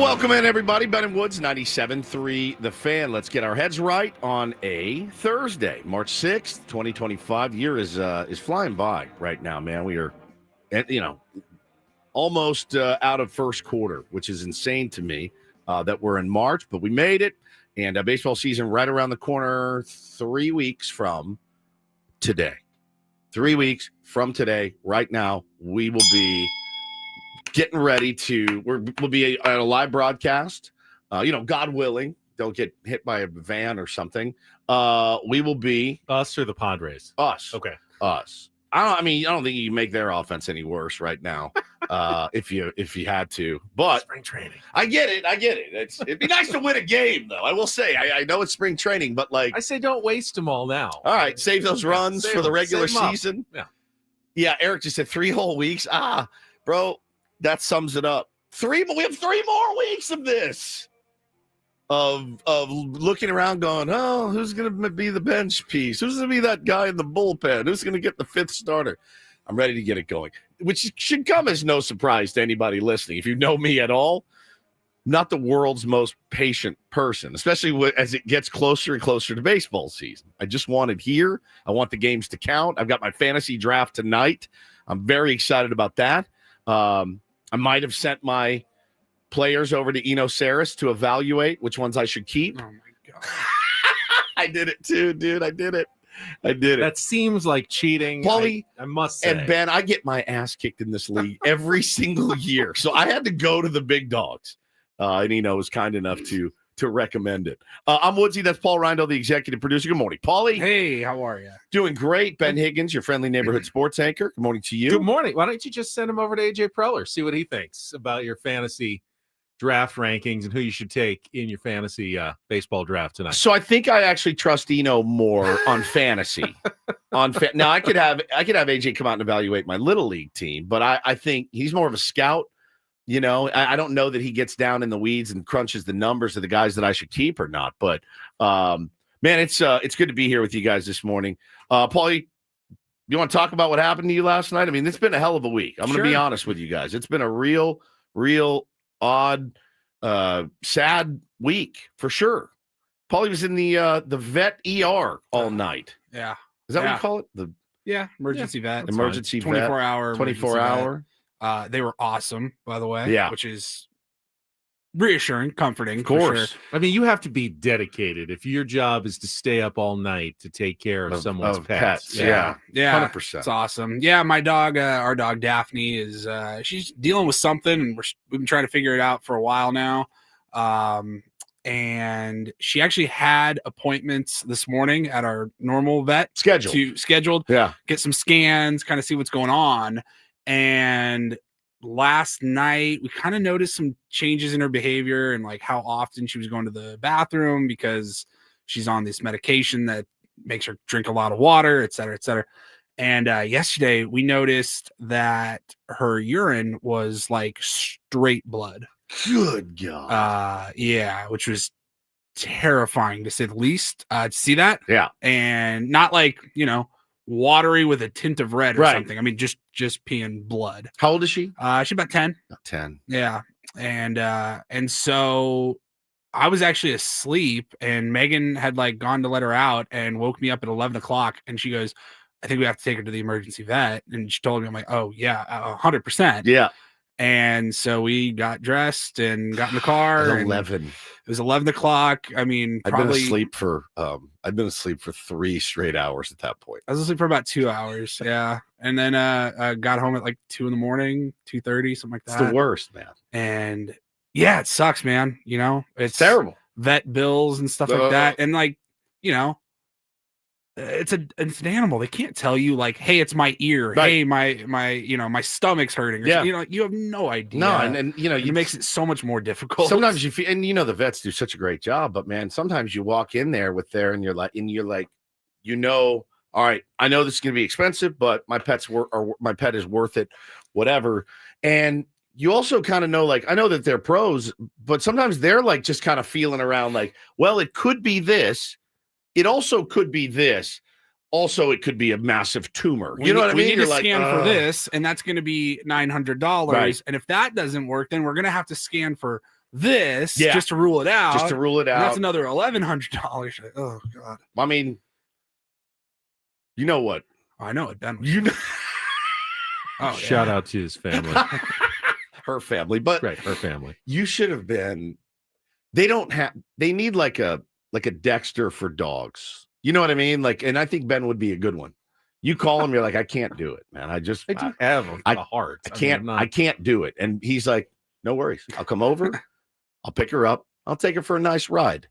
welcome in, everybody. Ben and Woods, 97.3 The Fan. Let's get our heads right on a Thursday, March 6th, 2025. Year is flying by right now, man. We are, almost out of first quarter, which is insane to me that we're in March, but we made it. And baseball season right around the corner 3 weeks from today. 3 weeks from today, right now, we will be getting ready to, we'll be at a live broadcast. God willing, don't get hit by a van or something. We will be us or the Padres. Us. Okay. Us. I don't think you can make their offense any worse right now. If you had to, but spring training. I get it. It'd be nice to win a game, though. I will say, I know it's spring training, but I say don't waste them all now. All right, save those runs for the regular season. Yeah. Eric just said 3 whole weeks. Bro. That sums it up. We have 3 more weeks of this. Of looking around going, oh, who's going to be the bench piece? Who's going to be that guy in the bullpen? Who's going to get the 5th starter? I'm ready to get it going, which should come as no surprise to anybody listening. If you know me at all, not the world's most patient person, especially as it gets closer and closer to baseball season. I just want it here. I want the games to count. I've got my fantasy draft tonight. I'm very excited about that. I might have sent my players over to Eno Saris to evaluate which ones I should keep. Oh, my God. I did it too, dude. I did it. That seems like cheating. Paulie, I must say. And Ben, I get my ass kicked in this league every single year. So I had to go to the big dogs. And Eno was kind enough to recommend it. I'm Woodsy. That's Paul Rindle, the executive producer. Good morning, Paulie. Hey, how are you? Doing great. Ben Higgins, your friendly neighborhood sports anchor. Good morning to you. Good morning. Why don't you just send him over to AJ Preller, see what he thinks about your fantasy draft rankings and who you should take in your fantasy baseball draft tonight. So I think I actually trust Eno more on fantasy. Now I could have AJ come out and evaluate my little league team, but I think he's more of a scout. I don't know that he gets down in the weeds and crunches the numbers of the guys that I should keep or not. But man, it's good to be here with you guys this morning. Paulie, you want to talk about what happened to you last night? I mean, it's been a hell of a week. I'm going to be honest with you guys. It's been a real odd, sad week for sure. Paulie was in the vet ER all night. Yeah. Is that what you call it? Emergency vet. Emergency 24 hour. 24 hour. They were awesome, by the way. Yeah. Which is reassuring, comforting. Of course. For sure. I mean, you have to be dedicated if your job is to stay up all night to take care of someone's pets. Yeah. 100%. It's awesome. Yeah, my dog, our dog Daphne, is she's dealing with something, and we've been trying to figure it out for a while now. And she actually had appointments this morning at our normal vet scheduled. Yeah. Get some scans, kind of see what's going on. And last night we kind of noticed some changes in her behavior and like how often she was going to the bathroom because she's on this medication that makes her drink a lot of water, et cetera, et cetera. And yesterday we noticed that her urine was like straight blood. Good God. Yeah, which was terrifying to say the least. To see that. Yeah. And not like, watery with a tint of red or something. I mean, just peeing blood. How old is she? She's about 10. About 10. Yeah. And so I was actually asleep, and Megan had like gone to let her out and woke me up at 11 o'clock. And she goes, I think we have to take her to the emergency vet. And she told me, I'm like, oh yeah, 100%. Yeah. And so we got dressed and got in the car. 11. It was 11 o'clock. I mean, I've been asleep for 3 straight hours at that point. I was asleep for about 2 hours. Yeah. And then got home at like 2 a.m, 2:30, something like that. It's the worst, man. And yeah, it sucks, man. It's terrible. Vet bills and stuff like that. And like, it's an animal. They can't tell you like, hey, it's my ear. Right. Hey, my stomach's hurting. Or you have no idea. No, and it makes it so much more difficult. Sometimes you feel, and the vets do such a great job, but man, sometimes you walk in there and you're like, all right, I know this is going to be expensive, but my pet is worth it, whatever. And you also kind of know, like, I know that they're pros, but sometimes they're like just kind of feeling around like, well, it could be this. It also could be this. Also, it could be a massive tumor. You know what I mean? We need to scan for this, and that's going to be $900. Right. And if that doesn't work, then we're going to have to scan for this Yeah. just to rule it out. Just to rule it And out. that's another $1,100. Oh God. I mean, you know what? I know it, Ben. You know, Shout out to his family. her family, but Right, her family. you should have been. They need like a Dexter for dogs. You know what I mean? Like, and I think Ben would be a good one. You call him, you're like, I can't do it, man. I do have a heart. I can't do it. And he's like, no worries. I'll come over. I'll pick her up. I'll take her for a nice ride,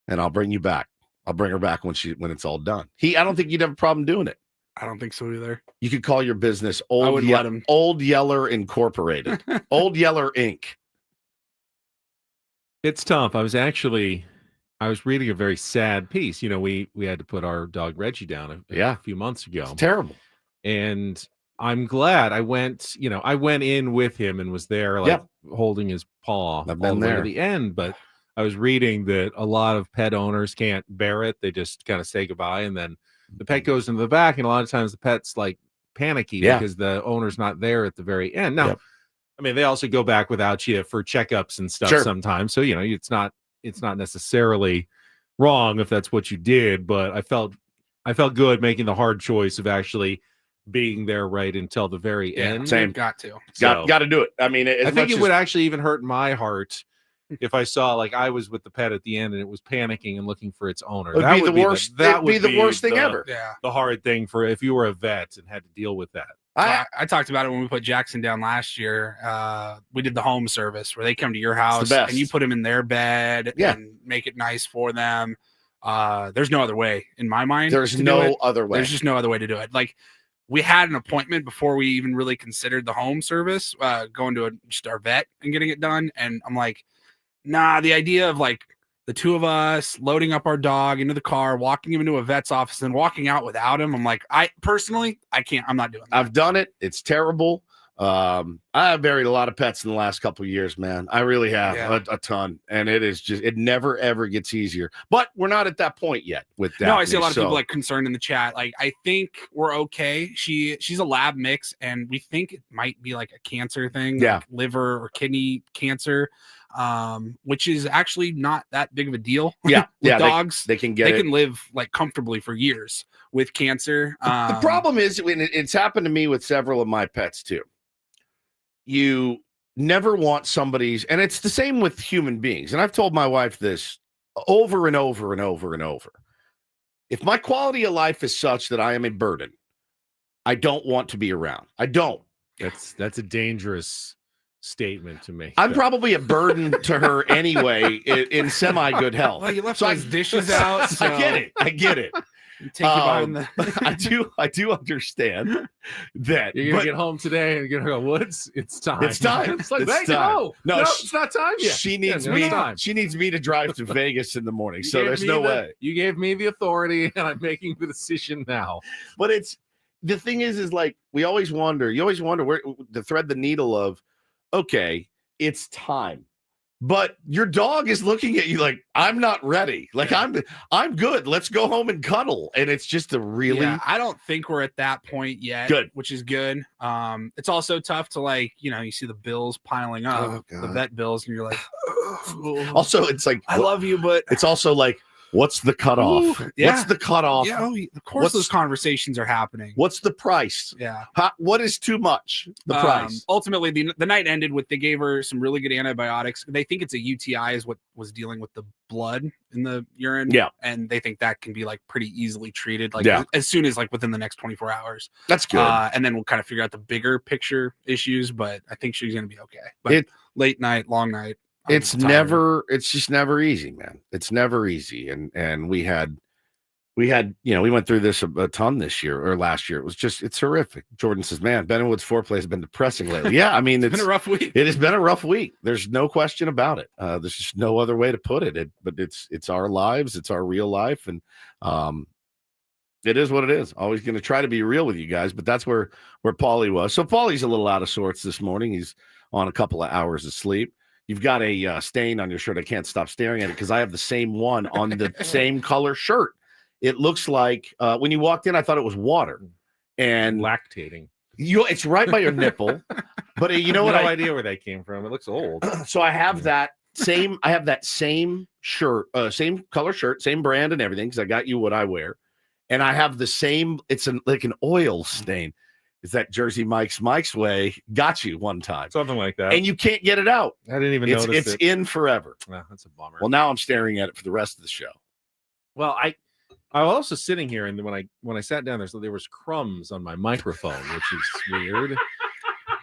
and I'll bring you back. I'll bring her back when it's all done. I don't think you'd have a problem doing it. I don't think so either. You could call your business I would let him. Old Yeller Incorporated, Old Yeller Inc. It's tough. I was reading a very sad piece. You know, we had to put our dog Reggie down a few months ago. It's terrible. And I'm glad I went in with him and was there holding his paw I've all been the way there. to the end. But I was reading that a lot of pet owners can't bear it. They just kind of say goodbye, and then the pet goes into the back, and a lot of times the pet's like panicky because the owner's not there at the very end. Now, I mean, they also go back without you for checkups and stuff sometimes. So, you know, it's not necessarily wrong if that's what you did, but I felt good making the hard choice of actually being there right until the very end. Same. Got to do it. I mean, I think it would actually even hurt my heart if I saw like I was with the pet at the end and it was panicking and looking for its owner. That would be the worst. That would be the worst thing ever. Yeah. The hard thing for if you were a vet and had to deal with that. I talked about it when we put Jackson down last year. We did the home service where they come to your house and you put them in their bed and make it nice for them. There's no other way in my mind. There's no other way. There's just no other way to do it. Like, we had an appointment before we even really considered the home service, going to just our vet and getting it done. And I'm like, nah, the idea of like the two of us loading up our dog into the car, walking him into a vet's office and walking out without him. I'm like, I can't, I'm not doing that. I've done it. It's terrible. I've buried a lot of pets in the last couple of years, man. I really have a ton. And it never, ever gets easier, but we're not at that point yet with that. No, I see a lot of people like concerned in the chat. Like, I think we're okay. She's a lab mix and we think it might be like a cancer thing, like liver or kidney cancer, which is actually not that big of a deal. Dogs, they can live like comfortably for years with cancer. The problem is when it's happened to me with several of my pets too. You never want somebody's, and it's the same with human beings. And I've told my wife this over and over and over and over. If my quality of life is such that I am a burden, I don't want to be around. I don't. That's a dangerous statement to me. I'm probably a burden to her anyway in semi-good health. Well, you left those dishes out. So. I get it. Take you behind the... I do understand that you're gonna get home today and you're gonna go, Woods, it's time. It's time. It's like, it's time. No, it's not time yet. She needs me. She needs me to drive to Vegas in the morning. So there's no way. You gave me the authority, and I'm making the decision now. But the thing is like you always wonder where to thread the needle of, okay, it's time. But your dog is looking at you like, I'm not ready. Like, I'm good. Let's go home and cuddle. And it's just a really... Yeah, I don't think we're at that point yet. Good. Which is good. It's also tough to, like, you see the bills piling up, the vet bills, and you're like... Also, it's like... I love you, but... It's also like, what's the cutoff? What's the cutoff? Yeah, of course those conversations are happening. What's the price? Yeah. What is too much? The price. Ultimately, the night ended with they gave her some really good antibiotics. They think it's a UTI is what was dealing with the blood in the urine. Yeah. And they think that can be like pretty easily treated, like as soon as like within the next 24 hours. That's good. And then we'll kind of figure out the bigger picture issues, but I think she's going to be okay. But late night, long night. It's just never easy, man. It's never easy. And we went through this a ton this year or last year. It's horrific. Jordan says, man, Benwood's foreplay has been depressing lately. Yeah. I mean, it's been a rough week. It has been a rough week. There's no question about it. There's just no other way to put it. But it's our lives. It's our real life. And, it is what it is. Always going to try to be real with you guys, but that's where Paulie was. So Paulie's a little out of sorts this morning. He's on a couple of hours of sleep. You've got a stain on your shirt. I can't stop staring at it because I have the same one on the same color shirt. It looks like when you walked in, I thought it was water and lactating. It's right by your nipple. But you know what? No idea where that came from. It looks old. So I have that I have that same shirt, same color shirt, same brand and everything, because I got you what I wear. And I have the same, it's like an oil stain. It's that Jersey Mike's way got you one time. Something like that. And you can't get it out. I didn't even notice it. It's in forever. That's a bummer. Well, now I'm staring at it for the rest of the show. Well, I was also sitting here, and when I sat down there was crumbs on my microphone, which is weird.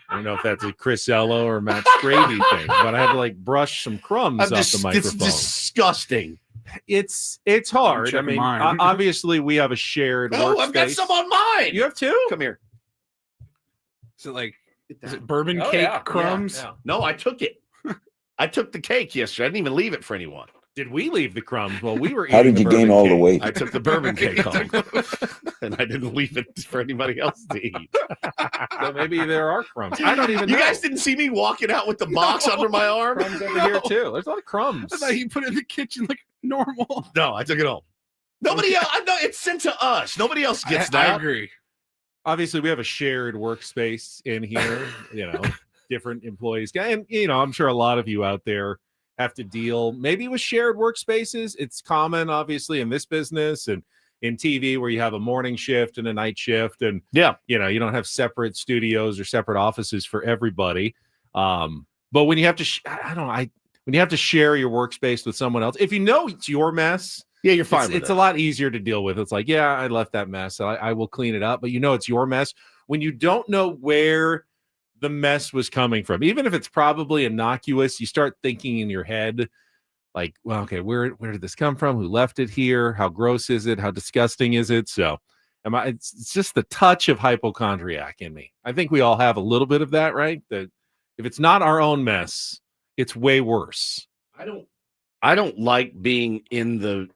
I don't know if that's a Chris Ello or Matt Scraby thing, but I had to like brush some crumbs off the microphone. It's disgusting. It's hard. I mean, obviously we have a shared workspace. I've got some on mine. You have two? Come here. Is it bourbon cake crumbs? Yeah. No, I took it. I took the cake yesterday. I didn't even leave it for anyone. Did we leave the crumbs? Well, we were eating. How did you gain all the weight? I took the bourbon cake home, and I didn't leave it for anybody else to eat. So maybe there are crumbs. I don't even know. You guys didn't see me walking out with the box under my arm? Crumbs over here, too. There's a lot of crumbs. I thought you put it in the kitchen like normal. No, I took it home. Nobody else. I know it's sent to us. Nobody else gets that. I agree. Obviously, we have a shared workspace in here, different employees. And, I'm sure a lot of you out there have to deal maybe with shared workspaces. It's common, obviously, in this business and in TV where you have a morning shift and a night shift. And, you don't have separate studios or separate offices for everybody. But when you have to, when you have to share your workspace with someone else, if you know it's your mess, you're fine. It's a lot easier to deal with. It's like, I left that mess. So I will clean it up. But it's your mess. When you don't know where the mess was coming from, even if it's probably innocuous, you start thinking in your head, like, well, okay, where did this come from? Who left it here? How gross is it? How disgusting is it? So it's just the touch of hypochondriac in me. I think we all have a little bit of that, right? That if it's not our own mess, it's way worse. I don't like being in the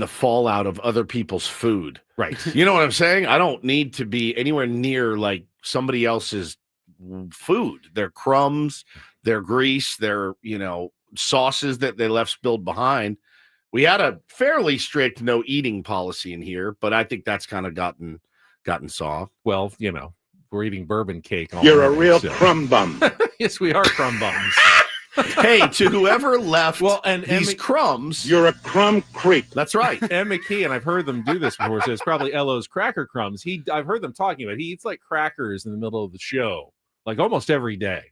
fallout of other people's food. Right. You know what I'm saying? I don't need to be anywhere near like somebody else's food, their crumbs, their grease, their, sauces that they left spilled behind. We had a fairly strict no eating policy in here, but I think that's kind of gotten soft. Well, we're eating bourbon cake. You're a real crumb bum. Yes, we are crumb bums. Hey, to whoever left and these crumbs, you're a crumb creep. That's right. M. McKee, and I've heard them do this before, so it's probably Ello's cracker crumbs. I've heard them talking about he eats like crackers in the middle of the show, like almost every day.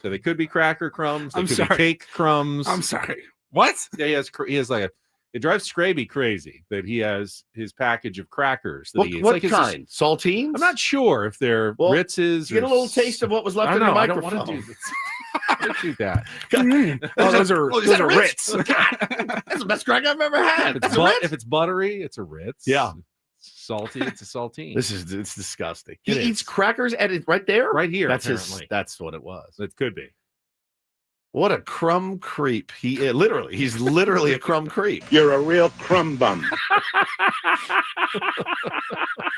So they could be cracker crumbs. They could be cake crumbs. I'm sorry. What? Yeah, he has like it drives Scraby crazy that he has his package of crackers. That he eats. What kind? Saltines? I'm not sure if they're Ritz's. Get a little taste of what was left in the microphone. I don't want to do this. Don't do that. Those are Ritz. That's the best crack I've ever had. If it's buttery, it's a Ritz. Yeah. Salty, it's a saltine. It's disgusting. He eats crackers at it right there? Right here. That's what it was. It could be. What a crumb creep. He's literally a crumb creep. You're a real crumb bum.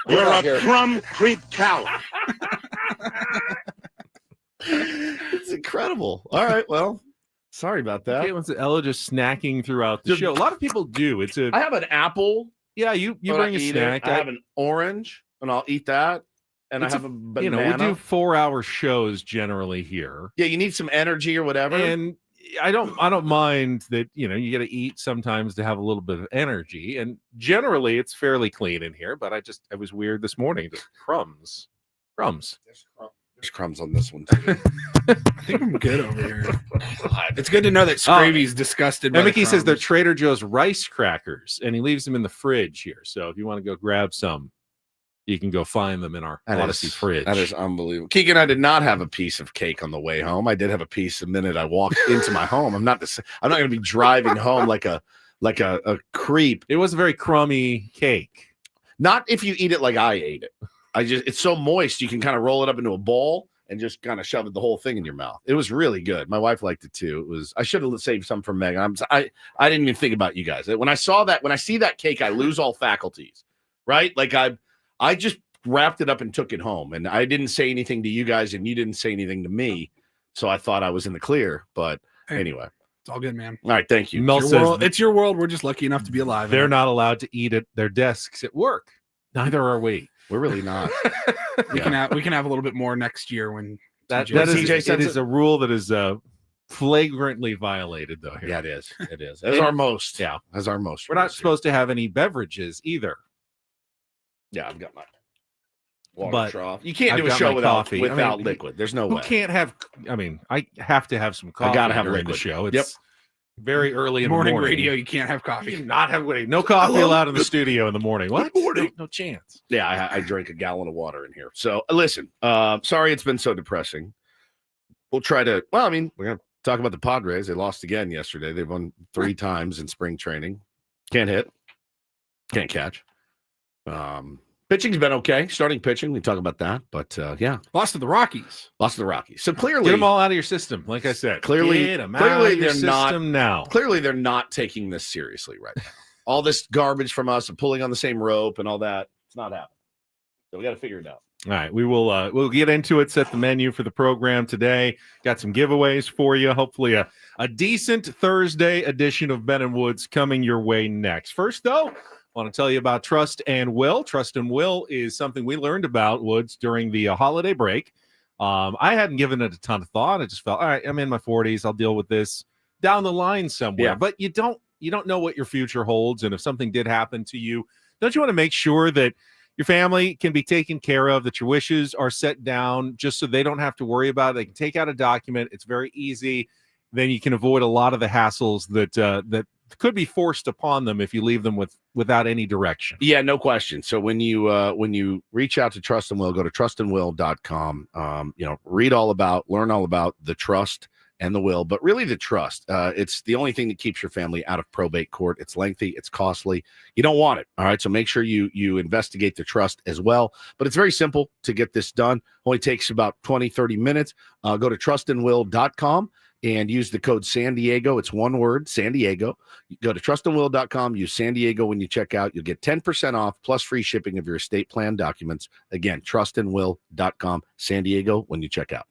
You're a crumb creep cow. It's incredible. All right, well, sorry about that. Okay, Ella just snacking throughout the show. A lot of people do. I have an apple. Yeah, you bring a snack. I have an orange, and I'll eat that. And I have a banana. We do 4-hour shows generally here. Yeah, you need some energy or whatever. And I don't mind that, you got to eat sometimes to have a little bit of energy. And generally it's fairly clean in here, but I was weird this morning. Just crumbs. There's crumbs on this one too. I think I'm good over here. It's good to know that Scravy's disgusted. And Mickey says they're Trader Joe's rice crackers, and he leaves them in the fridge here. So if you want to go grab some, you can go find them in our Odyssey fridge. That is unbelievable. Keegan, I did not have a piece of cake on the way home. I did have a piece the minute I walked into my home. I'm not going to be driving home like a creep. It was a very crummy cake. Not if you eat it like I ate it. It's so moist you can kind of roll it up into a bowl and just kind of shove the whole thing in your mouth. It was really good. My wife liked it too. I should have saved some for Megan. I didn't even think about you guys. When I see that cake, I lose all faculties. Right? Like I just wrapped it up and took it home, and I didn't say anything to you guys, and you didn't say anything to me. So I thought I was in the clear. But anyway, it's all good, man. All right, thank you. It's your world. We're just lucky enough to be alive. They're not allowed to eat at their desks at work. Neither are we. We're really not. We can have a little bit more next year when that is a rule that is flagrantly violated, though. Here. Yeah, it is. It is. As our most. Yeah. As our most. We're not supposed to have any beverages either. Yeah, I've got my water But trough. You can't I've do a got show my without coffee. liquid. There's no Who way. can't have? I mean, I have to have some coffee. I gotta have during liquid. the show. It's very early in the morning morning. radio. You can't have coffee. You cannot have no coffee allowed in the studio in the morning. What? No chance. Yeah, I drank a gallon of water in here. So listen, sorry it's been so depressing. We'll try to. Well, I mean, we're gonna talk about the Padres. They lost again yesterday. They've won 3 times in spring training. Can't hit. Can't catch. Pitching's been okay. Starting pitching, we talk about that. But yeah, Lost to the Rockies. lost to the Rockies. So clearly, Get them all out of your system. Like I said, Clearly- get them clearly out of your they're not- system now. clearly they're not taking this seriously right now. All this garbage from us and pulling on the same rope and all that, it's not happening. So we got to figure it out. All right, we will we'll get into it, set the menu for the program today. Got some giveaways for you. Hopefully a decent Thursday edition of Ben and Woods coming your way next. First, though, I want to tell you about Trust and Will. Trust and Will is something we learned about, Woods, during the holiday break. I hadn't given it a ton of thought. I just felt, all right, I'm in my 40s. I'll deal with this down the line somewhere. Yeah. But you don't know what your future holds. And if something did happen to you, don't you want to make sure that your family can be taken care of, that your wishes are set down just so they don't have to worry about it? They can take out a document. It's very easy. Then you can avoid a lot of the hassles that could be forced upon them if you leave them without any direction. Yeah, no question. So when you reach out to Trust and Will, go to trustandwill.com. Read all about, learn all about the trust and the will, but really the trust. It's the only thing that keeps your family out of probate court. It's lengthy, it's costly. You don't want it. All right. So make sure you investigate the trust as well. But it's very simple to get this done. Only takes about 20-30 minutes. Go to trustandwill.com and use the code San Diego. It's one word, San Diego. You go to trustandwill.com, use San Diego when you check out. You'll get 10% off plus free shipping of your estate plan documents. Again, trustandwill.com, San Diego when you check out.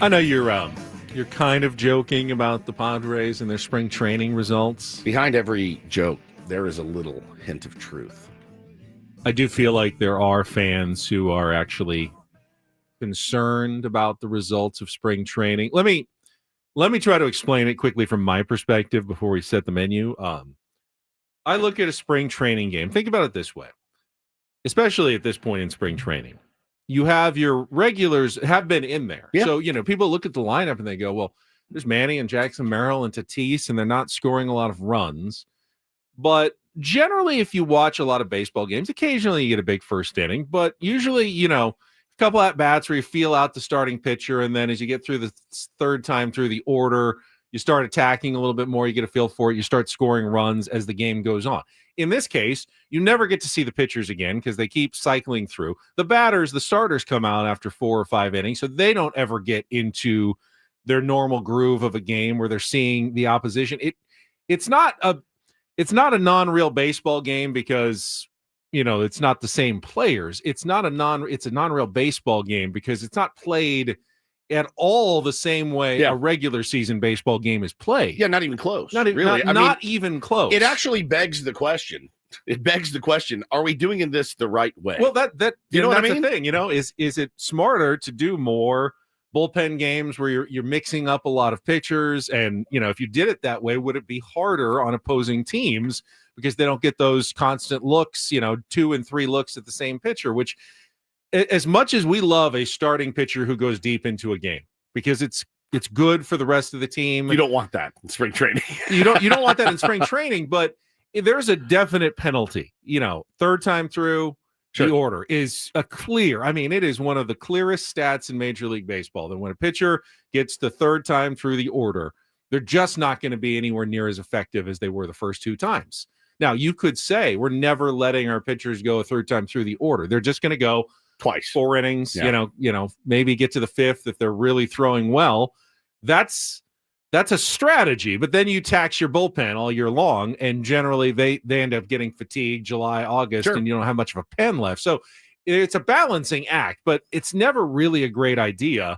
I know you're kind of joking about the Padres and their spring training results. Behind every joke, there is a little hint of truth. I do feel like there are fans who are actually concerned about the results of spring training. Let me try to explain it quickly from my perspective before we set the menu. I look at a spring training game. Think about it this way, especially at this point in spring training. You have your regulars have been in there. Yeah. So, people look at the lineup and they go, well, there's Manny and Jackson Merrill and Tatis, and they're not scoring a lot of runs. But generally, if you watch a lot of baseball games, occasionally you get a big first inning. But usually, a couple at-bats where you feel out the starting pitcher, and then as you get through the third time through the order, you start attacking a little bit more, you get a feel for it, you start scoring runs as the game goes on. In this case, you never get to see the pitchers again because they keep cycling through. The batters, the starters come out after 4 or 5 innings, so they don't ever get into their normal groove of a game where they're seeing the opposition. It's not a non-real baseball game because it's not the same players. It's a non-real baseball game because it's not played at all the same way a regular season baseball game is played. Yeah, not even close. Not even close. It actually begs the question. Are we doing this the right way? Well, that you know what I mean? The thing, is it smarter to do more bullpen games where you're mixing up a lot of pitchers, and if you did it that way, would it be harder on opposing teams because they don't get those constant looks, 2 and 3 looks at the same pitcher, which as much as we love a starting pitcher who goes deep into a game because it's good for the rest of the team. You don't want that in spring training. you don't want that in spring training, but there's a definite penalty. Third time through the order is it is one of the clearest stats in Major League Baseball that when a pitcher gets the third time through the order, they're just not going to be anywhere near as effective as they were the first 2 times. Now, you could say we're never letting our pitchers go a third time through the order. They're just going to go twice, 4 innings, maybe get to the 5th if they're really throwing well. That's a strategy, but then you tax your bullpen all year long, and generally they end up getting fatigued July, August, and you don't have much of a pen left. So it's a balancing act, but it's never really a great idea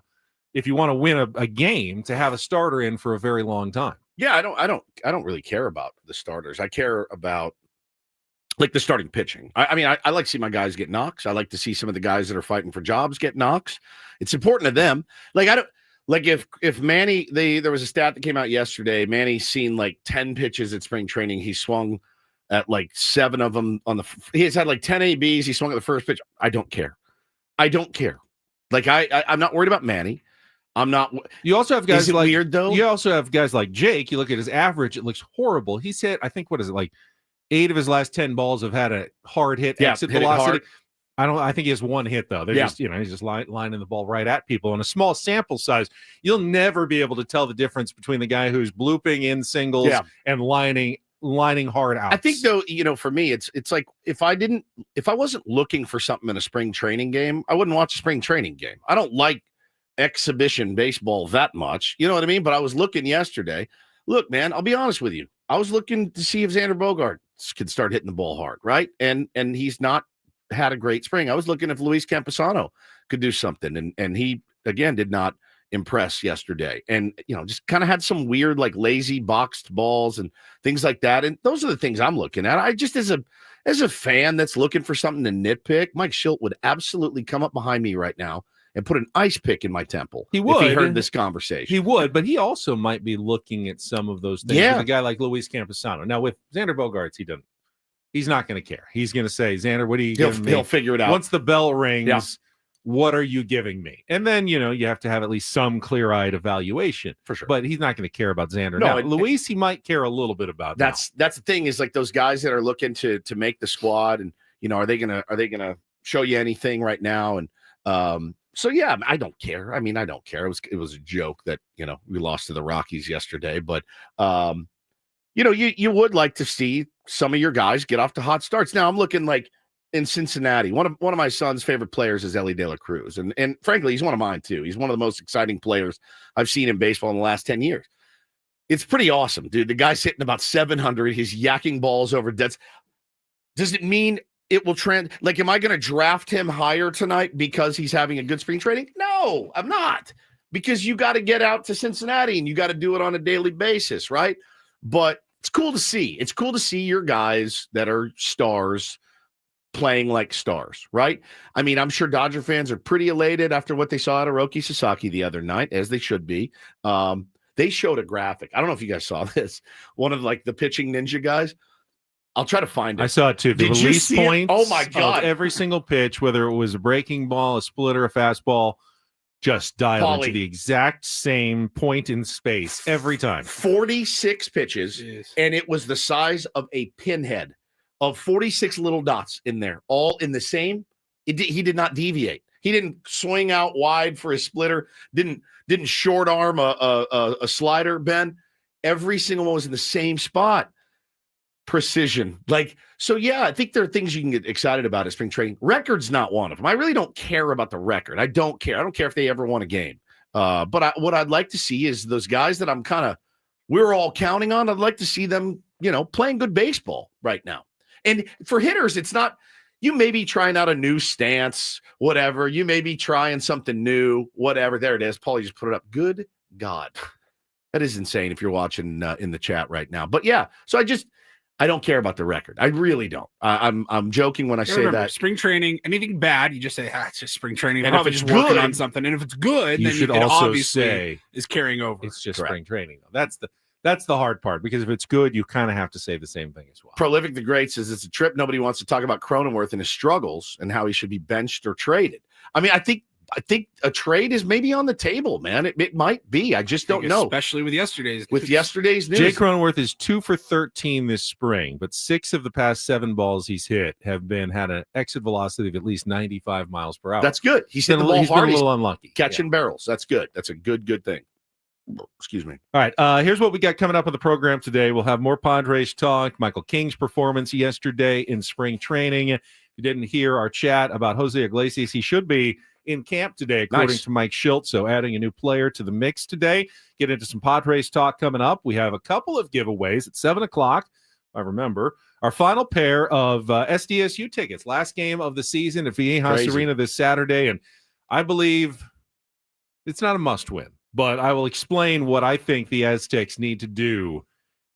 if you want to win a game to have a starter in for a very long time. Yeah, I don't really care about the starters. I care about the starting pitching. I like to see my guys get knocks. I like to see some of the guys that are fighting for jobs get knocks. It's important to them. If Manny, there was a stat that came out yesterday. Manny's seen 10 pitches at spring training. He swung at 7 of them he's had 10 ABs. He swung at the first pitch. I don't care. I'm not worried about Manny. I'm not. You also have guys weird though. You also have guys like Jake. You look at his average; it looks horrible. He's hit, I think, 8 of his last 10 balls have had a hard hit exit velocity. I think he has 1 hit though. They're just, he's just lining the ball right at people. On a small sample size, you'll never be able to tell the difference between the guy who's blooping in singles and lining hard out. I think though, for me, it's like if I wasn't looking for something in a spring training game, I wouldn't watch a spring training game. I don't like exhibition baseball that much. You know what I mean? But I was looking yesterday. Look, man, I'll be honest with you. I was looking to see if Xander Bogaerts could start hitting the ball hard, right? And he's not had a great spring. I was looking if Luis Camposano could do something, and he again did not impress yesterday. And just kind of had some weird lazy boxed balls and things like that. And those are the things I'm looking at. I just as a fan that's looking for something to nitpick, Mike Schilt would absolutely come up behind me right now and put an ice pick in my temple. He would. If he heard this conversation. He would, but he also might be looking at some of those things with a guy like Luis Camposano. Now, with Xander Bogaerts, he's not going to care. He's going to say, Xander, what are you giving me? He'll figure it out. Once the bell rings, what are you giving me? And then, you have to have at least some clear-eyed evaluation. For sure. But he's not going to care about Xander. No, now, Luis, he might care a little bit about. That's the thing is those guys that are looking to make the squad, and are they gonna show you anything right now? And so yeah, I don't care. I don't care. It was a joke that we lost to the Rockies yesterday, but you would like to see some of your guys get off to hot starts. Now I'm looking in Cincinnati. One of my son's favorite players is Ellie De La Cruz, and frankly, he's one of mine too. He's one of the most exciting players I've seen in baseball in the last 10 years. It's pretty awesome, dude. The guy's hitting about 700. He's yakking balls over deads. Does it mean it will am I going to draft him higher tonight because he's having a good spring training? No, I'm not. because you got to get out to Cincinnati and you got to do it on a daily basis, right? But it's cool to see. It's cool to see your guys that are stars playing like stars, right? I mean, I'm sure Dodger fans are pretty elated after what they saw out of Roki Sasaki the other night, as they should be. They showed a graphic. I don't know if you guys saw this. One of like the pitching ninja guys. I'll try to find it. I saw it too. The release points oh my God. of every single pitch, whether it was a breaking ball, a splitter, a fastball, just dialed into the exact same point in space every time. 46 pitches, and it was the size of a pinhead of 46 little dots in there, all in the same. He did not deviate. He didn't swing out wide for his splitter, didn't short arm a slider, Ben. Every single one was in the same spot. Precision. So yeah, I think there are things you can get excited about at spring training. Record's not one of them. I really don't care about the record. I don't care. I don't care if they ever won a game. But what I'd like to see is those guys that we're all counting on. I'd like to see them, playing good baseball right now. And for hitters, it's not, you may be trying out a new stance, whatever. You may be trying something new, whatever. There it is. Paulie just put it up. Good God. That is insane if you're watching in the chat right now. But yeah, so I don't care about the record. I really don't. I'm joking when I say that. Spring training, anything bad, you just say, it's just spring training. And probably if it's just working good, on something. And if it's good, you then should it also obviously say is carrying over. It's just Correct. spring training. That's the hard part, because if it's good, you kind of have to say the same thing as well. Prolific the Great says it's a trip. Nobody wants to talk about Cronenworth and his struggles and how he should be benched or traded. I mean, I think a trade is maybe on the table, man. It might be. I just don't know. Especially with yesterday's news. Jay Cronenworth is 2 for 13 this spring, but 6 of the past 7 balls he's hit have had an exit velocity of at least 95 miles per hour. That's good. He's been a little unlucky. Catching barrels. That's good. That's a good thing. Excuse me. All right. Here's what we got coming up on the program today. We'll have more Padres talk. Michael King's performance yesterday in spring training. If you didn't hear our chat about Jose Iglesias, he should be in camp today, according to Mike Schilt. So adding a new player to the mix today. Get into some Padres talk coming up. We have a couple of giveaways at 7 o'clock. I remember our final pair of SDSU tickets. Last game of the season at Viejas Arena this Saturday. And I believe it's not a must win, but I will explain what I think the Aztecs need to do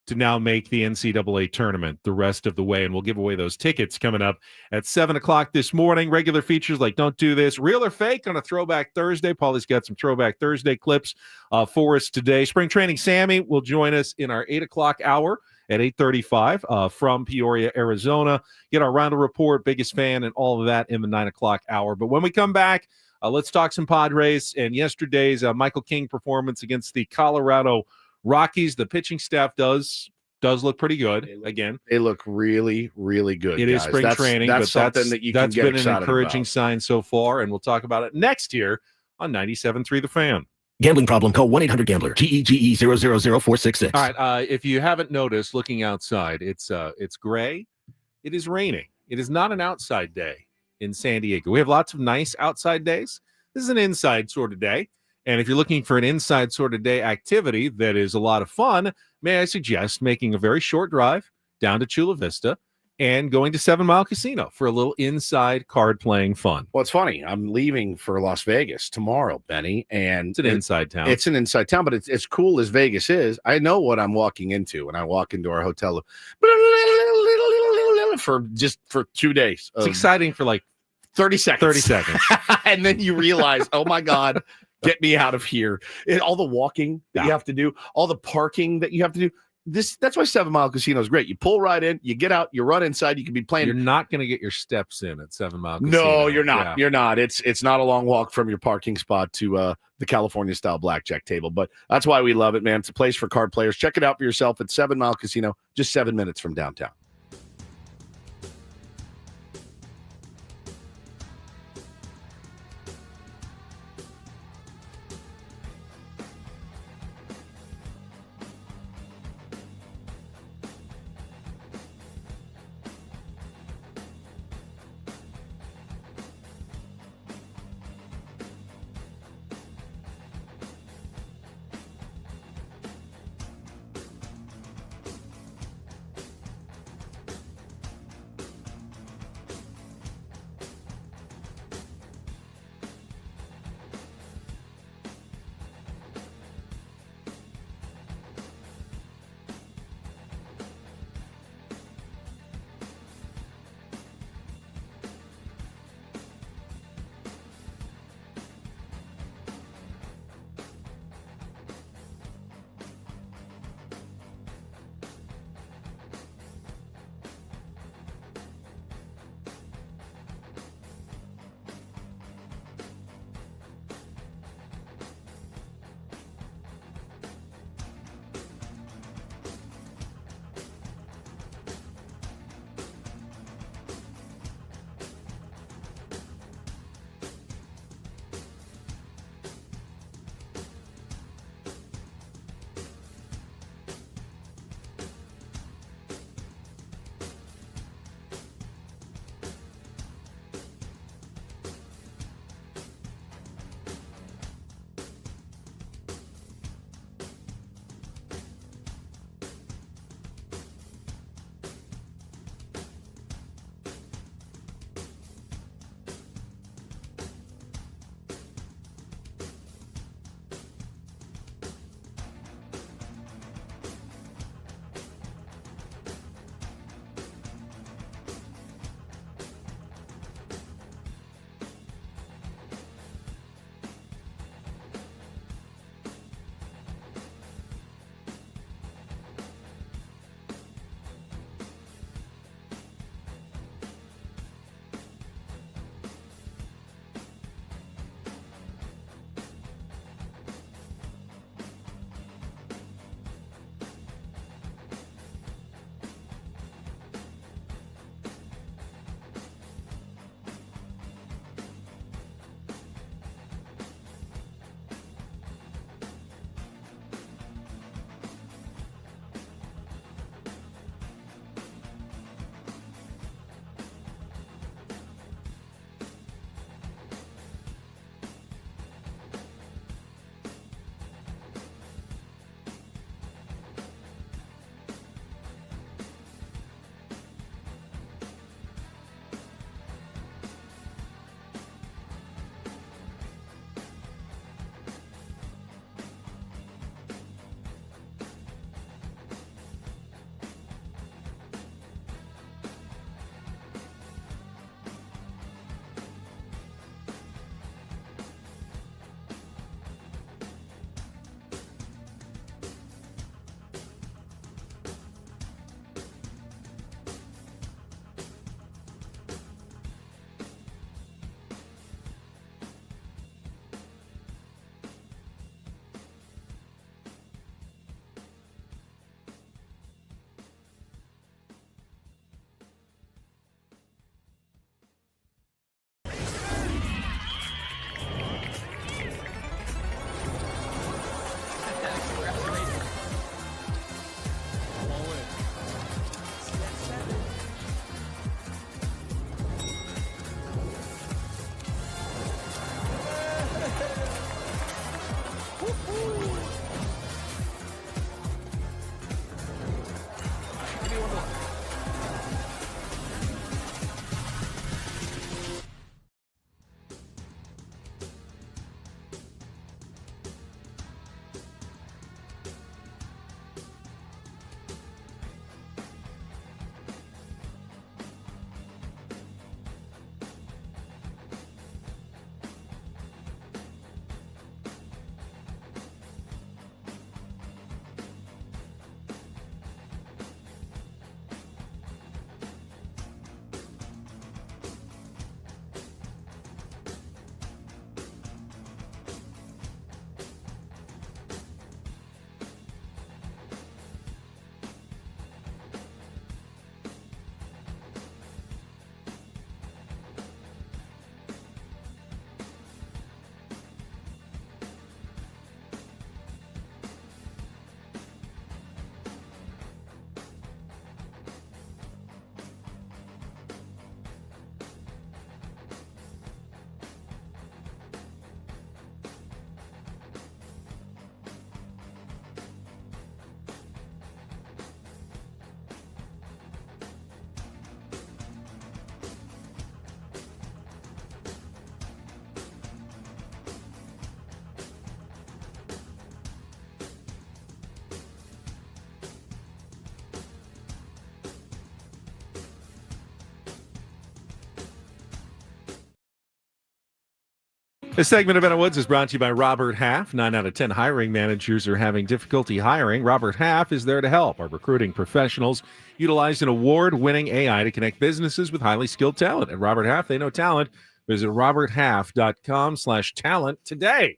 to now make the NCAA tournament the rest of the way. And we'll give away those tickets coming up at 7 o'clock this morning. Regular features like Don't Do This, Real or Fake on a Throwback Thursday. Paulie's got some Throwback Thursday clips for us today. Spring Training Sammy will join us in our 8 o'clock hour at 8:35 from Peoria, Arizona. Get our Rondo Report, biggest fan, and all of that in the 9 o'clock hour. But when we come back, let's talk some Padres and yesterday's Michael King performance against the Colorado Rockies. The pitching staff does look pretty good. They look really, really good. It is spring training, that's but something that you can get been an encouraging sign so far, and we'll talk about it next year on 97.3 The Fan. Gambling problem? Call 1-800-GAMBLER. GEGE 000466. All right. If you haven't noticed, looking outside, it's gray. It is raining. It is not an outside day in San Diego. We have lots of nice outside days. This is an inside sort of day. And if you're looking for an inside sort of day activity that is a lot of fun, may I suggest making a very short drive down to Chula Vista and going to 7 Mile Casino for a little inside card playing fun. Well, it's funny. I'm leaving for Las Vegas tomorrow, Benny, and it's an inside town. It's an inside town, but it's as cool as Vegas is. I know what I'm walking into when I walk into our hotel for 2 days. It's exciting for like 30 seconds. 30 seconds. And then you realize, oh my God, get me out of here. And all the walking that you have to do, all the parking that you have to do. That's why 7 Mile Casino is great. You pull right in, you get out, you run inside, you can be playing. You're not going to get your steps in at 7 Mile Casino. No, you're not. Yeah. You're not. It's not a long walk from your parking spot to the California style blackjack table. But that's why we love it, man. It's a place for card players. Check it out for yourself at 7 Mile Casino, just 7 minutes from downtown. This segment of Bennett Woods is brought to you by Robert Half. 9 out of 10 hiring managers are having difficulty hiring. Robert Half is there to help. Our recruiting professionals utilize an award-winning AI to connect businesses with highly skilled talent. At Robert Half, they know talent. Visit roberthalf.com/talent today.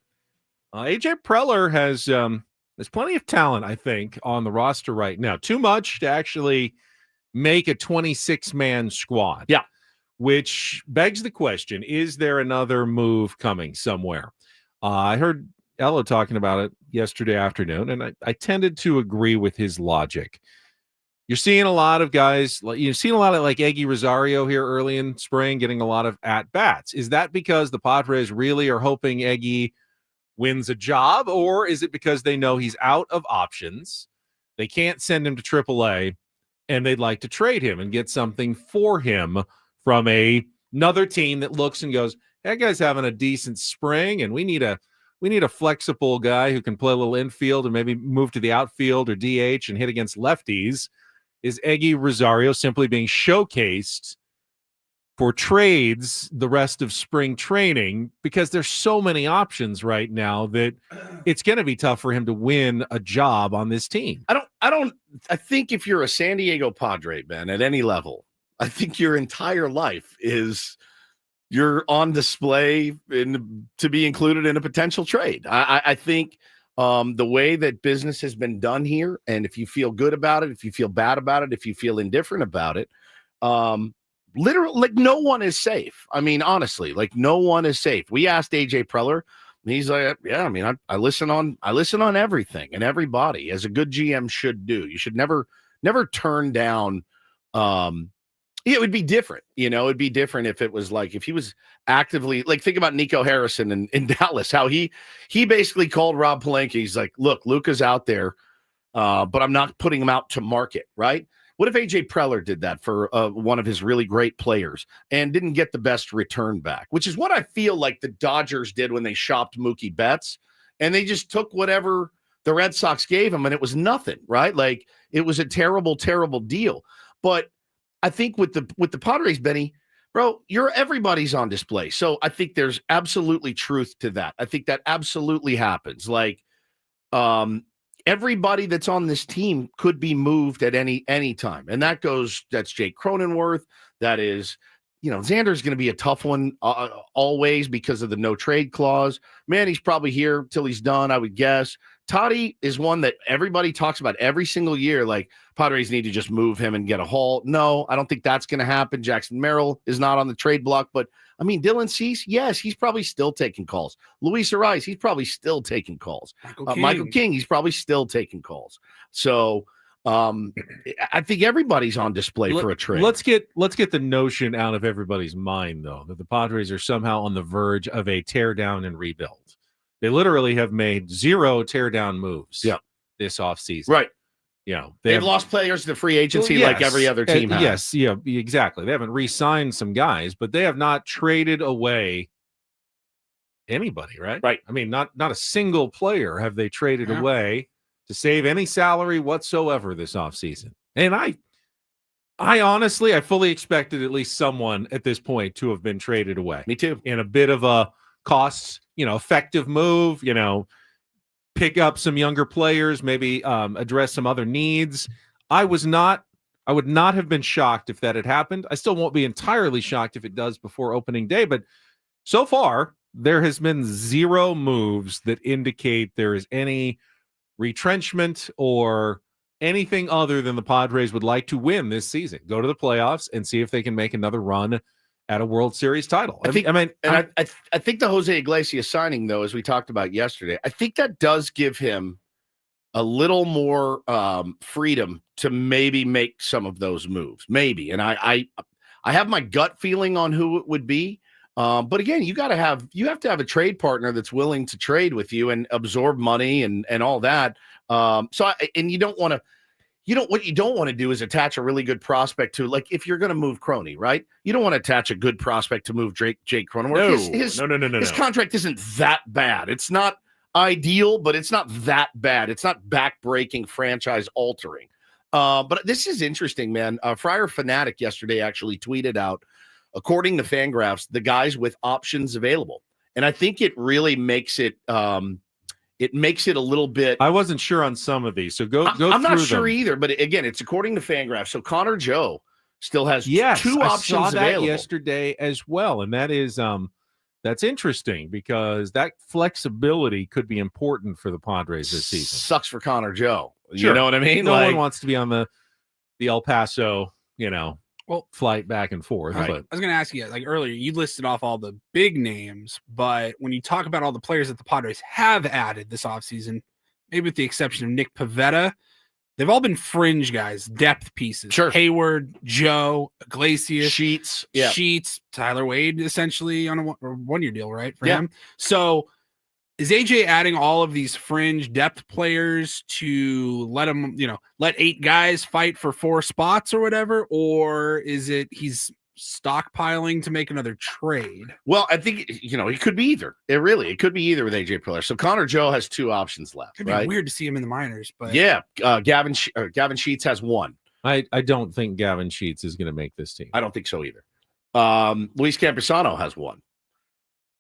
AJ Preller has there's plenty of talent, I think, on the roster right now. Too much to actually make a 26-man squad. Yeah. Which begs the question, is there another move coming somewhere? I heard Ella talking about it yesterday afternoon, and I tended to agree with his logic. You're seeing a lot of guys, you've seen a lot of like Eggy Rosario here early in spring getting a lot of at-bats. Is that because the Padres really are hoping Eggy wins a job, or is it because they know he's out of options, they can't send him to AAA, and they'd like to trade him and get something for him from another team that looks and goes, that guy's having a decent spring, and we need a flexible guy who can play a little infield and maybe move to the outfield or DH and hit against lefties? Is Eggy Rosario simply being showcased for trades the rest of spring training because there's so many options right now that it's going to be tough for him to win a job on this team? I think if you're a San Diego Padre, Ben, at any level, I think your entire life is you're on display to be included in a potential trade. I think the way that business has been done here, and if you feel good about it, if you feel bad about it, if you feel indifferent about it, literally, like, no one is safe. I mean, honestly, like, no one is safe. We asked AJ Preller, and he's like, yeah, I mean, I listen on everything and everybody, as a good GM should do. You should never turn down it would be different. It'd be different if it was like, if he was actively, like, think about Nico Harrison in Dallas, how he basically called Rob Pelinka. He's like, look, Luka's out there, but I'm not putting him out to market, right? What if AJ Preller did that for one of his really great players and didn't get the best return back, which is what I feel like the Dodgers did when they shopped Mookie Betts, and they just took whatever the Red Sox gave him, and it was nothing, right? Like, it was a terrible, terrible deal. But I think with the Padres, Benny, bro, everybody's on display. So I think there's absolutely truth to that. I think that absolutely happens. Like, everybody that's on this team could be moved at any time. And that's Jake Cronenworth. That is, Xander's going to be a tough one always because of the no trade clause. Man, he's probably here till he's done, I would guess. Toddy is one that everybody talks about every single year. Like, Padres need to just move him and get a haul. No, I don't think that's going to happen. Jackson Merrill is not on the trade block, but I mean, Dylan Cease, yes, he's probably still taking calls. Luis Ariz, he's probably still taking calls. Michael King, he's probably still taking calls. So I think everybody's on display for a trade. Let's get the notion out of everybody's mind, though, that the Padres are somehow on the verge of a tear down and rebuild. They literally have made 0 tear down moves this offseason. Right. They've lost players to free agency like every other team has. Yes, exactly. They haven't re-signed some guys, but they have not traded away anybody, right? Right. I mean, not a single player have they traded away to save any salary whatsoever this offseason. And I honestly, I fully expected at least someone at this point to have been traded away. Me too. In a bit of a cost, effective move, pick up some younger players, maybe address some other needs. I would not have been shocked if that had happened. I still won't be entirely shocked if it does before opening day, but so far there has been 0 moves that indicate there is any retrenchment or anything other than the Padres would like to win this season, go to the playoffs and see if they can make another run at a World Series title. I think the Jose Iglesias signing, though, as we talked about yesterday, I think that does give him a little more freedom to maybe make some of those moves, maybe. And I have my gut feeling on who it would be. But again, you have to have a trade partner that's willing to trade with you and absorb money and all that. What you don't want to do is attach a really good prospect to, like, if you're going to move Croney, right? You don't want to attach a good prospect to move Jake Cronenworth. No. His contract isn't that bad. It's not ideal, but it's not that bad. It's not back-breaking, franchise-altering. But this is interesting, man. Friar Fanatic yesterday actually tweeted out, according to Fangraphs, the guys with options available. And I think it really makes it it makes it a little bit. I wasn't sure on some of these, so go. I'm not sure them. either, but again, it's according to Fangraphs. So Connor Joe still has two I options saw that available yesterday as well, and that is that's interesting because that flexibility could be important for the Padres this season. Sucks for Connor Joe. Sure. You know what I mean? No one wants to be on the El Paso, flight back and forth. Right. But I was going to ask you, like earlier, you listed off all the big names, but when you talk about all the players that the Padres have added this offseason, maybe with the exception of Nick Pivetta, they've all been fringe guys, depth pieces. Sure. Hayward, Joe, Iglesias, Sheets, Tyler Wade, essentially on a one-year deal, right? For him. So is AJ adding all of these fringe depth players to let him, let 8 guys fight for 4 spots or whatever? Or is it he's stockpiling to make another trade? Well, I think, it could be either. It could be either with AJ Preller. So Connor Joe has 2 options left. It'd be weird to see him in the minors, but Gavin Sheets has 1. I don't think Gavin Sheets is going to make this team. I don't think so either. Luis Campusano has 1.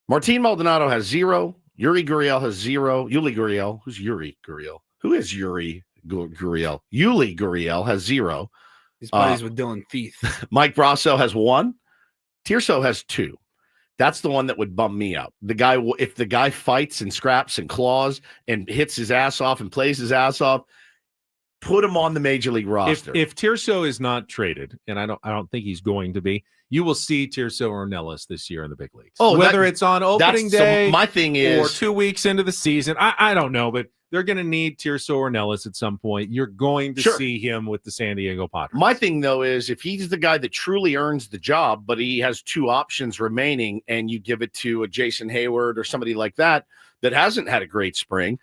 Martin Maldonado has 0. Yuri Gurriel has 0. Yuli Gurriel. Who's Yuri Gurriel? Who is Yuri Gurriel? Yuli Gurriel has 0. He's buddies with Dylan Thieth. Mike Brasso has 1. Tirso has 2. That's the one that would bump me up. If the guy fights and scraps and claws and hits his ass off and plays his ass off, put him on the major league roster. If Tirso is not traded, and I don't think he's going to be, you will see Tirso Ornelas this year in the big leagues. Whether it's on opening day, my thing is, or 2 weeks into the season, I don't know, but they're going to need Tirso Ornelas at some point. You're going to see him with the San Diego Padres. My thing, though, is if he's the guy that truly earns the job, but he has 2 options remaining, and you give it to a Jason Hayward or somebody like that hasn't had a great spring,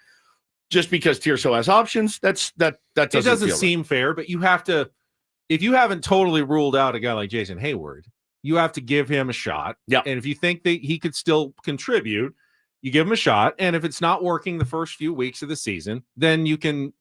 just because Tirso has options, that doesn't seem fair. But you have to, if you haven't totally ruled out a guy like Jason Hayward, you have to give him a shot. Yeah. And if you think that he could still contribute, you give him a shot. And if it's not working the first few weeks of the season, then you can,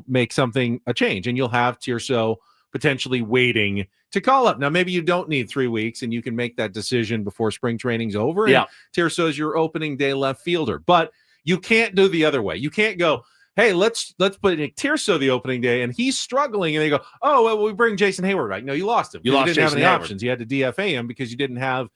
make a change, and you'll have Tirso potentially waiting to call up. Now, maybe you don't need 3 weeks and you can make that decision before spring training's over. Yeah. Tirso is your opening day left fielder, but you can't do the other way. You can't go, hey, let's put Nick Tirso the opening day, and he's struggling, and they go, oh, well, we bring Jason Hayward back. No, you lost him. You didn't have any options. You had to DFA him because you didn't have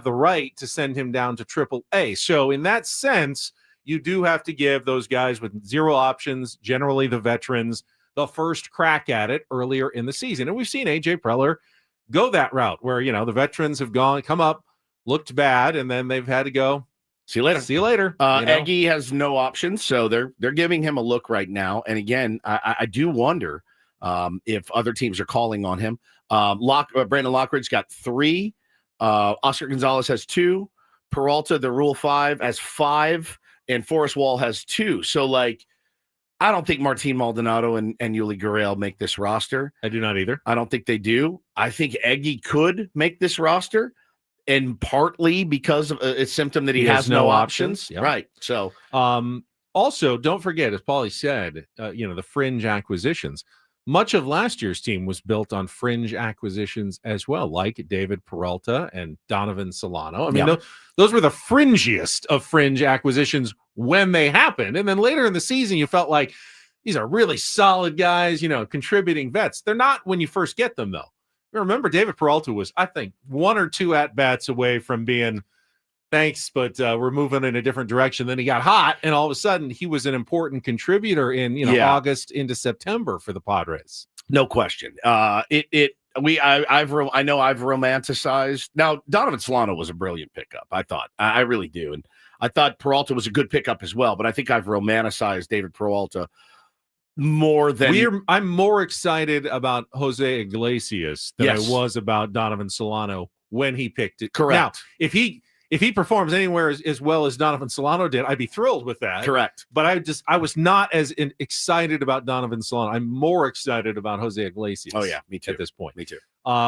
the right to send him down to AAA. So in that sense, you do have to give those guys with 0 options, generally the veterans, the first crack at it earlier in the season. And we've seen AJ Preller go that route where, the veterans have come up, looked bad, and then they've had to go, see you later. Eggy has no options, so they're giving him a look right now. And again, I do wonder if other teams are calling on him. Brandon Lockridge got 3. Oscar Gonzalez has 2. Peralta, the Rule 5, has 5, and Forrest Wall has 2. So, I don't think Martin Maldonado and Yuli Gurriel make this roster. I do not either. I don't think they do. I think Eggy could make this roster, and partly because of a symptom that he has no options. Yep. Right. So, also, don't forget, as Paulie said, the fringe acquisitions. Much of last year's team was built on fringe acquisitions as well, like David Peralta and Donovan Solano. I mean, those were the fringiest of fringe acquisitions when they happened. And then later in the season, you felt like these are really solid guys, contributing vets. They're not when you first get them, though. Remember, David Peralta was, I think, 1 or 2 at-bats away from being, thanks, but we're moving in a different direction. Then he got hot, and all of a sudden, he was an important contributor in August into September for the Padres. No question. I know I've romanticized. Now, Donovan Solano was a brilliant pickup, I thought. I really do. And I thought Peralta was a good pickup as well, but I think I've romanticized David Peralta more than I'm more excited about Jose Iglesias than I was about Donovan Solano when he picked it. Correct. Now, if he performs anywhere as well as Donovan Solano did, I'd be thrilled with that. Correct. But I was not as excited about Donovan Solano. I'm more excited about Jose Iglesias. Oh yeah, me too. At this point, me too.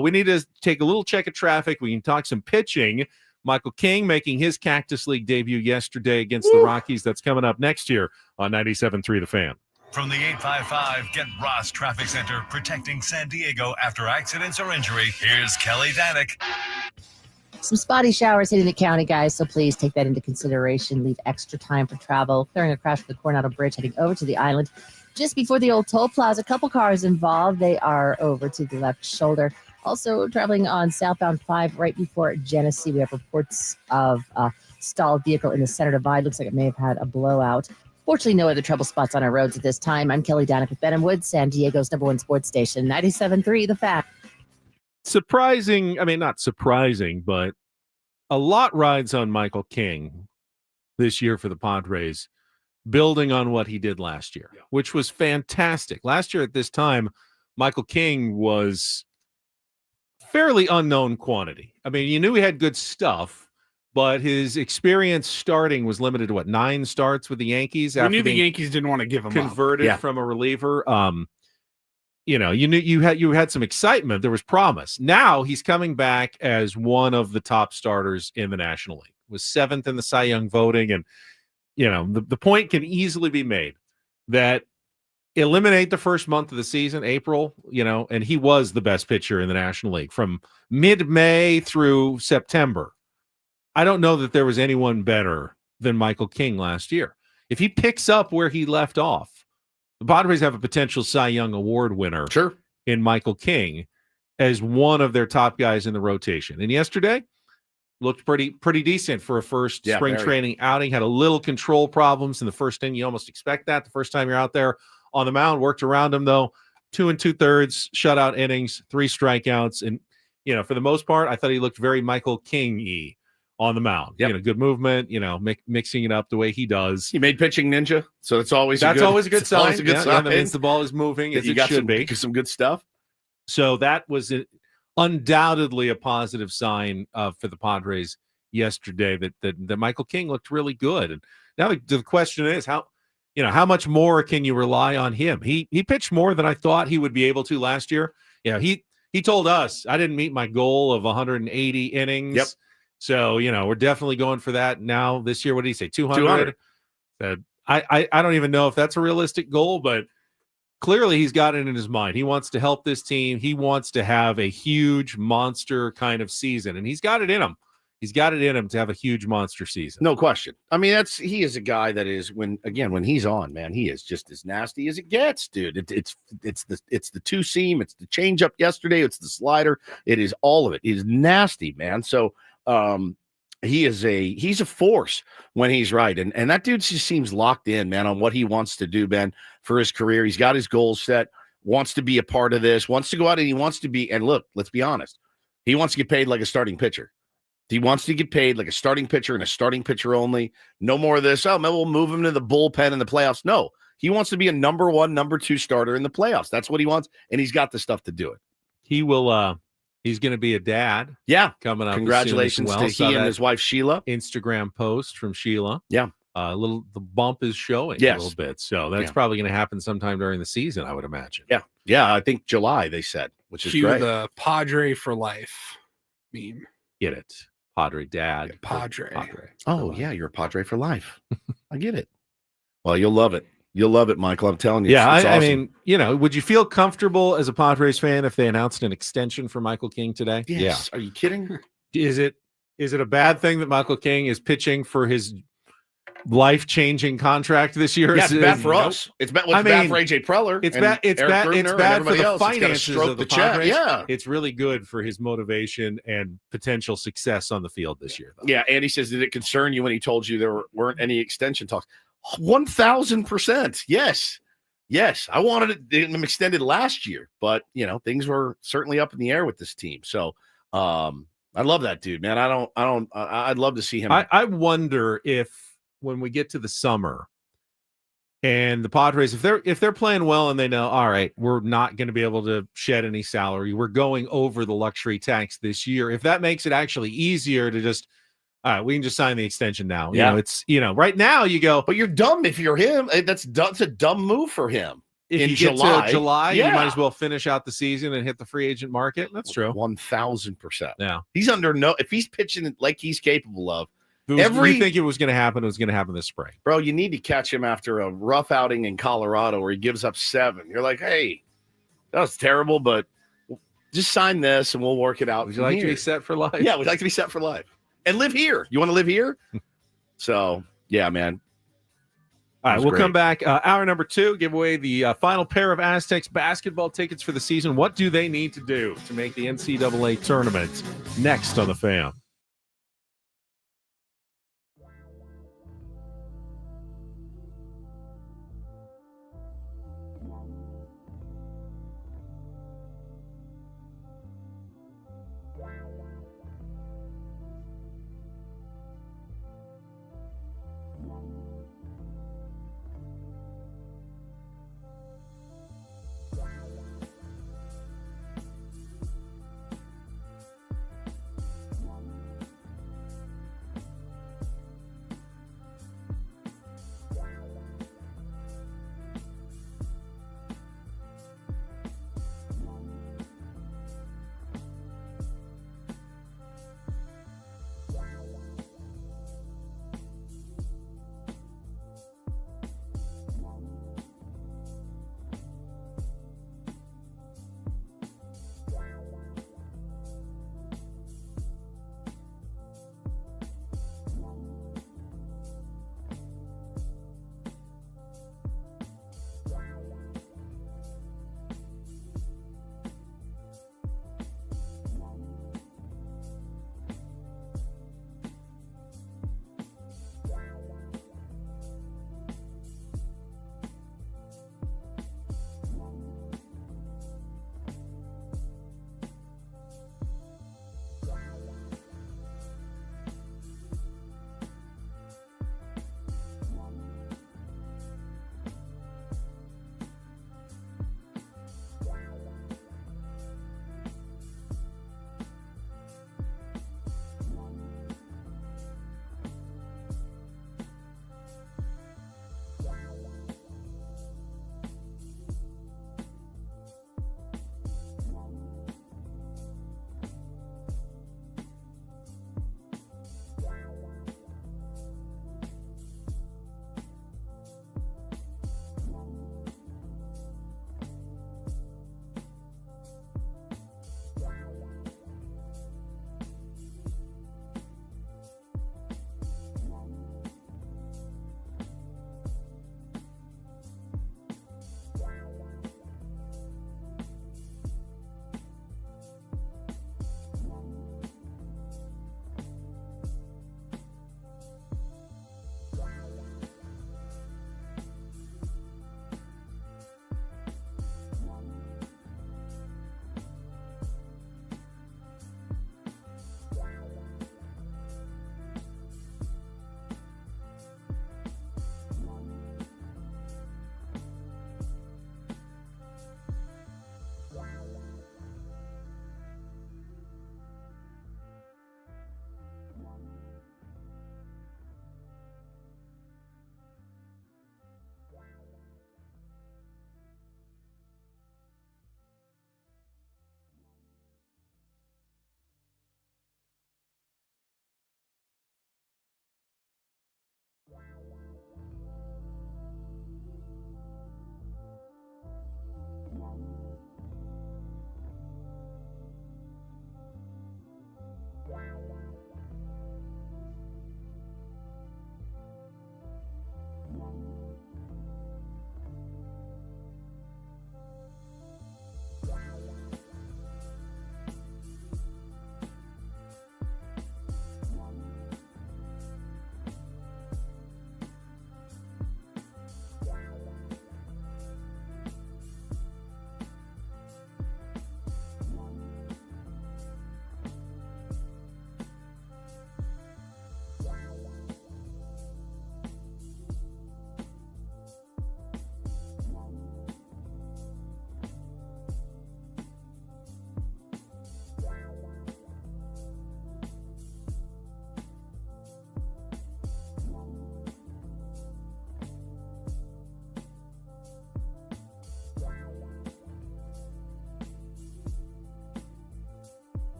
We need to take a little check of traffic. We can talk some pitching. Michael King making his Cactus League debut yesterday against the Rockies. That's coming up next year on 97.3 The Fan. From the 855 Get Ross Traffic Center, protecting San Diego after accidents or injury, here's Kelly Danick. Some spotty showers hitting the county, guys, so please take that into consideration. Leave extra time for travel. Clearing a crash for the Coronado Bridge heading over to the island. Just before the old toll plaza, a couple cars involved. They are over to the left shoulder. Also traveling on southbound 5 right before Genesee. We have reports of a stalled vehicle in the center divide. Looks like it may have had a blowout. Fortunately, no other trouble spots on our roads at this time. I'm Kelly Danik with Ben and Wood, San Diego's #1 sports station, 97.3 The Fact. Surprising, I mean, not surprising, but a lot rides on Michael King this year for the Padres, building on what he did last year, which was fantastic. Last year at this time, Michael King was fairly unknown quantity. I mean, you knew he had good stuff, but his experience starting was limited to 9 starts with the Yankees. We knew the Yankees didn't want to give him converted from a reliever. You knew you had some excitement. There was promise. Now he's coming back as one of the top starters in the National League. Was 7th in the Cy Young voting, and the point can easily be made that eliminate the first month of the season, April, and he was the best pitcher in the National League from mid-May through September. I don't know that there was anyone better than Michael King last year. If he picks up where he left off, the Padres have a potential Cy Young Award winner in Michael King as one of their top guys in the rotation. And yesterday looked pretty decent for a first spring training outing. Had a little control problems in the first inning. You almost expect that the first time you're out there on the mound. Worked around him, though. 2 2/3 shutout innings, 3 strikeouts. And, for the most part, I thought he looked very Michael King-y on the mound. Good movement, mixing it up the way he does. He made pitching ninja, so that's always a good sign. Always a good sign. That means the ball is moving as it should be. Some good stuff. So that was undoubtedly a positive sign for the Padres yesterday that Michael King looked really good. And now the question is how much more can you rely on him? He pitched more than I thought he would be able to last year. He told us I didn't meet my goal of 180 innings. Yep. So, we're definitely going for that now this year. What did he say? 200? I don't even know if that's a realistic goal, but clearly he's got it in his mind. He wants to help this team. He wants to have a huge monster kind of season, and he's got it in him. He's got it in him to have a huge monster season. No question. I mean, he is a guy that is when he's on, man, he is just as nasty as it gets, dude. It's the two seam, it's the changeup yesterday, it's the slider, it is all of it. It is nasty, man. So he's a force when he's right. And that dude just seems locked in, man, on what he wants to do, Ben, for his career. He's got his goals set, wants to be a part of this, wants to go out and he wants to be, and look, let's be honest. He wants to get paid like a starting pitcher. He wants to get paid like a starting pitcher and a starting pitcher only. No more of this. Oh, man, we'll move him to the bullpen in the playoffs. No, he wants to be a number 1, number 2 starter in the playoffs. That's what he wants. And he's got the stuff to do it. He will, he's going to be a dad. Yeah. Coming up. Congratulations to he and his wife, Sheila. Instagram post from Sheila. Yeah. The bump is showing a little bit. So that's probably going to happen sometime during the season, I would imagine. Yeah. Yeah. I think July, they said, which is great. The Padre for life meme. Get it. Padre dad. Yeah, Padre. Oh, yeah. You're a Padre for life. I get it. Well, you'll love it. You'll love it, Michael. I'm telling you. Yeah, it's I awesome. mean, would you feel comfortable as a Padres fan if they announced an extension for Michael King today? Yes. Yeah. Are you kidding? Is it a bad thing that Michael King is pitching for his life-changing contract this year? Yeah, it's bad for us. It's bad. Bad for AJ Preller. It's bad. It's bad for the finances of the Padres. Yeah, it's really good for his motivation and potential success on the field this year, though. Yeah, Andy says, did it concern you when he told you there weren't any extension talks? 1,000%. Yes. I wanted them extended last year, but things were certainly up in the air with this team. So, I love that dude, man. I'd love to see him. I wonder if when we get to the summer and the Padres, if they're playing well and they know, all right, we're not going to be able to shed any salary, we're going over the luxury tax this year. If that makes it actually easier to just, all right, we can just sign the extension now. Yeah. It's right now you go, but you're dumb if you're him. That's a dumb move for him. If in you July, get to July, you might as well finish out the season and hit the free agent market. That's true. 1,000%. Yeah. He's if he's pitching like he's capable of. We think it was going to happen. It was going to happen this spring. Bro, you need to catch him after a rough outing in Colorado where he gives up 7. You're like, hey, that was terrible, but just sign this and we'll work it out. Would you like to be set for life? Yeah, we'd like to be set for life and live here. You want to live here? So, yeah, man. All right, we'll come back. Hour number 2, give away the final pair of Aztecs basketball tickets for the season. What do they need to do to make the NCAA tournament? Next on The Fan.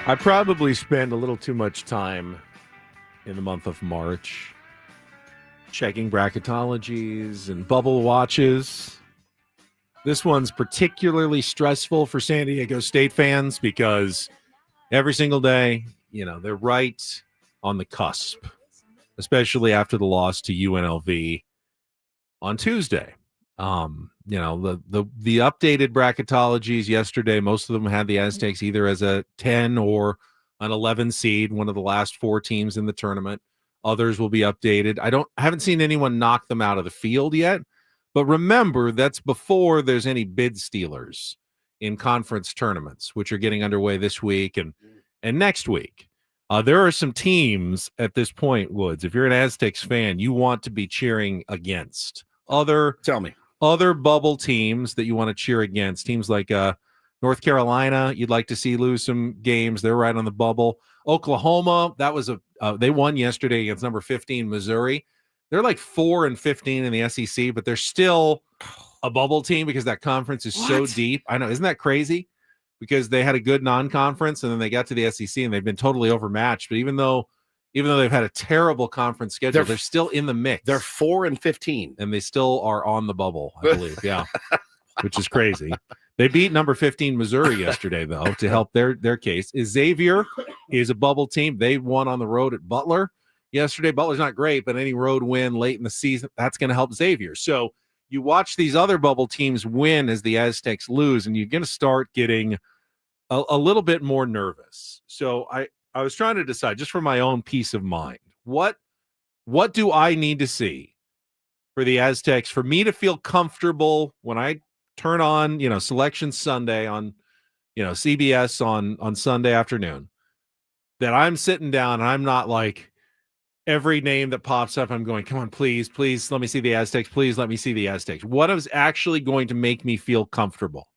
I probably spend a little too much time in the month of March checking bracketologies and bubble watches. This one's particularly stressful for San Diego State fans because every single day, they're right on the cusp, especially after the loss to UNLV on Tuesday. The updated bracketologies yesterday, most of them had the Aztecs either as a 10 or an 11 seed, one of the last 4 teams in the tournament. Others will be updated. I haven't seen anyone knock them out of the field yet, but remember, that's before there's any bid stealers in conference tournaments, which are getting underway this week and next week. There are some teams at this point, Woods, if you're an Aztecs fan, you want to be cheering against. Tell me. Other bubble teams that you want to cheer against, teams like North Carolina, you'd like to see lose some games. They're right on the bubble. Oklahoma, that was they won yesterday against number 15 Missouri. They're like 4-15 in the SEC, but they're still a bubble team because that conference is so deep. I know, isn't that crazy? Because they had a good non-conference and then they got to the SEC and they've been totally overmatched. But even though they've had a terrible conference schedule, they're still in the mix. They're 4-15, and they still are on the bubble, I believe. Yeah, which is crazy. They beat number 15 Missouri yesterday, though, to help their case. Xavier is a bubble team. They won on the road at Butler yesterday. Butler's not great, but any road win late in the season, that's going to help Xavier. So you watch these other bubble teams win as the Aztecs lose, and you're going to start getting a little bit more nervous. So I was trying to decide, just for my own peace of mind, what do I need to see for the Aztecs for me to feel comfortable when I turn on, Selection Sunday on, CBS on Sunday afternoon, that I'm sitting down and I'm not like every name that pops up, I'm going, come on, please, let me see the Aztecs. Please let me see the Aztecs. What is actually going to make me feel comfortable?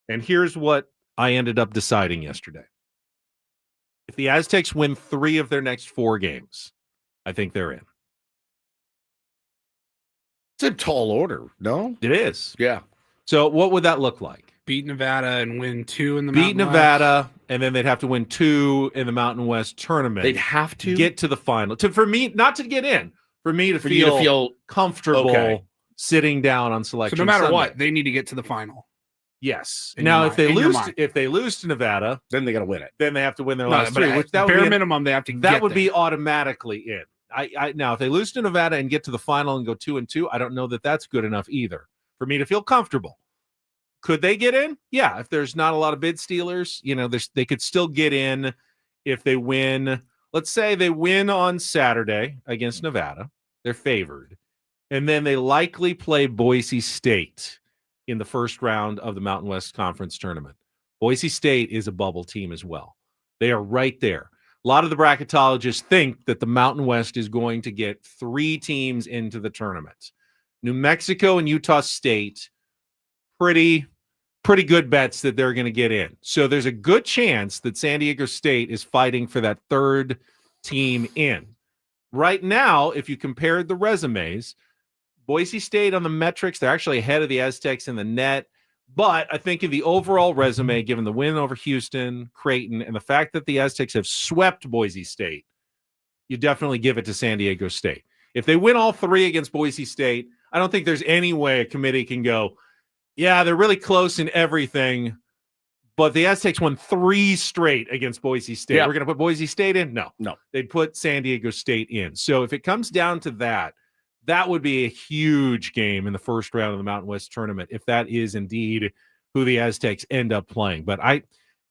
And here's what I ended up deciding yesterday. If the Aztecs win 3 of their next 4 games, I think they're in. It's a tall order, no? It is. Yeah. So what would that look like? Beat Nevada and win 2 in the Mountain Beat Nevada, and then they'd have to win 2 in the Mountain West tournament. They'd have to get to the final. For me, not to get in. For me to feel comfortable sitting down on Selection So no matter Sunday. what, they need to get to the final. Yes. In Now, your if they lose to Nevada, then they got to win it. Then they have to win their last 3. Which that bare minimum, they have to. That would be automatically in. Now, if they lose to Nevada and get to the final and go 2-2, I don't know that that's good enough either for me to feel comfortable. Could they get in? Yeah, if there's not a lot of bid stealers, they could still get in if they win. Let's say they win on Saturday against Nevada. They're favored. And then they likely play Boise State in the first round of the Mountain West Conference tournament. Boise State is a bubble team as well. They are right there. A lot of the bracketologists think that the Mountain West is going to get 3 teams into the tournament. New Mexico and Utah State, pretty good bets that they're going to get in. So there's a good chance that San Diego State is fighting for that 3rd team in. Right now, if you compared the resumes, Boise State on the metrics, they're actually ahead of the Aztecs in the net. But I think in the overall resume, given the win over Houston, Creighton, and the fact that the Aztecs have swept Boise State, you definitely give it to San Diego State. If they win all 3 against Boise State, I don't think there's any way a committee can go, yeah, they're really close in everything, but the Aztecs won 3 straight against Boise State. Yeah. We're going to put Boise State in? No. They'd put San Diego State in. So if it comes down to that, that would be a huge game in the first round of the Mountain West tournament, if that is indeed who the Aztecs end up playing. But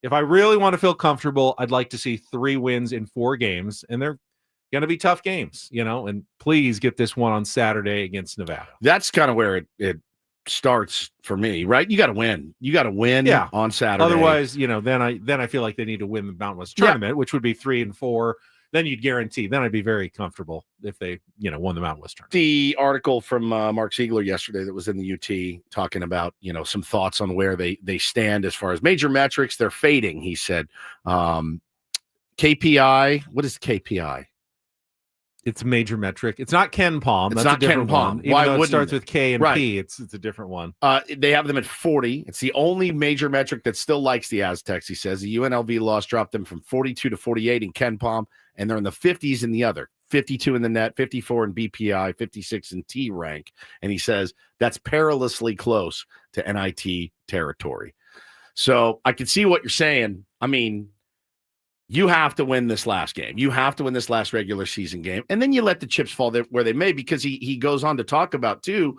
if I really want to feel comfortable, I'd like to see 3 wins in 4 games, and they're going to be tough games, and please get this one on Saturday against Nevada. That's kind of where it starts for me, right? You got to win. You got to win on Saturday. Otherwise, then I feel like they need to win the Mountain West tournament, which would be 3 and 4. Then you'd guarantee. Then I'd be very comfortable if they, won the Mountain West tournament. The article from Mark Ziegler yesterday that was in the UT talking about, some thoughts on where they stand as far as major metrics. They're fading, he said. KPI. What is KPI? It's a major metric. It's not Ken Palm. It's That's not a different Ken Palm. one. Even Why though it wouldn't starts it? with K and Right. P, it's a different one. They have them at 40. It's the only major metric that still likes the Aztecs, he says. The UNLV loss dropped them from 42 to 48 in Ken Palm, and they're in the 50s in the other. 52 in the net, 54 in BPI, 56 in T rank. And he says that's perilously close to NIT territory. So I can see what you're saying. I mean, you have to win this last game. You have to win this last regular season game. And then you let the chips fall there where they may, because he goes on to talk about, too,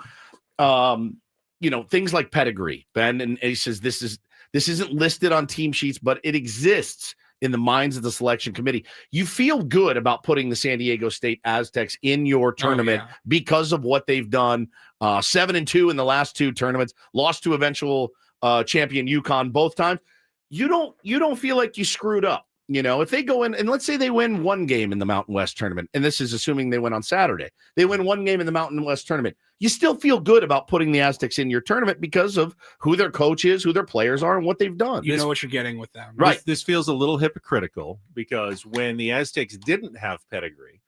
things like pedigree, Ben. And he says this isn't listed on team sheets, but it exists in the minds of the selection committee. You feel good about putting the San Diego State Aztecs in your tournament because of what they've done. 7-2 in the last 2 tournaments, lost to eventual champion UConn both times. You don't feel like you screwed up. If they go in and let's say they win one game in the Mountain West tournament, and this is assuming they win on Saturday, they win one game in the Mountain West tournament. You still feel good about putting the Aztecs in your tournament because of who their coach is, who their players are, and what they've done. You know what you're getting with them. Right. This feels a little hypocritical because when the Aztecs didn't have pedigree,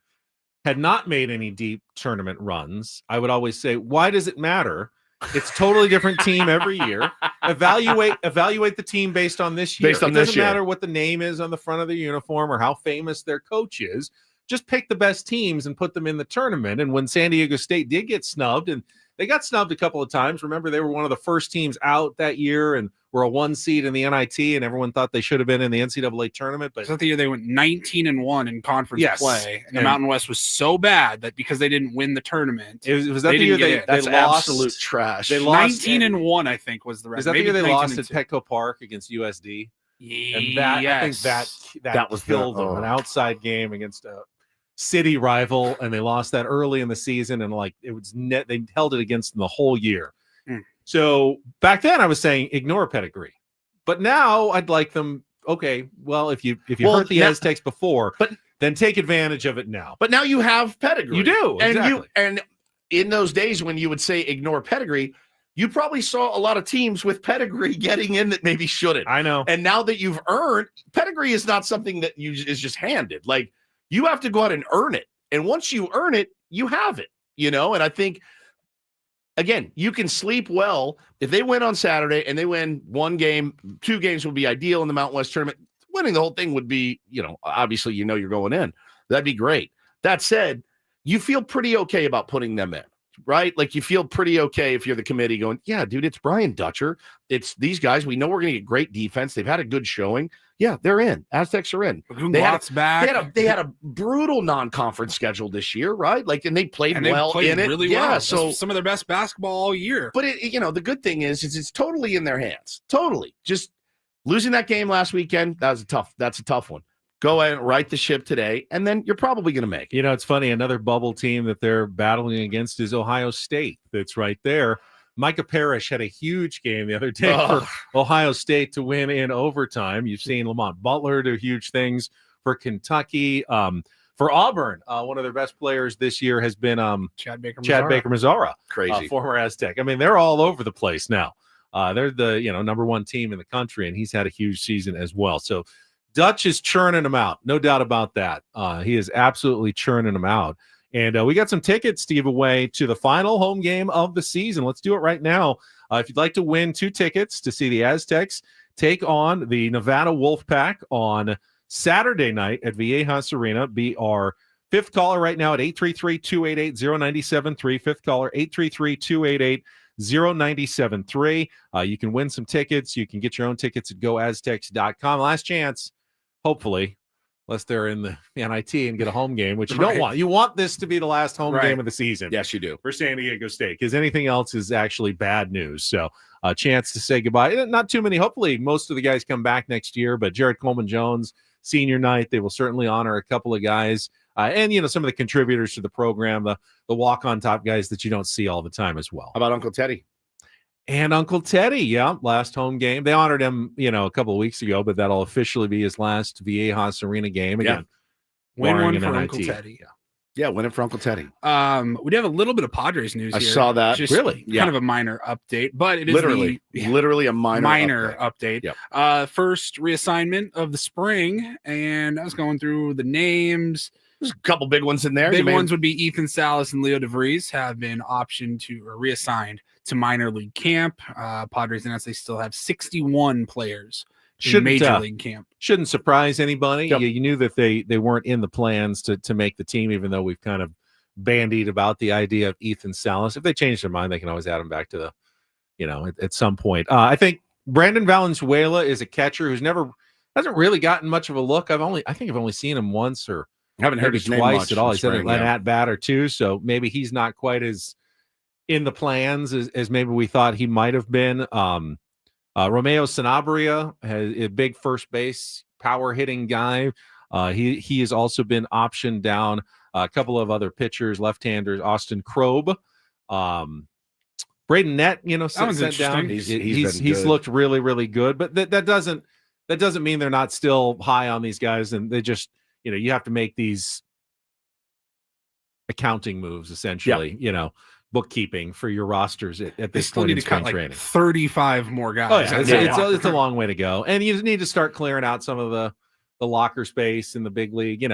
had not made any deep tournament runs, I would always say, why does it matter? It's totally different team every year. Evaluate the team based on this year. It doesn't matter what the name is on the front of the uniform or how famous their coach is. Just pick the best teams and put them in the tournament. And when San Diego State did get snubbed, and they got snubbed a couple of times. Remember, they were one of the first teams out that year and were a 1 seed in the NIT, and everyone thought they should have been in the NCAA tournament. But the year they went 19-1 in conference play, and the Mountain West was so bad that because they didn't win the tournament, it was that the year they lost. Absolute trash. They lost 19-1, I think, was the record. Is that the year they lost at Petco Park against USD? And I think that was killed them. An outside game against a city rival, and they lost that early in the season, and they held it against them the whole year. So back then I was saying ignore pedigree, but now I'd like them. Okay, well, if you hurt the Aztecs before, then take advantage of it now. But now you have pedigree. You do, exactly. And in those days when you would say ignore pedigree, you probably saw a lot of teams with pedigree getting in that maybe shouldn't. I know. And now that you've earned pedigree, is not something that is just handed. Like, you have to go out and earn it. And once you earn it, you have it, And I think, again, you can sleep well. If they win on Saturday and they win 1 game, 2 games would be ideal in the Mountain West tournament. Winning the whole thing would be, obviously, you're going in. That'd be great. That said, you feel pretty okay about putting them in, right? Like, you feel pretty okay if you're the committee going, yeah, dude, it's Brian Dutcher. It's these guys. We know we're going to get great defense. They've had a good showing. Yeah, they're in. Aztecs are in. They had a brutal non-conference schedule this year, right? Like, and they played in it. Really well. So some of their best basketball all year. But the good thing is it's totally in their hands. Totally. Just losing that game last weekend, that's a tough one. Go ahead and right the ship today, and then you're probably going to make it. It's funny. Another bubble team that they're battling against is Ohio State. That's right there. Micah Parrish had a huge game the other day for Ohio State to win in overtime. You've seen Lamont Butler do huge things for Kentucky. For Auburn, one of their best players this year has been Chad Baker Mazara, crazy former Aztec. I mean, they're all over the place now. They're the number 1 team in the country, and he's had a huge season as well. So Dutch is churning them out, no doubt about that. He is absolutely churning them out. And we got some tickets to give away to the final home game of the season. Let's do it right now. If you'd like to win 2 tickets to see the Aztecs take on the Nevada Wolfpack on Saturday night at Viejas Arena, be our 5th caller right now at 833-288-0973. 5th caller, 833-288-0973. You can win some tickets. You can get your own tickets at goaztecs.com. Last chance, hopefully, unless they're in the NIT and get a home game, which you don't want. You want this to be the last home game of the season. Yes, you do. For San Diego State, because anything else is actually bad news. So a chance to say goodbye. Not too many. Hopefully, most of the guys come back next year, but Jared Coleman-Jones, senior night, they will certainly honor a couple of guys. And, some of the contributors to the program, the walk-on top guys that you don't see all the time as well. How about Uncle Teddy? And Uncle Teddy, last home game. They honored him, a couple of weeks ago, but that'll officially be his last Viejas Arena game again. Win one for Uncle Teddy. Yeah, winning for Uncle Teddy. We have a little bit of Padres news here. I saw that. Just really? Kind of a minor update, but it is literally a minor update. Yep. First reassignment of the spring, and I was going through the names. There's a couple big ones in there. Big ones would be Ethan Salas and Leo DeVries have been optioned to or reassigned to minor league camp. Padres announced they still have 61 players in major league camp. Shouldn't surprise anybody. Yep. You knew that they weren't in the plans to make the team, even though we've kind of bandied about the idea of Ethan Salas. If they change their mind, they can always add him back to the, at some point. I think Brandon Valenzuela is a catcher who's hasn't really gotten much of a look. I think I've only seen him once or haven't heard his name twice much at all. He's had an yeah. at bat or two, so maybe he's not quite as in the plans as maybe we thought he might have been. Romeo Sanabria has a big first base power hitting guy. He has also been optioned down. A couple of other pitchers, left-handers, Austin Krob, Braden Nett, sent down. He's looked really, really good, but that doesn't mean they're not still high on these guys, and they just, you have to make these accounting moves essentially, bookkeeping for your rosters at this point in spring training. 35 more guys. Oh, yeah. It's a long way to go, and you need to start clearing out some of the locker space in the big league.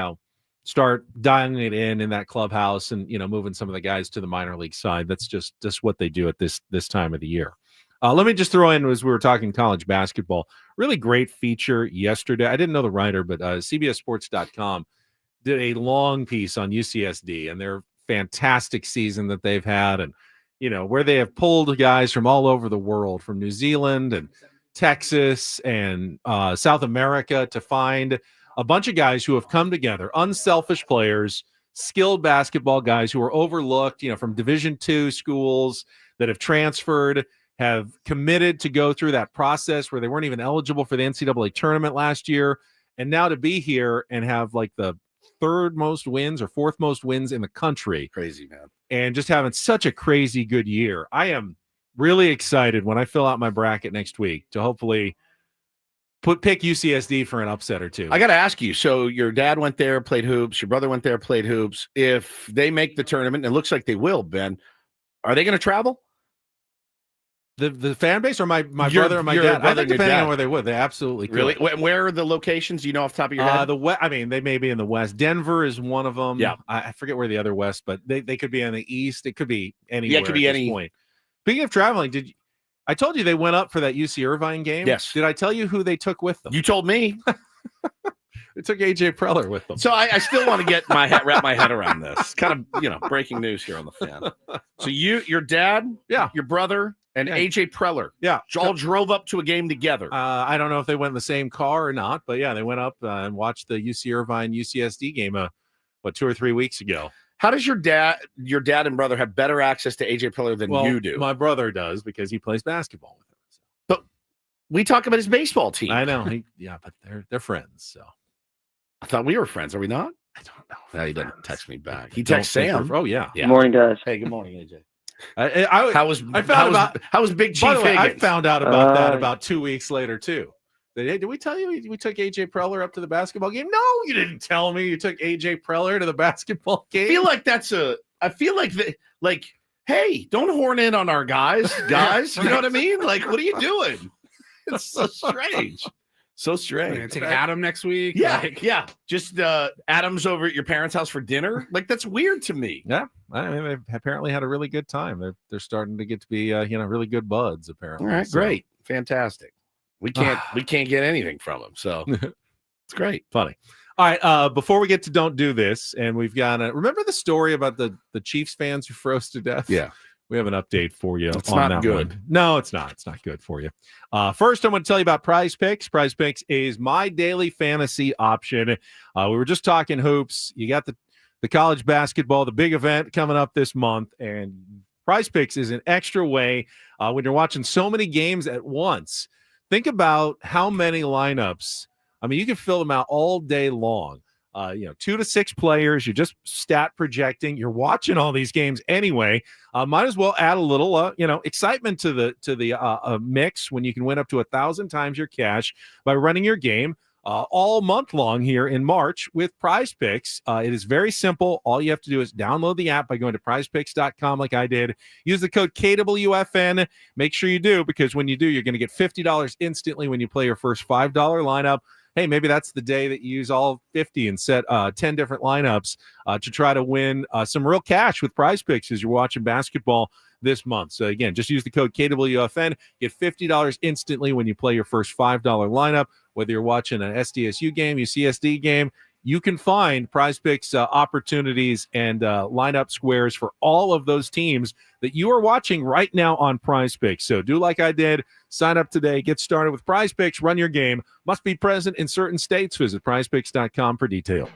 Start dialing it in that clubhouse, and moving some of the guys to the minor league side. That's just what they do at this time of the year. Let me just throw in, as we were talking college basketball, really great feature yesterday. I didn't know the writer, but CBSSports.com did a long piece on UCSD and their fantastic season that they've had, and where they have pulled guys from all over the world, from New Zealand and Texas and South America, to find a bunch of guys who have come together, unselfish players, skilled basketball guys who are overlooked, from Division II schools that have transferred, have committed to go through that process where they weren't even eligible for the NCAA tournament last year, and now to be here and have like the third most wins or fourth most wins in the country. Crazy, man. And just having such a crazy good year. I am really excited when I fill out my bracket next week to hopefully pick UCSD for an upset or two. I got to ask you, so your dad went there, played hoops. Your brother went there, played hoops. If they make the tournament, and it looks like they will, Ben, are they going to travel? The fan base, or my brother or my dad? I think depending on where they would, they absolutely could. Really? Where are the locations? Do you know off the top of your head? They may be in the West. Denver is one of them. Yeah. I forget where the other West, but they could be in the East. It could be anywhere. Yeah, it could be any point. Speaking of traveling, I told you they went up for that UC Irvine game? Yes. Did I tell you who they took with them? You told me. They took AJ Preller with them. So I still want to get wrap my head around this. Kind of, breaking news here on the Fan. So your dad, your brother, and AJ Preller, all drove up to a game together. I don't know if they went in the same car or not, but they went up and watched the UC Irvine UCSD game 2 or 3 weeks ago. How does your dad and brother have better access to AJ Preller than you do? My brother does, because he plays basketball with him. So. But we talk about his baseball team. I know. But they're friends. So I thought we were friends. Are we not? I don't know. No, he doesn't text me back. He texts Sam. Oh yeah. Good morning, guys. Hey, good morning, AJ. How was Big Chief? By the way, I found out about that about 2 weeks later too. Did we tell you we took AJ Preller up to the basketball game? No, you didn't tell me you took AJ Preller to the basketball game. I feel like hey, don't horn in on our guys. You know what I mean? Like, what are you doing? It's so strange. So strange. We're gonna take Adam next week. Yeah. Just Adam's over at your parents' house for dinner. Like, that's weird to me. Yeah, I mean, they've apparently had a really good time. They're starting to get to be really good buds. Apparently. All right, great, fantastic. We can't get anything from them, so it's great. Funny. All right, before we get to Don't Do This, and we've got remember the story about the Chiefs fans who froze to death? Yeah. We have an update for you. It's on not that good. One. No, it's not. It's not good for you. First, I'm going to tell you about Prize Picks. Prize Picks is my daily fantasy option. We were just talking hoops. You got the college basketball, the big event coming up this month, and Prize Picks is an extra way when you're watching so many games at once. Think about how many lineups. I mean, you can fill them out all day long. 2 to 6 players. You're just stat projecting. You're watching all these games anyway. Might as well add a little, excitement to the mix when you can win up to 1,000 times your cash by running your game all month long here in March with Prize Picks. It is very simple. All you have to do is download the app by going to prizepicks.com like I did. Use the code KWFN. Make sure you do, because when you do, you're going to get $50 instantly when you play your first $5 lineup. hey, maybe that's the day that you use all 50 and set 10 different lineups to try to win some real cash with Prize Picks as you're watching basketball this month. So again, just use the code KWFN, get $50 instantly when you play your first $5 lineup. Whether you're watching an SDSU game, UCSD game, you can find Prize Picks opportunities and lineup squares for all of those teams that you are watching right now on Prize Picks. So do like I did. Sign up today. Get started with Prize Picks. Run your game. Must be present in certain states. Visit prizepicks.com for detail.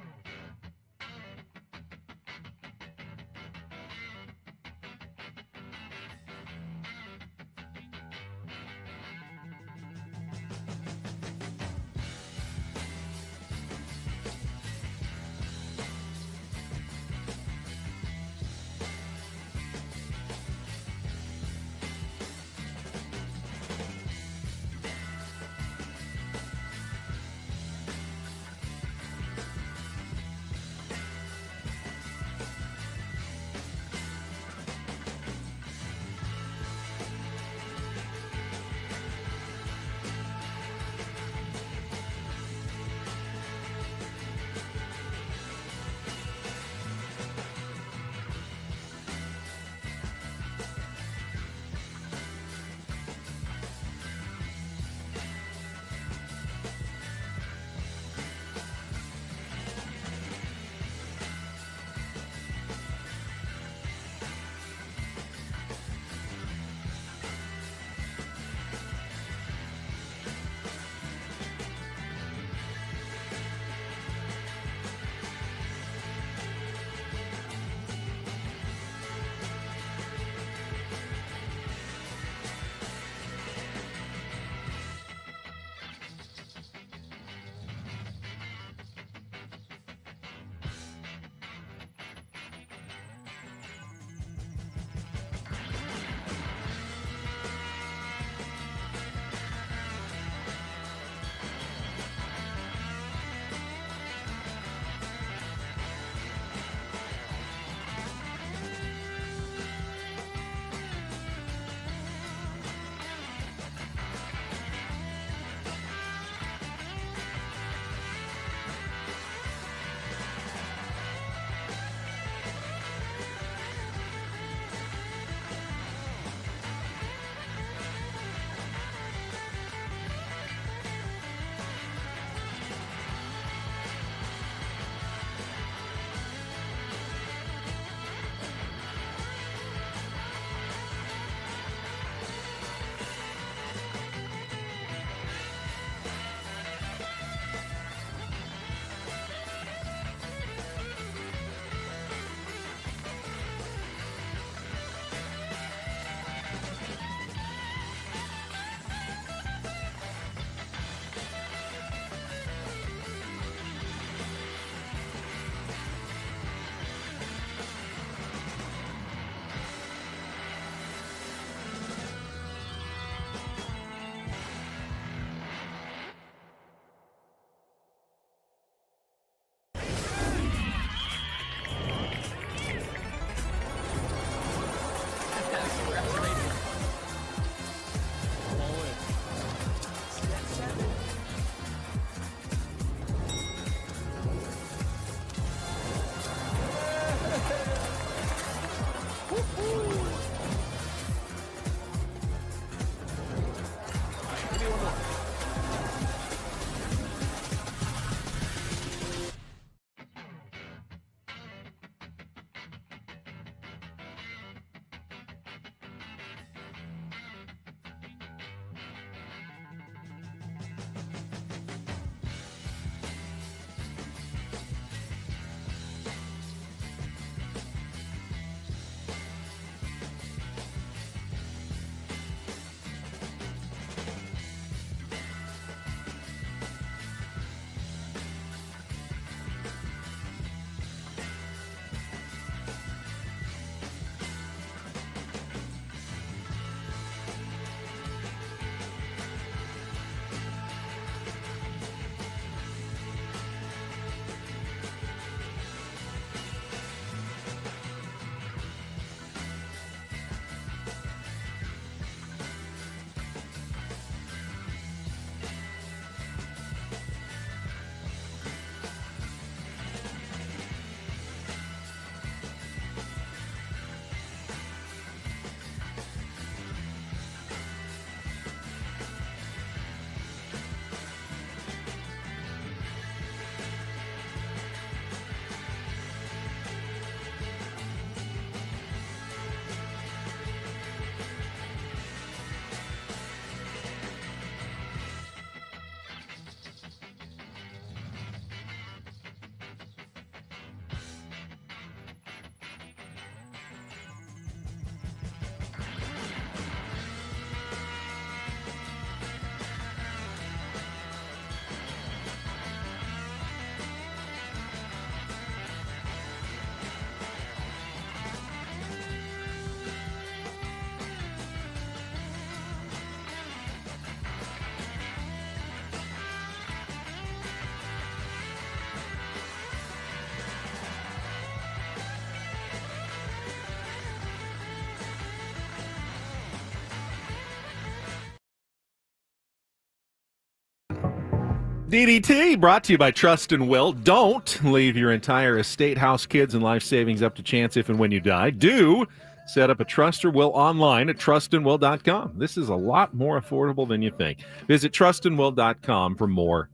DDT brought to you by Trust and Will. Don't leave your entire estate, house, kids, and life savings up to chance if and when you die. Do set up a Trust or Will online at trustandwill.com. This is a lot more affordable than you think. Visit trustandwill.com for more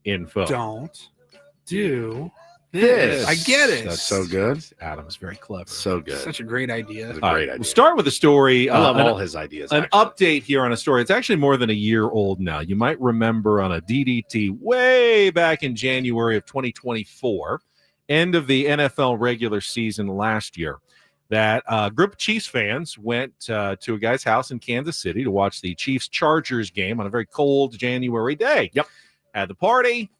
info. Don't do This. I get it. That's so good. Adam's very clever. So good. Such a great idea. It's a great idea. We'll start with a story. I love all his ideas. An actually. update here on a story. It's actually more than a year old now. You might remember on a DDT way back in January of 2024, end of the NFL regular season last year, that a group of Chiefs fans went to a guy's house in Kansas City to watch the Chiefs-Chargers game on a very cold January day. Yep. Had the party,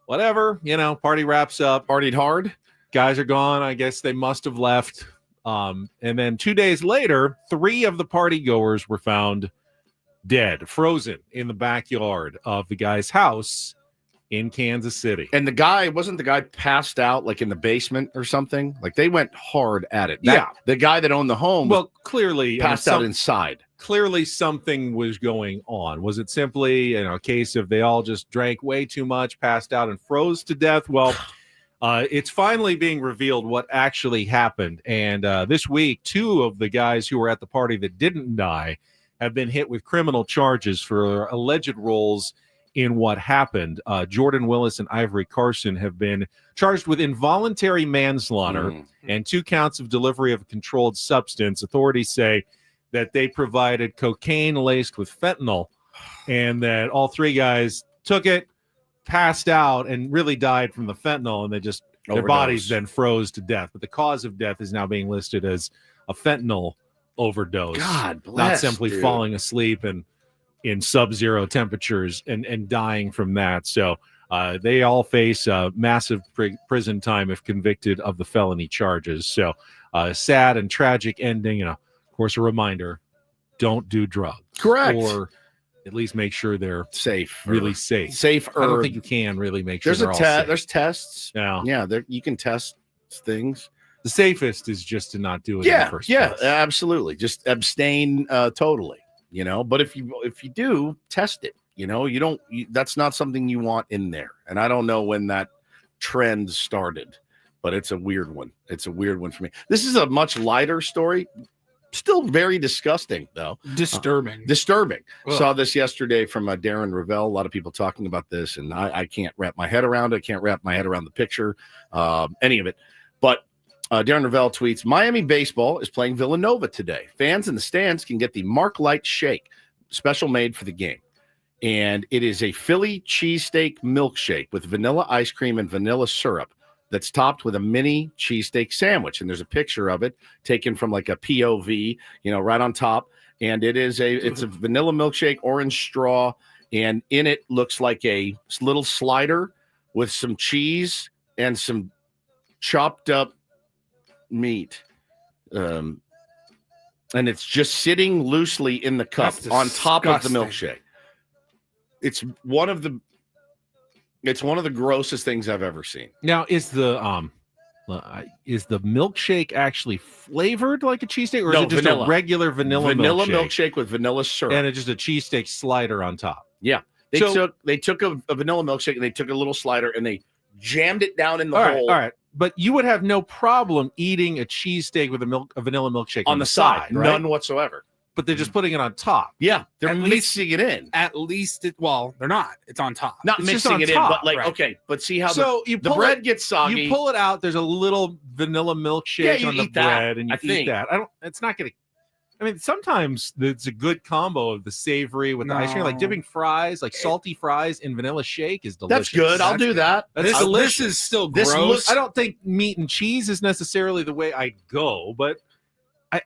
whatever, party wraps up. Partied hard. Guys are gone. I guess they must have left. And then 2 days later, 3 of the party goers were found dead, frozen in the backyard of the guy's house in Kansas City. And wasn't the guy passed out like in the basement or something? Like they went hard at it. The guy that owned the home clearly passed out inside. Clearly something was going on. Was it simply a case of they all just drank way too much, passed out, and froze to death? Well, it's finally being revealed what actually happened. And this week, 2 of the guys who were at the party that didn't die have been hit with criminal charges for alleged roles in what happened. Jordan Willis and Ivory Carson have been charged with involuntary manslaughter and 2 counts of delivery of a controlled substance. Authorities say that they provided cocaine laced with fentanyl and that all 3 guys took it, passed out, and really died from the fentanyl, and their bodies then froze to death. But the cause of death is now being listed as a fentanyl overdose. God bless, not simply falling asleep and in sub-zero temperatures and dying from that. So they all face massive prison time if convicted of the felony charges. So sad and tragic ending. And of course, a reminder, don't do drugs. Correct. Or at least make sure they're safe. Really safe. Safer. I don't think you can really make sure they're all safe. There's tests. Yeah. You can test things. The safest is just to not do it in the first place. Yeah, absolutely. Just abstain totally. But if you do, test it. That's not something you want in there. And I don't know when that trend started, but it's a weird one. It's a weird one for me. This is a much lighter story. Still very disgusting, though. Disturbing. Ugh. Saw this yesterday from Darren Revelle. A lot of people talking about this, and I can't wrap my head around it. I can't wrap my head around the picture, any of it. But Darren Revelle tweets, Miami baseball is playing Villanova today. Fans in the stands can get the Mark Light Shake, special made for the game. And it is a Philly cheesesteak milkshake with vanilla ice cream and vanilla syrup that's topped with a mini cheesesteak sandwich. And there's a picture of it taken from like a POV, right on top. And it's a vanilla milkshake, orange straw. And in it looks like a little slider with some cheese and some chopped up meat. And it's just sitting loosely in the cup on top of the milkshake. It's one of the grossest things I've ever seen. Now, is the milkshake actually flavored like a cheesesteak, or is it just vanilla. a regular vanilla milkshake with vanilla syrup and it's just a cheesesteak slider on top? Yeah, they took a vanilla milkshake and they took a little slider and they jammed it down in the hole. All right, but you would have no problem eating a cheesesteak with a vanilla milkshake on the side, right? None whatsoever. But they're just putting it on top. Yeah, they're mixing it in. At least they're not. It's on top. Not it's mixing it top, in, but right. but see how the bread gets soggy. You pull it out. There's a little vanilla milkshake on the bread, and you eat that. It's not going to. I mean, sometimes it's a good combo of the savory with the ice cream, like dipping fries, like salty fries in vanilla shake is delicious. That's good. I'll do that. That's delicious. This is still gross. I don't think meat and cheese is necessarily the way I'd go, but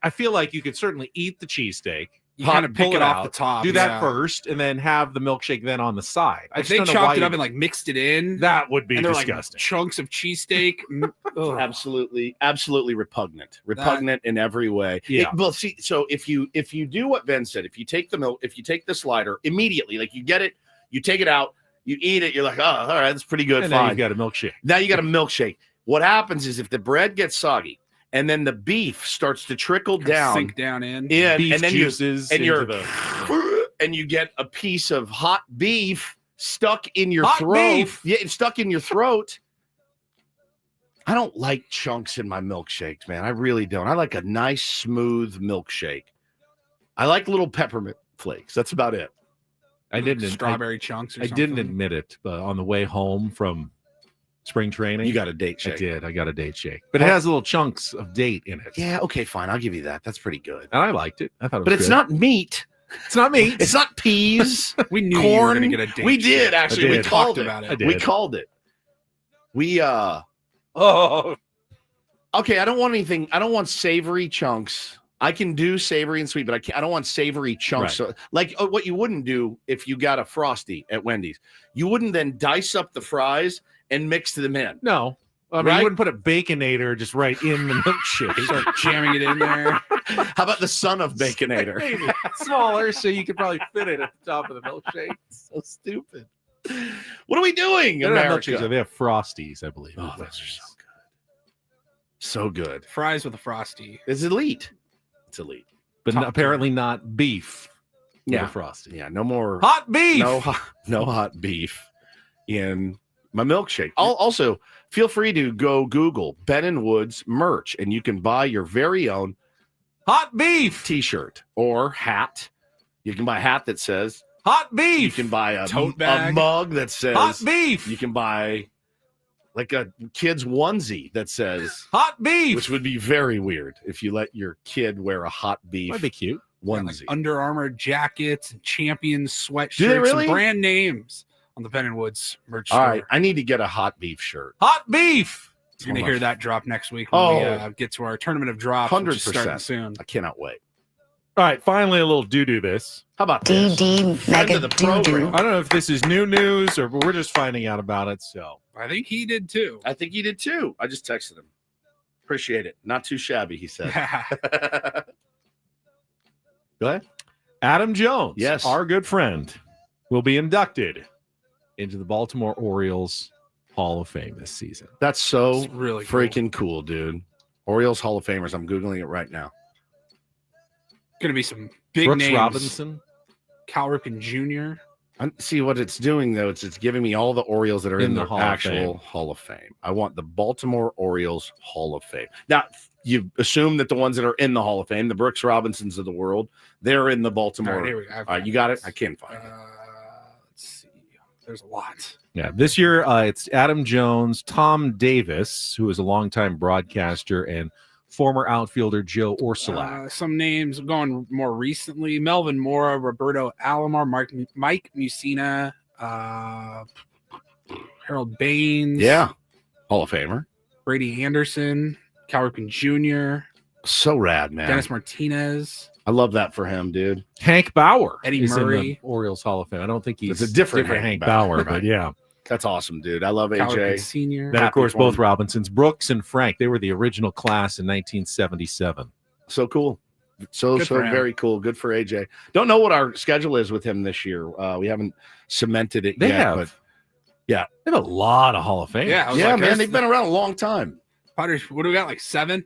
I feel like you could certainly eat the cheesesteak. You kind of pick it off the top. Do that first, and then have the milkshake then on the side. If they chopped it up and like mixed it in, that would be disgusting. Like chunks of cheesesteak. absolutely repugnant in every way. Yeah. So if you do what Ben said, if you take the slider immediately, like you get it, you take it out, you eat it, you're like, oh, all right, that's pretty good. And fine. Now you've got a milkshake. Now you got a milkshake. What happens is if the bread gets soggy, and then the beef starts to trickle down, sink down in, and beef then juices, and you get a piece of hot beef stuck in your Hot throat. beef. Yeah, it's stuck in your throat. I don't like chunks in my milkshakes, man. I really don't. I like a nice, smooth milkshake. I like little peppermint flakes. That's about it. I didn't strawberry chunks. Or I didn't admit it, but on the way home from spring training, You got a date shake. I did. I got a date shake, but it has little chunks of date in it. Yeah, okay, fine. I'll give you that. That's pretty good. And I liked it. I thought it was But it's good. not meat. It's not meat. It's not peas. We knew corn. you were going to get a date. We did shake. actually. I We did. called Talked it. about it. I did. We called it. We Oh, okay. I don't want anything. I don't want savory chunks. I can do savory and sweet, but I don't want savory chunks. Right. So, like what you wouldn't do if you got a Frosty at Wendy's, you wouldn't then dice up the fries and mix them in. no. I mean, Right? you wouldn't put a Baconator just right in the milkshake. Start jamming it in there. How about the son of Baconator? Maybe smaller, so you could probably fit it at the top of the milkshake. So stupid. What are we doing, They don't have America? milkshakes, they have Frosties, I believe. Oh, those are so good. So good. Fries with a Frosty. It's elite. It's elite. But Top apparently not beef. with Yeah. a Frosty. Yeah, no more Hot beef. no hot beef in my milkshake. Also, feel free to go Google Ben & Woods merch, and you can buy your very own Hot beef. T-shirt or hat. You can buy a hat that says Hot You beef. can buy a Tote bag. mug that says Hot beef. You can buy like a kid's onesie that says Hot beef. which would be very weird if you let your kid wear a hot beef Might be cute. Got, onesie. like Under Armour jackets, and Champion sweatshirts, Do they really? and brand names on the Ben & Woods merch All store. right, I need to get a hot beef shirt. Hot beef. You're going to hear that drop next week when Oh. we get to our tournament of drops, which is 100%. starting soon. I cannot wait. All right, finally a little do this. How about this? DD Friend mega of the program. I don't know if this is new news or we're just finding out about it. So I think he did too. I think he did too. I just texted him. Appreciate it. Not too shabby, he said. Go ahead. Adam Jones, Yes. our good friend, will be inducted into the Baltimore Orioles Hall of Fame this season. That's so It's really cool. freaking cool, dude. Orioles Hall of Famers. I'm Googling it right now. Going to be some big Brooks names. Robinson. Cal Ripken Jr. See what it's doing though. It's giving me all the Orioles that are in, In the the Hall of actual Fame. Hall of Fame. I want the Baltimore Orioles Hall of Fame. Now you assume that the ones that are in the Hall of Fame, the Brooks Robinsons of the world, they're in the All Baltimore. right, here we go. All right, you got it. I can't find it. Let's see. There's a lot. Yeah, this year it's Adam Jones, Tom Davis, who is a longtime broadcaster, and former outfielder Joe Orsolak. Some names going more recently: Melvin Mora, Roberto Alomar, Mike Mussina, Harold Baines, Yeah, Hall of Famer. Brady Anderson, Cal Ripken Jr., So rad, man. Dennis Martinez. I love that for him, dude. Hank Bauer, Eddie is in Murray. the Orioles Hall of Fame. I don't think he's It's a different Hank Hank Bauer, Bauer, but right. yeah. That's awesome, dude. I love Cal Ripken AJ. Sr. Then, of Happy course, for both him. Robinsons, Brooks and Frank, they were the original class in 1977. So cool. So Good for him. very cool. Good for AJ. Don't know what our schedule is with him this year. We haven't cemented it They yet, have. but They have a lot of Hall of Fame. Yeah, I was yeah, like, man, there's they've been around a long time. Padres. What do we got? Like 7?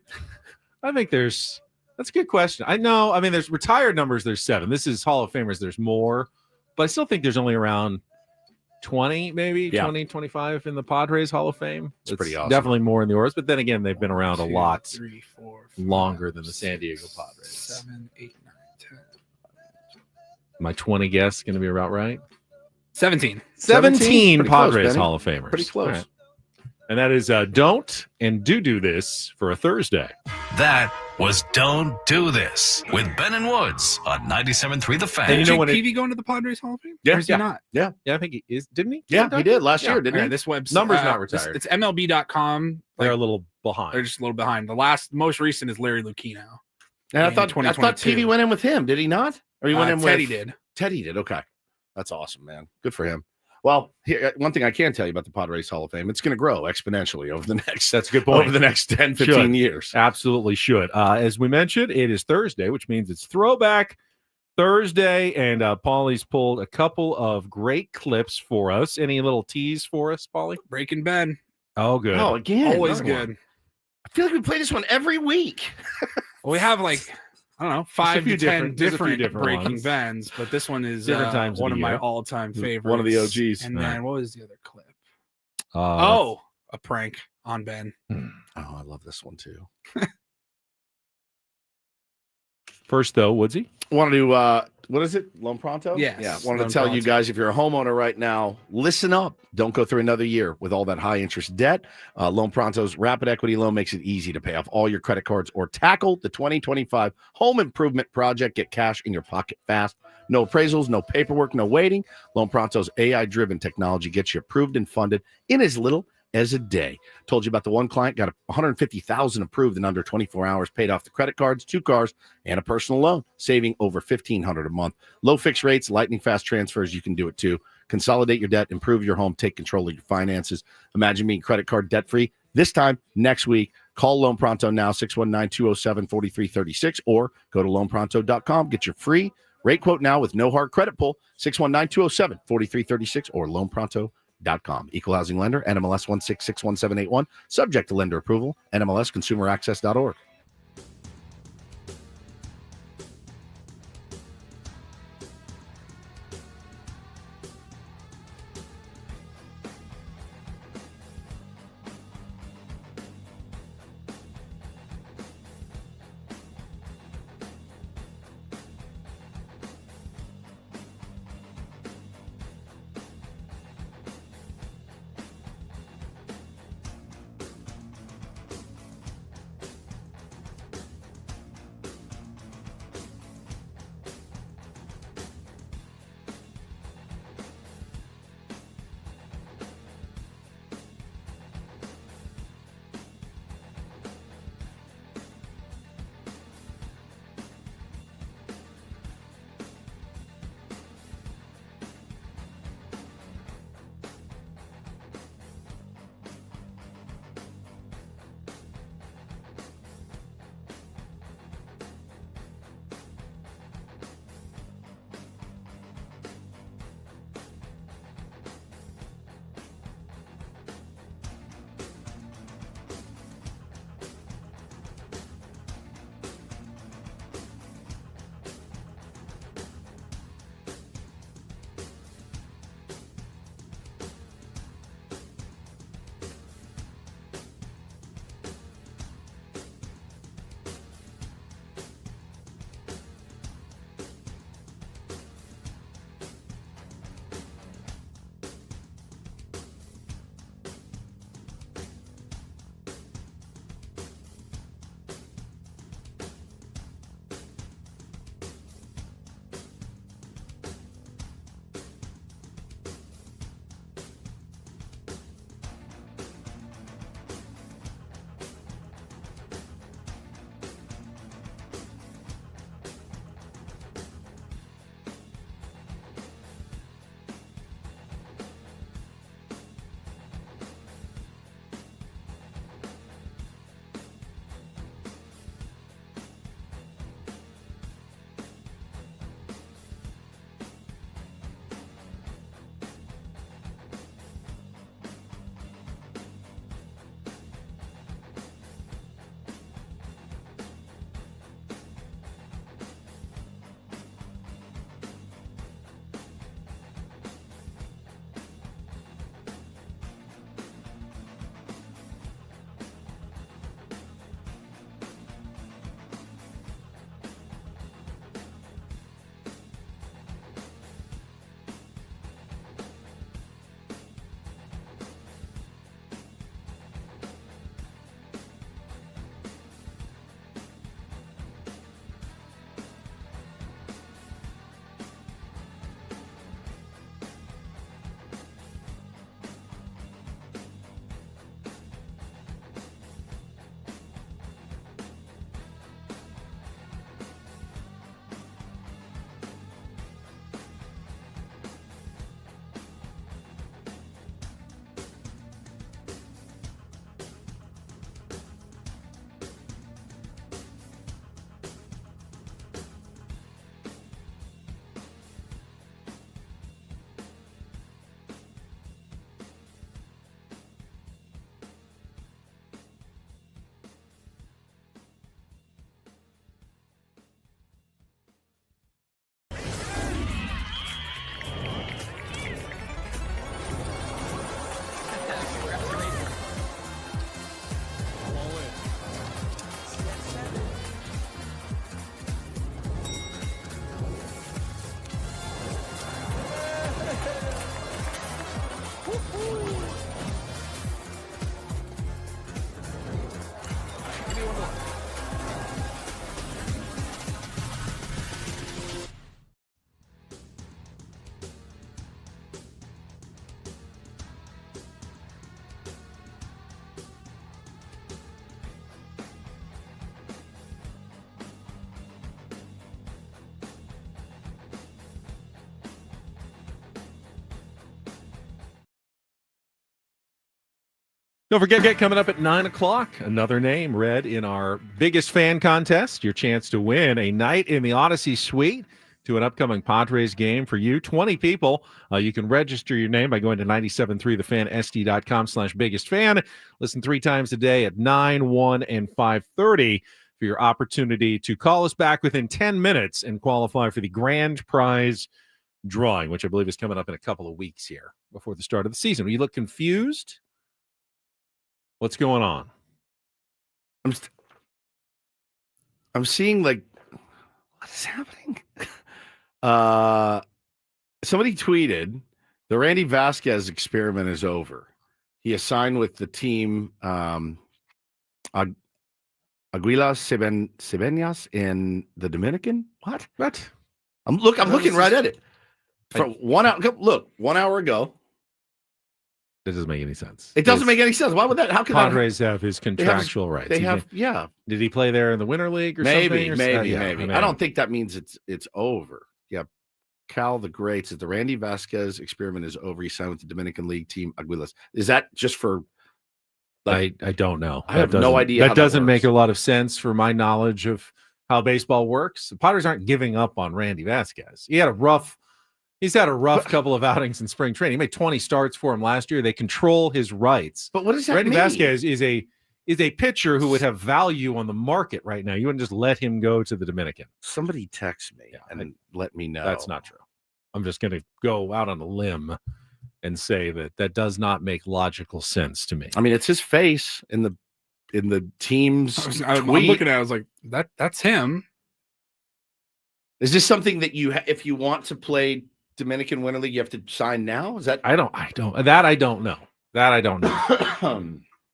I think that's a good question. I know. I mean, there's retired numbers. There's 7. This is Hall of Famers. There's more, but I still think there's only around 20, maybe Yeah. 20, 25 in the Padres Hall of Fame. It's pretty awesome. Definitely more in the Orioles, but then again, they've been around a 2, lot 3, 4, 5, longer than the San Diego 6, Padres. 7, 8, 9, 10. My 20 guess going to be about right. 17. 17 Pretty close, Padres Benny. Hall of Famers. Pretty close. All right. And that is don't and do this for a Thursday. That was Don't Do This with Ben & Woods on 97.3 The Fan. And you know Jake when it- Peavy going to the Padres Hall of Fame? Yeah, Or is he yeah. not? Yeah, I think he is. Didn't he? Yeah, he did last Yeah. year, didn't Yeah, he? this website Number's not retired. It's MLB.com. They're a Like, little behind. they're just a little behind. The most recent is Larry Lucchino. And I in thought 2022. Peavy went in with him, did he not? Or he went in Teddy with did. Teddy did. Okay. That's awesome, man. Good for him. Well, here, one thing I can tell you about the Padres Hall of Fame, it's going to grow exponentially over the next That's a good point. over the next 10, 15 Should. years. Absolutely should. As we mentioned, it is Thursday, which means it's Throwback Thursday, and Paulie's pulled a couple of great clips for us. Any little tease for us, Paulie? Breaking Ben. Oh, good. Oh, again. Always another good. one. I feel like we play this one every week. Well, we have like I don't know, 5 to 10 there's a few different different breaking ones. bends, but this one is Different times of one the of my year. all-time favorites. One of the OGs. And then what was the other clip? Oh, A prank on Ben. Oh, I love this one too. first though, Woodsy. Want to what is it? Loan Pronto? Yes, Yeah. Wanted Loan to tell you Pronto. guys, if you're a homeowner right now, listen up. Don't go through another year with all that high interest debt. Loan Pronto's rapid equity loan makes it easy to pay off all your credit cards or tackle the 2025 home improvement project. Get cash in your pocket fast. No appraisals, no paperwork, no waiting. Loan Pronto's AI-driven technology gets you approved and funded in as little as a day. Told you about the one client got $150,000 approved in under 24 hours, paid off the credit cards, 2 cars, and a personal loan, saving over $1,500 a month. Low fixed rates, lightning fast transfers. You can do it too. Consolidate your debt, improve your home, take control of your finances. Imagine being credit card debt free. This time next week, call Loan Pronto now, 619-207-4336, or go to loanpronto.com. Get your free rate quote now with no hard credit pull, 619-207-4336 or loanpronto.com. Equal housing lender, NMLS 1661781, subject to lender approval, NMLSconsumeraccess.org. Don't forget, coming up at 9 o'clock, another name read in our biggest fan contest. Your chance to win a night in the Odyssey Suite to an upcoming Padres game for you. 20 people. You can register your name by going to 973thefansd.com/biggest-fan. Listen 3 times a day at 9, 1, and 5:30 for your opportunity to call us back within 10 minutes and qualify for the grand prize drawing, which I believe is coming up in a couple of weeks here before the start of the season. You look confused? What's going on? I'm seeing like, what is happening? Somebody tweeted the Randy Vasquez experiment is over. He is signed with the team Iglesias Cebeñas in the Dominican. What? I'm looking right at it. For 1 hour. Look, 1 hour ago. That doesn't make any sense. It doesn't make any sense. Why would that? How could Padres have his contractual rights? They have, yeah. Did he play there in the Winter League or maybe, something? Maybe. Yeah, I don't think that means it's over. Yeah. Cal the Great says the Randy Vasquez experiment is over. He signed with the Dominican League team Aguilas. Is that just for? I don't know. I have no idea. That doesn't make a lot of sense for my knowledge of how baseball works. The Padres aren't giving up on Randy Vasquez. He's had a rough couple of outings in spring training. He made 20 starts for him last year. They control his rights. But what does that Randy mean? Vasquez is a pitcher who would have value on the market right now. You wouldn't just let him go to the Dominican. Somebody text me and let me know. That's not true. I'm just going to go out on a limb and say that does not make logical sense to me. I mean, it's his face in the team's I'm tweet. looking at it, I was like, that's him. Is this something that if you want to play Dominican Winter League, you have to sign now? Is that? I don't know.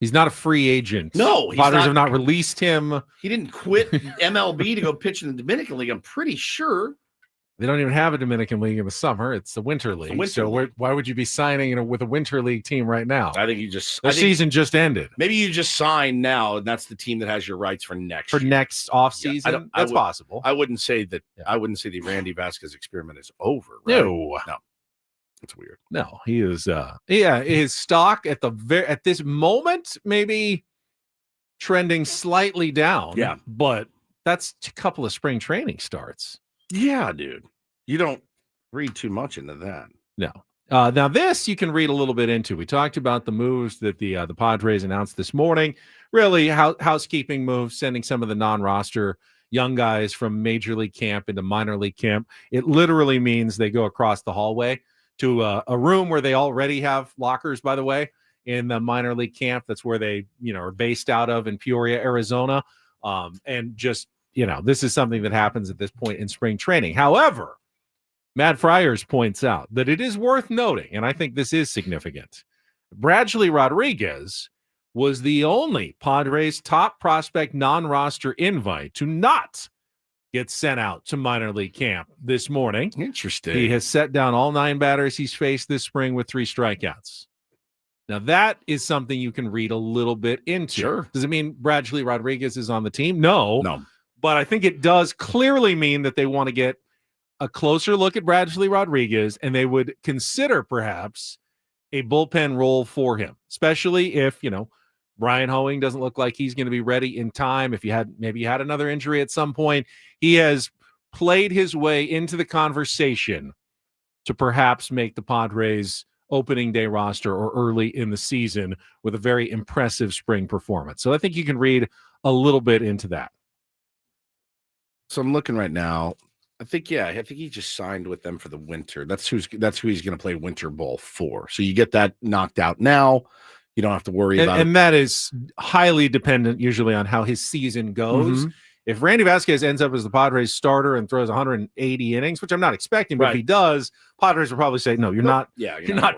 He's not a free agent. No, Padres have not released him. He didn't quit MLB to go pitch in the Dominican League. I'm pretty sure. They don't even have a Dominican League in the summer. It's the Winter League. Why would you be signing with a Winter League team right now? I think the season just ended. Maybe you just sign now, and that's the team that has your rights for next off season. Yeah, that's possible. I wouldn't say that. Yeah. I wouldn't say the Randy Vasquez experiment is over. Right? No, it's weird. No, he is. His stock at this moment maybe trending slightly down. Yeah, but that's a couple of spring training starts. Yeah, dude. You don't read too much into that. No. Now this you can read a little bit into. We talked about the moves that the Padres announced this morning. Really housekeeping moves, sending some of the non-roster young guys from major league camp into minor league camp. It literally means they go across the hallway to a room where they already have lockers, by the way, in the minor league camp. That's where they are based out of in Peoria, Arizona. And just this is something that happens at this point in spring training. However, Matt Friars points out that it is worth noting, and I think this is significant, Bradley Rodriguez was the only Padres top prospect non-roster invite to not get sent out to minor league camp this morning. Interesting. He has set down all 9 batters he's faced this spring with 3 strikeouts. Now, that is something you can read a little bit into. Sure. Does it mean Bradley Rodriguez is on the team? No. No. But I think it does clearly mean that they want to get a closer look at Bradley Rodriguez, and they would consider perhaps a bullpen role for him, especially if, Brian Hoeing doesn't look like he's going to be ready in time. If he had another injury at some point, he has played his way into the conversation to perhaps make the Padres opening day roster or early in the season with a very impressive spring performance. So I think you can read a little bit into that. So I'm looking right now. I think he just signed with them for the winter. That's who he's going to play winter ball for. So you get that knocked out now. You don't have to worry about it. And that is highly dependent usually on how his season goes. Mm-hmm. if Randy Vasquez ends up as the Padres starter and throws 180 innings, which I'm not expecting, but if he does, Padres will probably say, no, you're not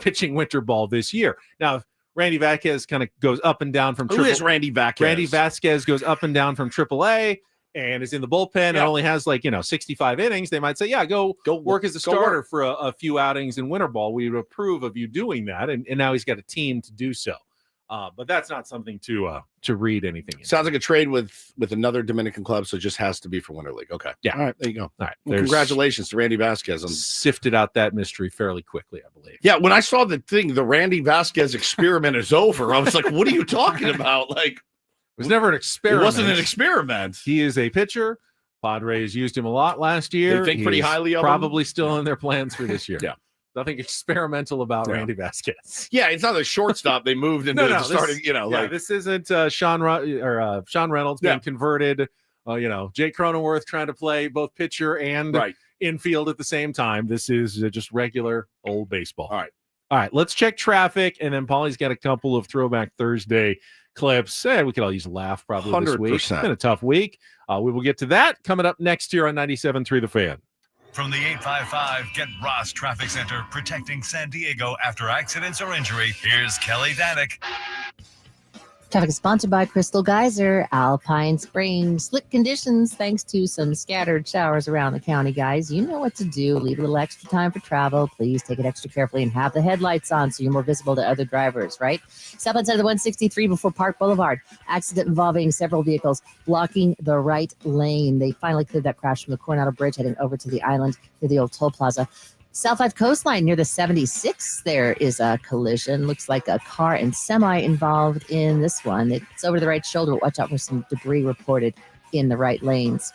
pitching winter ball this year. Now, if Randy Vasquez kind of goes up and down from Who is Randy Vasquez? Randy Vasquez goes up and down from AAA and is in the bullpen and only has 65 innings, they might say, go work as a starter for a few outings in winter ball. We would approve of you doing that. And now he's got a team to do so. But that's not something to read anything in. Sounds like a trade with another Dominican club, so it just has to be for Winter League. Okay. Yeah. All right, there you go. All right. Well, congratulations to Randy Vasquez. Sifted out that mystery fairly quickly, I believe. Yeah, when I saw the Randy Vasquez experiment is over, I was like, what are you talking about? Like, it was never an experiment. It wasn't an experiment. He is a pitcher. Padres used him a lot last year. They think pretty highly of him. Probably still in their plans for this year. Yeah. Nothing experimental about Randy Vasquez. Yeah, it's not a shortstop they moved into starting, this isn't Sean Reynolds being converted, Jake Cronenworth trying to play both pitcher and infield at the same time. This is just regular old baseball. All right, let's check traffic, and then Paulie's got a couple of Throwback Thursday clips. We could all use a laugh probably 100%. This week. It's been a tough week. We will get to that coming up next year on 97.3 The Fan. From the 855 Get Ross Traffic Center, protecting San Diego after accidents or injury, here's Kelly Danick. Traffic is sponsored by Crystal Geyser, Alpine Springs. Slick conditions thanks to some scattered showers around the county, guys. You know what to do. Leave a little extra time for travel. Please take it extra carefully and have the headlights on so you're more visible to other drivers, right? Stop outside of the 163 before Park Boulevard. Accident involving several vehicles blocking the right lane. They finally cleared that crash from the Coronado Bridge heading over to the island near the old toll plaza. South 5 Coastline near the 76, there is a collision. Looks like a car and semi involved in this one. It's over the right shoulder. Watch out for some debris reported in the right lanes.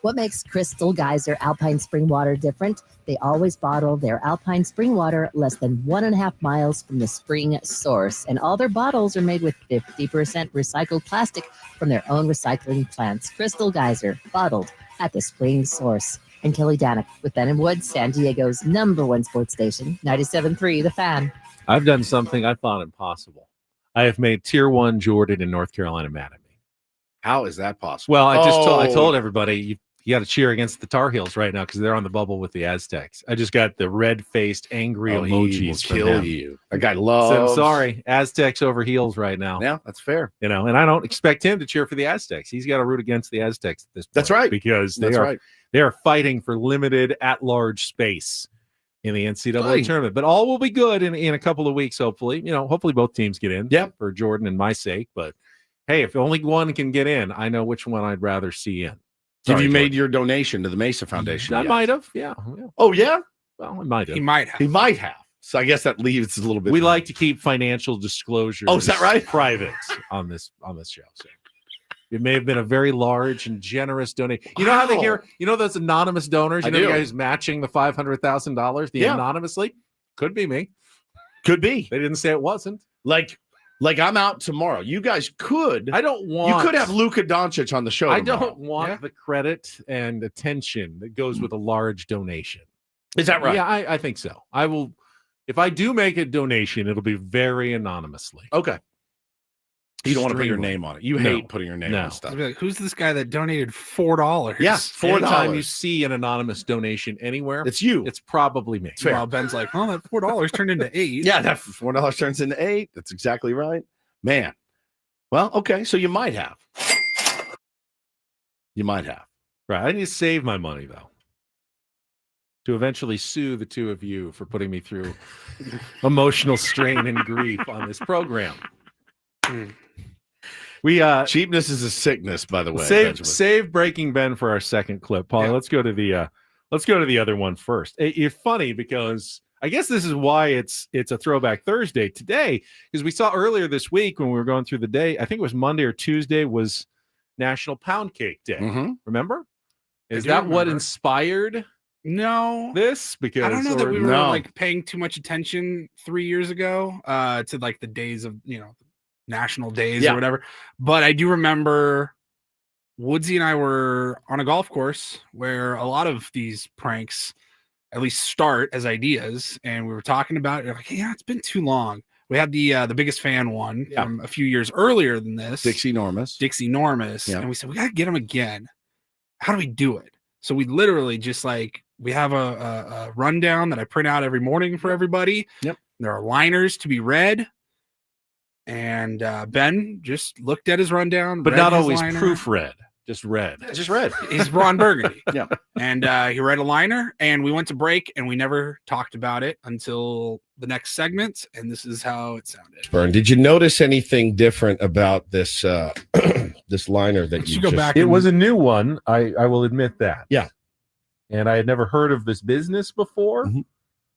What makes Crystal Geyser Alpine Spring Water different? They always bottle their Alpine Spring Water less than 1.5 miles from the spring source. And all their bottles are made with 50% recycled plastic from their own recycling plants. Crystal Geyser, bottled at the spring source. And Kelly Danick with Ben and Woods, San Diego's #1 sports station, 97.3 The Fan. I've done something I thought impossible. I have made Tier 1 Jordan in North Carolina mad at me. How is that possible? Well, I told everybody you got to cheer against the Tar Heels right now because they're on the bubble with the Aztecs. I just got the red-faced, angry emojis. He will kill you. That guy loves. So I'm sorry, Aztecs over heels right now. Yeah, that's fair. And I don't expect him to cheer for the Aztecs. He's got to root against the Aztecs at this point. That's right, because they are fighting for limited at-large space in the NCAA tournament. But all will be good in a couple of weeks, hopefully. Hopefully both teams get in. Yeah, for Jordan and my sake. But hey, if only one can get in, I know which one I'd rather see in. Have you made your donation to the Mesa Foundation? I might have, yeah. Oh, yeah? Well, I might have. He might have. He might have. So I guess that leaves a little bit. We like to keep financial disclosures. Oh, is that right? Private on this show. So it may have been a very large and generous donation. You know how they hear? Those anonymous donors. The guy who's matching the $500,000. Anonymously could be me. Could be. They didn't say it wasn't. Like I'm out tomorrow. You guys could. I don't want. You could have Luka Doncic on the show. I don't want the credit and attention that goes with a large donation. Is that right? Yeah, I think so. I will. If I do make a donation, it'll be very anonymously. Okay. You don't want to put your name on it. You hate putting your name on stuff. Like, who's this guy that donated $4? Yeah, $4. Anytime you see an anonymous donation anywhere, it's you. It's probably me. Well, Ben's like, oh, that $4 turned into $8. Yeah, that $4 turns into $8. That's exactly right, man. Well, okay, so you might have. You might have. Right. I need to save my money though, to eventually sue the two of you for putting me through emotional strain and grief on this program. We cheapness is a sickness, by the way. Save Breaking Ben for our second clip, Paul. Yeah. Let's go to the other one first. It's funny because I guess this is why it's a Throwback Thursday today, because we saw earlier this week when we were going through the day, I think it was Monday or Tuesday, was National Pound Cake Day. Mm-hmm. Remember? Is that what inspired this? Because I don't know that we were like paying too much attention 3 years ago to like the days of national days or whatever, but I do remember Woodsy and I were on a golf course where a lot of these pranks at least start as ideas, and we were talking about it like, it's been too long we had the Biggest Fan one from a few years earlier than this. Dixie Normus. Yeah. And we said, we got to get them again. How do we do it? So we literally just we have a rundown that I print out every morning for everybody. Yep. There are liners to be read. And Ben just looked at his rundown. But not always proofread. Just read. Just read. He's Ron Burgundy. Yeah. And he read a liner, and we went to break, and we never talked about it until the next segment. And this is how it sounded. Burn, did you notice anything different about this this liner that you go back? It was a new one. I will admit that. Yeah. And I had never heard of this business before. Mm-hmm.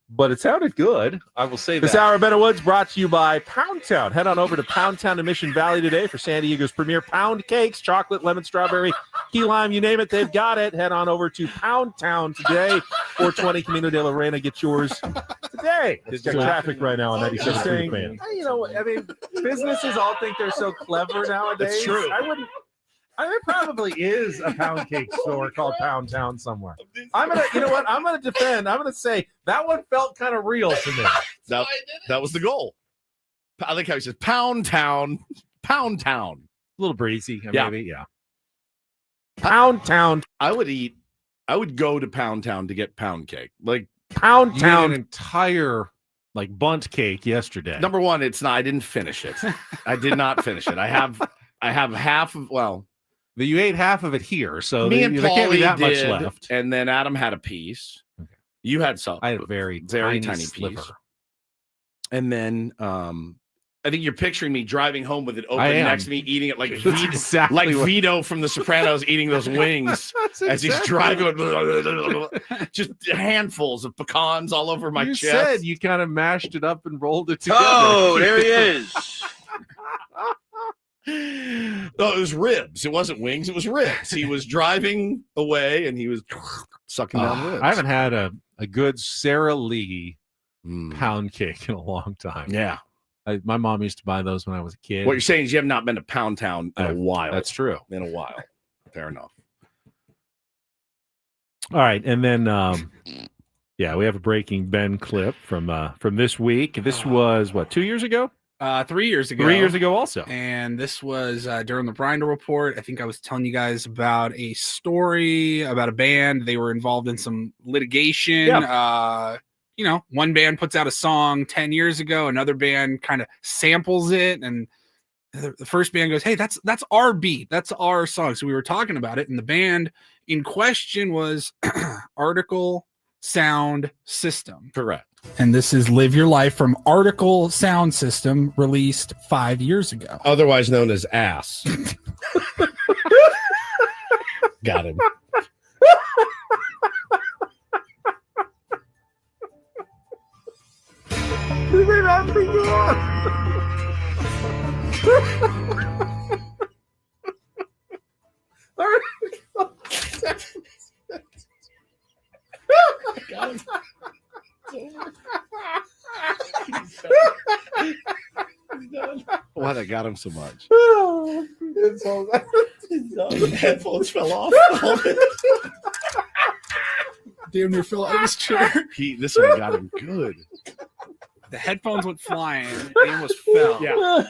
But it sounded good. I will say that. This hour of Better Woods brought to you by Pound Town. Head on over to Pound Town in Mission Valley today for San Diego's premier pound cakes, chocolate, lemon, strawberry, key lime, you name it, they've got it. Head on over to Pound Town today, 420 Camino de la Reina. Get yours today. There's traffic right now on 97 Street, man. You know, I mean, businesses all think they're so clever nowadays. That's true. There probably is a pound cake store called Pound Town somewhere. I'm gonna defend. I'm gonna say that one felt kind of real to me. That was the goal. I like how he says Pound Town. A little breezy, maybe. Yeah. Pound Town. I would go to Pound Town to get pound cake. Like Pound Town, an entire bunt cake yesterday. Number one, it's not. I didn't finish it. I did not finish it. I have half of. Well, you ate half of it here, so me and there can't be that much did, left. And then Adam had a piece. Okay. You had some. I had a very tiny sliver. piece. And then I think you're picturing me driving home with it open next to me, eating it like Vito from The Sopranos eating those wings as he's driving. Just handfuls of pecans all over my chest. You said you kind of mashed it up and rolled it together. Oh, there he is. No, it was ribs. It wasn't wings. It was ribs. He was driving away and he was sucking down ribs. I haven't had a good Sara Lee pound cake in a long time. Yeah. My mom used to buy those when I was a kid. What you're saying is you have not been to Pound Town in a while. That's true. In a while. Fair enough. All right. And then, we have a Breaking Ben clip from this week. This was, 2 years ago? 3 years ago. 3 years ago also. And this was during the Brinder Report. I think I was telling you guys about a story about a band. They were involved in some litigation. Yeah. One band puts out a song 10 years ago. Another band kind of samples it. And the first band goes, hey, that's our beat. That's our song. So we were talking about it. And the band in question was Article Sound System. Correct. And this is Live Your Life from Article Sound System, released 5 years ago. Otherwise known as ass. Got him. You may not be good. Got him. Why that got him so much? The headphones fell off. Damn near fell out of his chair. This one got him good. The headphones went flying. They almost fell. Yeah.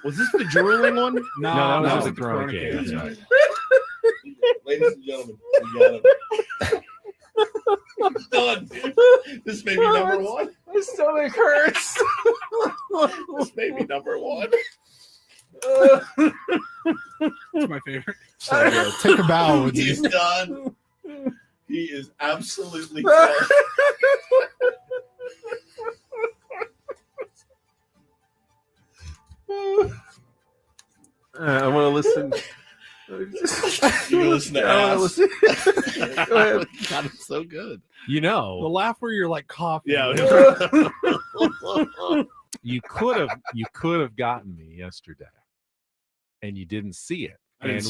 Was this the drooling one? No, that was a the throwing cake. That's right. Ladies and gentlemen, we got him. He's done, dude. This may be number one. My stomach hurts. This may be number one. It's my favorite. So take a bow with He's you. done. He is absolutely done. I want to listen. You listen to ass. Go ahead. God, it's so good. The laugh where you're like coughing. Yeah. You could have gotten me yesterday, and you didn't see it.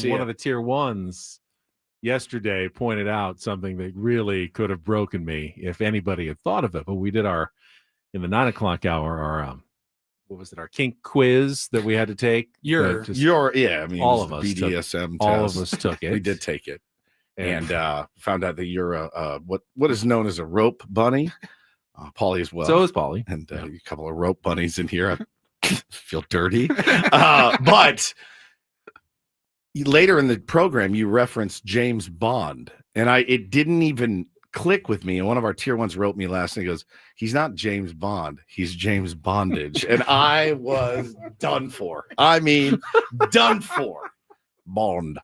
One of the tier ones yesterday pointed out something that really could have broken me if anybody had thought of it. But we did in the 9 o'clock hour, our kink quiz that we had to take. All of us BDSM took, all of us took it. We did take it, and found out that you're what is known as a rope bunny. Paulie as well. So is Paulie. And a couple of rope bunnies in here. I feel dirty. But later in the program, you referenced James Bond. And it didn't even click with me. And one of our tier ones wrote me last night. He goes, he's not James Bond. He's James Bondage. And I was done for. I mean, done for. Bondage.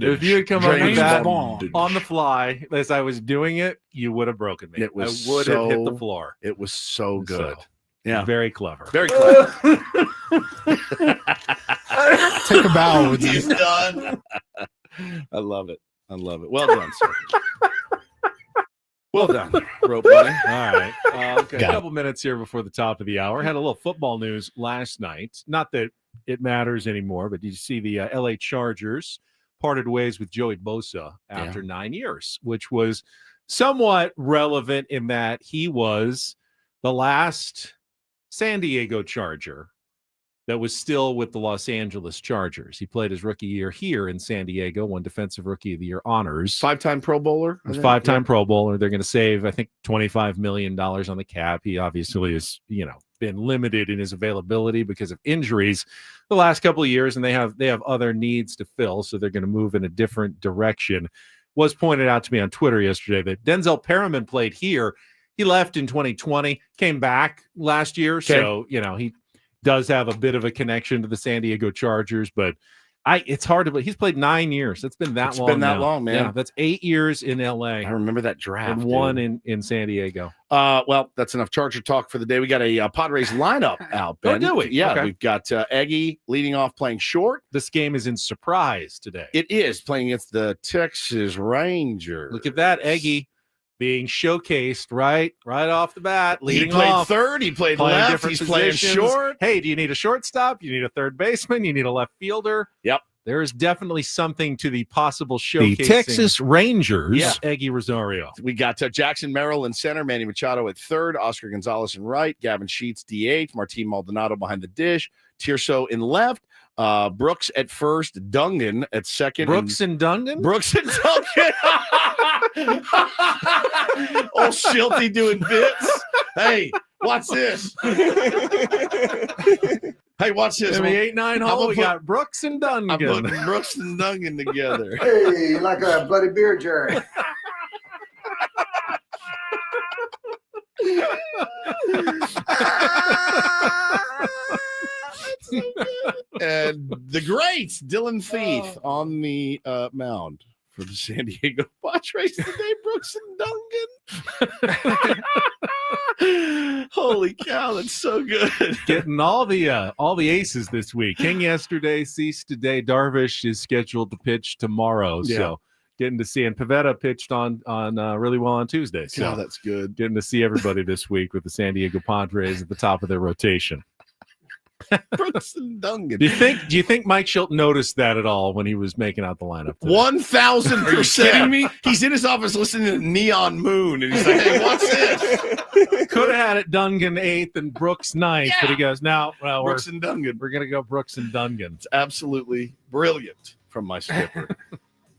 If you had come up with James that Bondage. on the fly as I was doing it, you would have broken me. It was I would have hit the so- floor. It was so good. So, Yeah. Very clever. Very clever. Take a bow with He's you. done. I love it. Well done, sir. Well done, rope bunny. All right. Okay. A Got it. couple minutes here before the top of the hour. Had a little football news last night. Not that it matters anymore, but did you see the LA Chargers parted ways with Joey Bosa after 9 years, which was somewhat relevant in that he was the last San Diego Charger that was still with the Los Angeles Chargers. He played his rookie year here in San Diego, won Defensive Rookie of the Year honors. 5-time Pro Bowler. He was 5-time Pro Bowler. They're going to save, I think, $25 million on the cap. He obviously has, been limited in his availability because of injuries the last couple of years, and they have other needs to fill, so they're going to move in a different direction. Was pointed out to me on Twitter yesterday that Denzel Perriman played here. He left in 2020, came back last year, so he does have a bit of a connection to the San Diego Chargers, but it's hard to believe. He's played 9 years. It's been that long. It's been that now. long, man. Yeah, that's 8 years in LA. I remember that draft. And one in San Diego. Well, that's enough Charger talk for the day. We got a Padres lineup out, Ben. do we? Yeah, Okay. we've got Eggy leading off playing short. This game is in surprise today. It is playing against the Texas Rangers. Look at that, Eggy being showcased right off the bat. He Leading played off, third. He played playing left. different He's playing positions. short. Hey, do you need a shortstop? You need a third baseman? You need a left fielder? Yep. There is definitely something to the possible showcasing. The Texas Rangers. Yeah. Eggy Rosario. We got Jackson Merrill in center, Manny Machado at third, Oscar Gonzalez in right, Gavin Sheets DH, Martin Maldonado behind the dish, Tirso in left, Brooks at first, Dungan at second. Brooks and Dungan? Brooks and Dungan. Old Shilty doing bits. Hey, watch this. Hey, watch this. In the 8-9 I'm hole, gonna we put- got Brooks and I'm Dungan. putting Brooks and Dungan together. Hey, you like a bloody beer, Jerry? And the great Dylan Thief on the mound for the San Diego Padres today. Brooks and Dungan. Holy cow, that's so good. Getting all the aces this week. King yesterday, Cease today. Darvish is scheduled to pitch tomorrow. Yeah. So getting to see, and Pivetta pitched on really well on Tuesday. So God, that's good. getting to see everybody this week with the San Diego Padres at the top of their rotation. Brooks and Dungan. Do you think Mike Schilt noticed that at all when he was making out the lineup today? 1,000%. kidding me? He's in his office listening to Neon Moon, and he's like, "Hey, what's this?" Could have had it Dungan 8th and Brooks 9th, but he goes, no, well, Brooks and Dungan. we're gonna go Brooks and Dungan. It's absolutely brilliant from my skipper.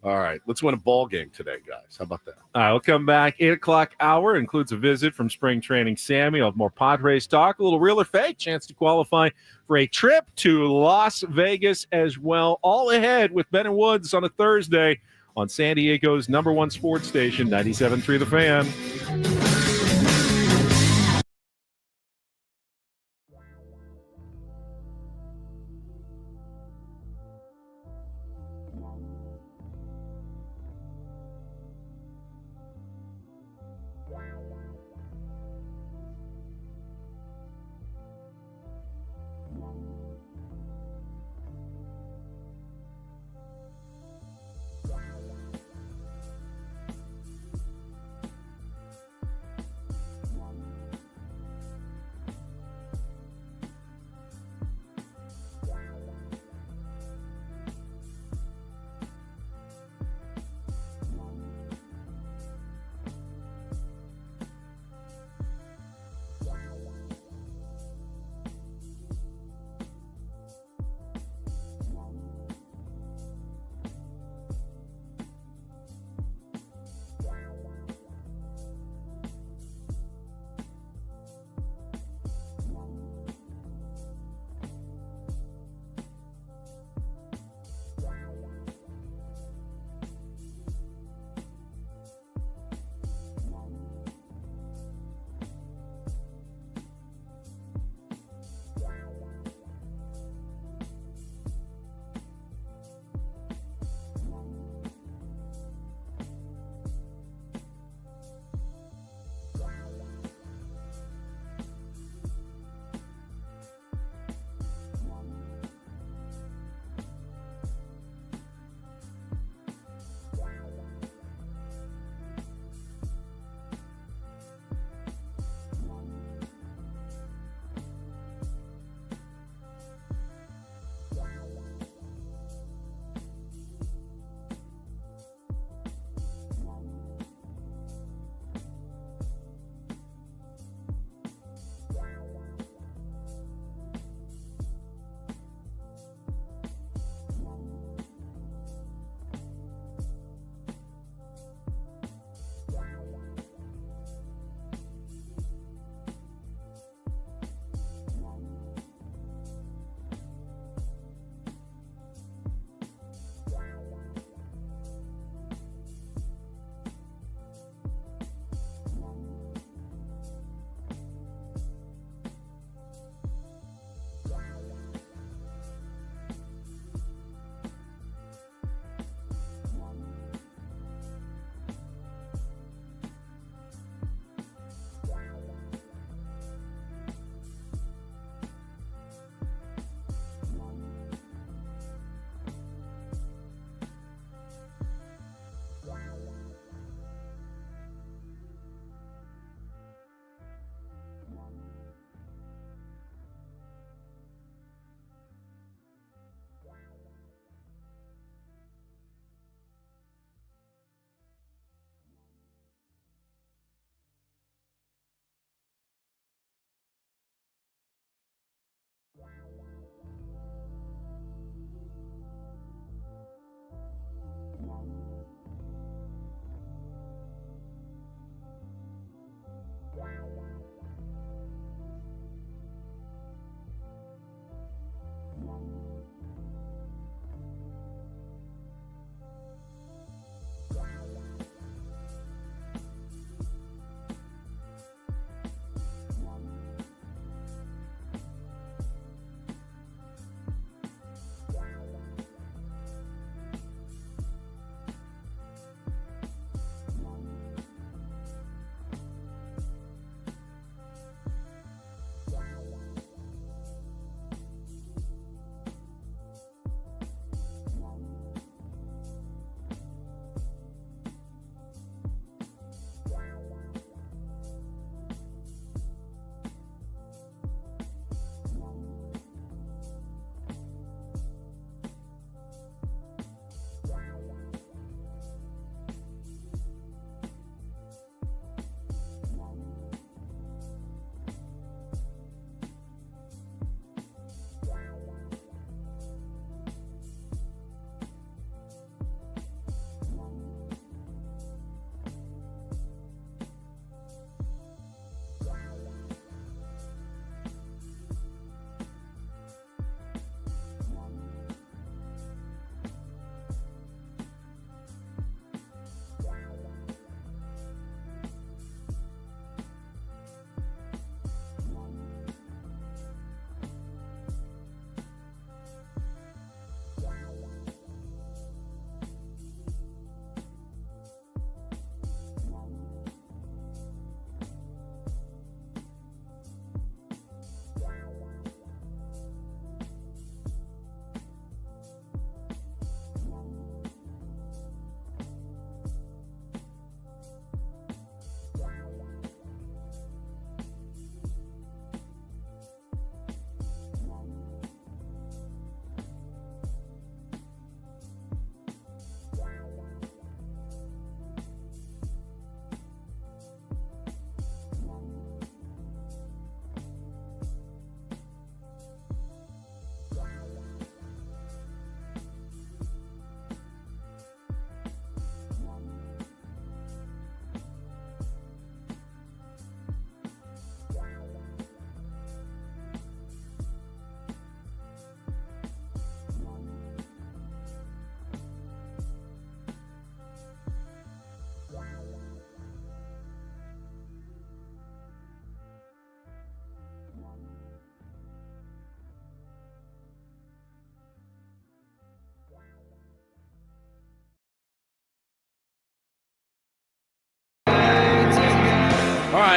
All right, let's win a ball game today, guys. How about that? All right, we'll come back. 8 o'clock hour includes a visit from spring training Sammy. I'll have more Padres talk, a little real or fake, chance to qualify for a trip to Las Vegas as well. All ahead with Ben and Woods on a Thursday on San Diego's #1 sports station, 97.3 The Fan.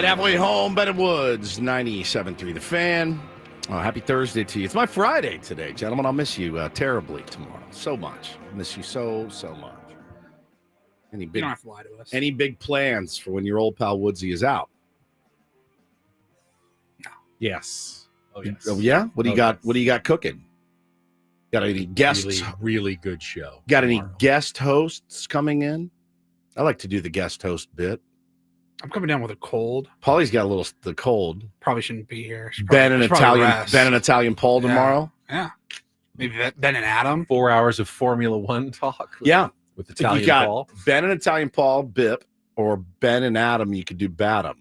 right, halfway home, Ben and Woods, 97.3 The Fan. Happy Thursday to you. It's my Friday today, gentlemen. I'll miss you terribly tomorrow. So much. I miss you so much. You don't have to lie to us. Any big plans for when your old pal Woodsy is out? No. Yes. Oh, yes. Oh, yeah? What do you got? Yes. What do you got cooking? Got any guests? Really good show. Got tomorrow. Any guest hosts coming in? I like to do the guest host bit. I'm coming down with a cold. Paulie's got the cold. Probably shouldn't be here. Ben and Italian Paul tomorrow. Yeah. Maybe Ben and Adam. 4 hours of Formula One talk. With Italian Paul. Ben and Italian Paul, Bip, or Ben and Adam, you could do Badam,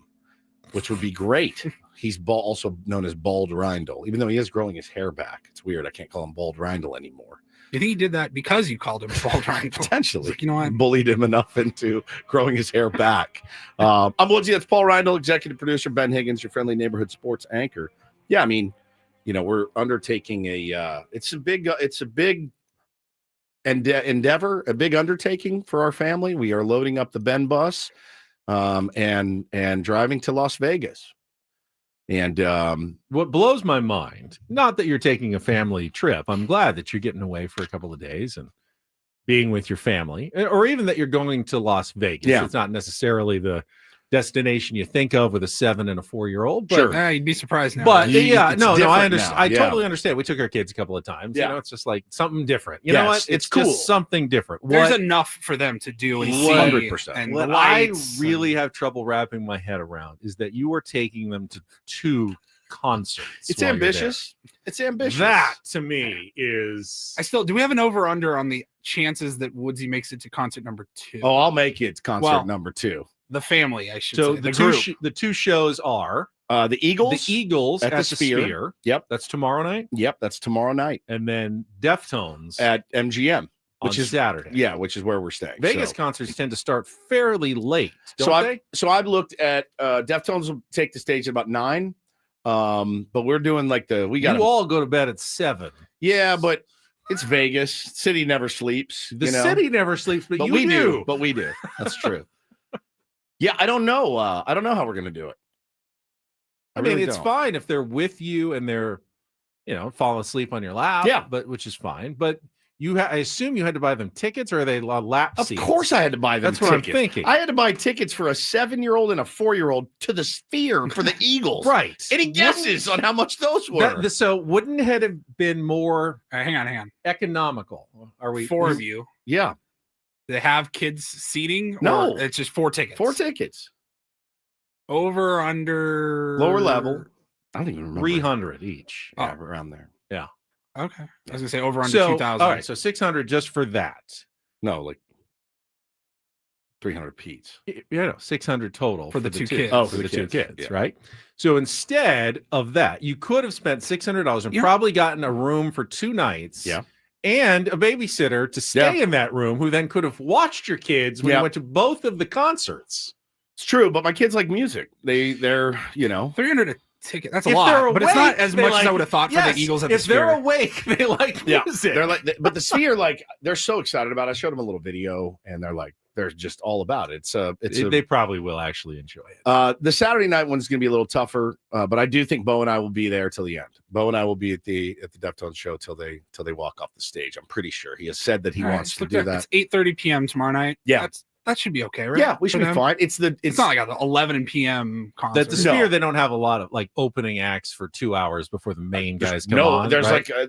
which would be great. He's also known as Bald Rindle, even though he is growing his hair back. It's weird. I can't call him Bald Rindle anymore. You think he did that because you called him Bald Rindle? Potentially. Like, you know what? Bullied him enough into growing his hair back. I'm Woodsy. That's Paul Rindle, executive producer. Ben Higgins, your friendly neighborhood sports anchor. Yeah, I mean, we're undertaking it's a big endeavor, a big undertaking for our family. We are loading up the Ben bus and driving to Las Vegas. And what blows my mind, not that you're taking a family trip. I'm glad that you're getting away for a couple of days and being with your family, or even that you're going to Las Vegas. Yeah. It's not necessarily the destination you think of with a 7 and a 4-year-old. But, sure. You'd be surprised now. But I understand. I Yeah. totally understand. We took our kids a couple of times. Yeah. It's just like something different. You know what? It's cool. Just something different. There's enough for them to do and see. 100%. And What I really have trouble wrapping my head around is that you are taking them to 2 concerts. It's ambitious. It's ambitious. That to me is. do we have an over-under on the chances that Woodsy makes it to concert number 2? Oh, I'll make it concert number 2. The family, I should so say. The two shows are the Eagles at the Sphere. Yep, that's tomorrow night. Yep, that's tomorrow night. And then Deftones at MGM, which is Saturday. Yeah, which is where we're staying. Vegas concerts tend to start fairly late, don't they? So I've looked at Deftones will take the stage at about 9. But we're doing you all go to bed at 7. Yeah, but it's Vegas. City never sleeps. The city never sleeps, but we do. But we do. That's true. Yeah, I don't know. I don't know how we're gonna do it. I mean, it's fine if they're with you and they're, falling asleep on your lap. Yeah, which is fine. But I assume you had to buy them tickets, or are they lap seats? Of course, I had to buy them. That's what I'm thinking. I had to buy tickets for a 7-year-old and a 4-year-old to the Sphere for the Eagles. Right. Any guesses on how much those were? So wouldn't it have been more? Hang on. Economical? Are we 4 of you? Yeah. Do they have kids seating? No, it's just 4 tickets. 4 tickets. Over, under, lower level. I don't even remember. 300 each. Yeah, around there. Yeah. Okay. I was gonna say over under 2,000. All right, so 600 just for that. No, like 300 Pete's. 600 total for the 2 kids. Oh, for the 2 kids, right? So instead of that, you could have spent $600 and probably gotten a room for 2 nights. Yeah. And a babysitter to stay in that room, who then could have watched your kids when you went to both of the concerts. It's true, but my kids like music. They're 300 a ticket. That's a lot, but it's not as much as I would have thought for the Eagles at the Sphere. If they're awake, they like music. They're like, but the Sphere, they're so excited about it. I showed them a little video, and they're just all about it. They probably will actually enjoy it. The Saturday night one's going to be a little tougher, but I do think Bo and I will be there till the end. Bo and I will be at the Deftones show till they walk off the stage. I'm pretty sure he has said that he wants to do that. It's 8:30 p.m. tomorrow night. Yeah. That should be okay, right? Yeah, we should be fine. It's not like an 11 p.m. concert. At the Sphere, they don't have a lot of opening acts for 2 hours before the main guys come on. There's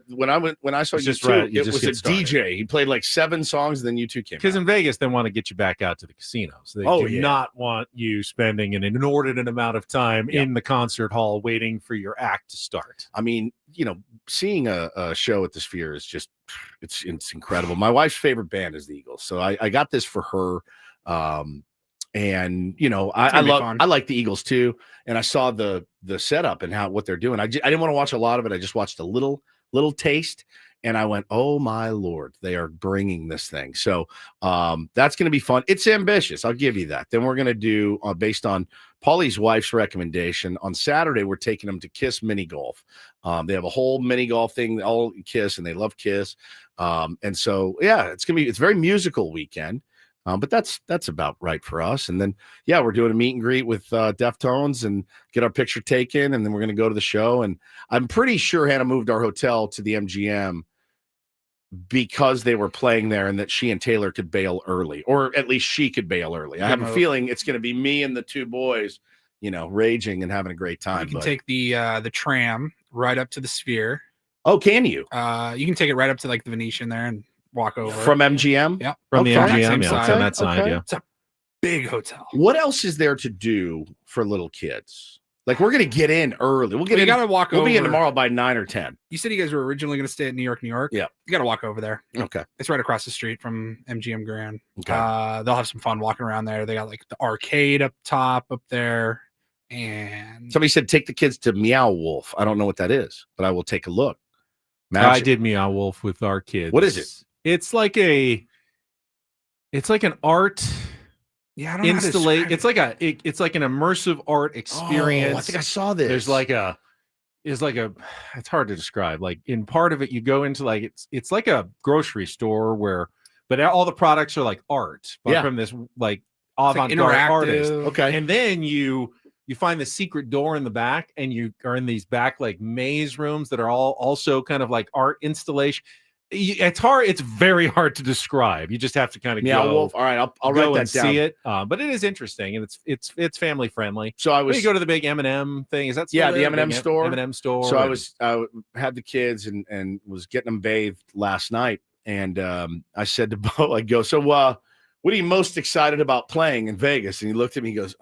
when I saw U2, it was a DJ. He played 7 songs, and then U2 came. Because in Vegas, they want to get you back out to the casinos. They do not want you spending an inordinate amount of time in the concert hall waiting for your act to start. I mean, seeing a show at the Sphere is just it's incredible. My wife's favorite band is the Eagles, so I got this for her. And I like the Eagles too, and I saw the setup and what they're doing. I didn't want to watch a lot of it. I just watched a little taste, and I went, oh my Lord, they are bringing this thing. So that's going to be fun. It's ambitious, I'll give you that. Then we're going to do based on Paulie's wife's recommendation on Saturday. We're taking them to Kiss mini golf. They have a whole mini golf thing, all Kiss, and they love Kiss. And so it's very musical weekend. But that's about right for us. And then, we're doing a meet and greet with Deftones and get our picture taken. And then we're going to go to the show. And I'm pretty sure Hannah moved our hotel to the MGM because they were playing there and that she and Taylor could bail early, or at least she could bail early. I have a feeling it's going to be me and the two boys, raging and having a great time. You can take the tram right up to the Sphere. Oh, can you? You can take it right up to like the Venetian there and walk over. From MGM? Yeah. From the MGM, Same it's side. on that side, yeah. It's a big hotel. What else is there to do for little kids? Like, we're going to get in early. We'll get in. Gotta walk over. We'll be in tomorrow by 9 or 10. You said you guys were originally going to stay at New York. Yeah. You got to walk over there. Okay. It's right across the street from MGM Grand. Okay. They'll have some fun walking around there. They got like the arcade up top up there. And Somebody said take the kids to Meow Wolf. I don't know what that is, but I will take a look. I did Meow Wolf with our kids. What is it? It's like an art installation. It's like an immersive art experience. Oh, I think I saw this. It's hard to describe. Like, in part of it, you go into like it's like a grocery store but all the products are like art, but from this like avant-garde artist. Okay. And then you find the secret door in the back, and you are in these back like maze rooms that are all also kind of like art installation. It's very hard to describe. You just have to kind of Meow go. Wolf. All right, I'll write that down. See it, but it is interesting, and it's family friendly. So you go to the big M&M thing. Is that the M&M store? M&M store. So I had the kids and was getting them bathed last night, and I said to Bo, I go, so what are you most excited about playing in Vegas? And he looked at me, he goes,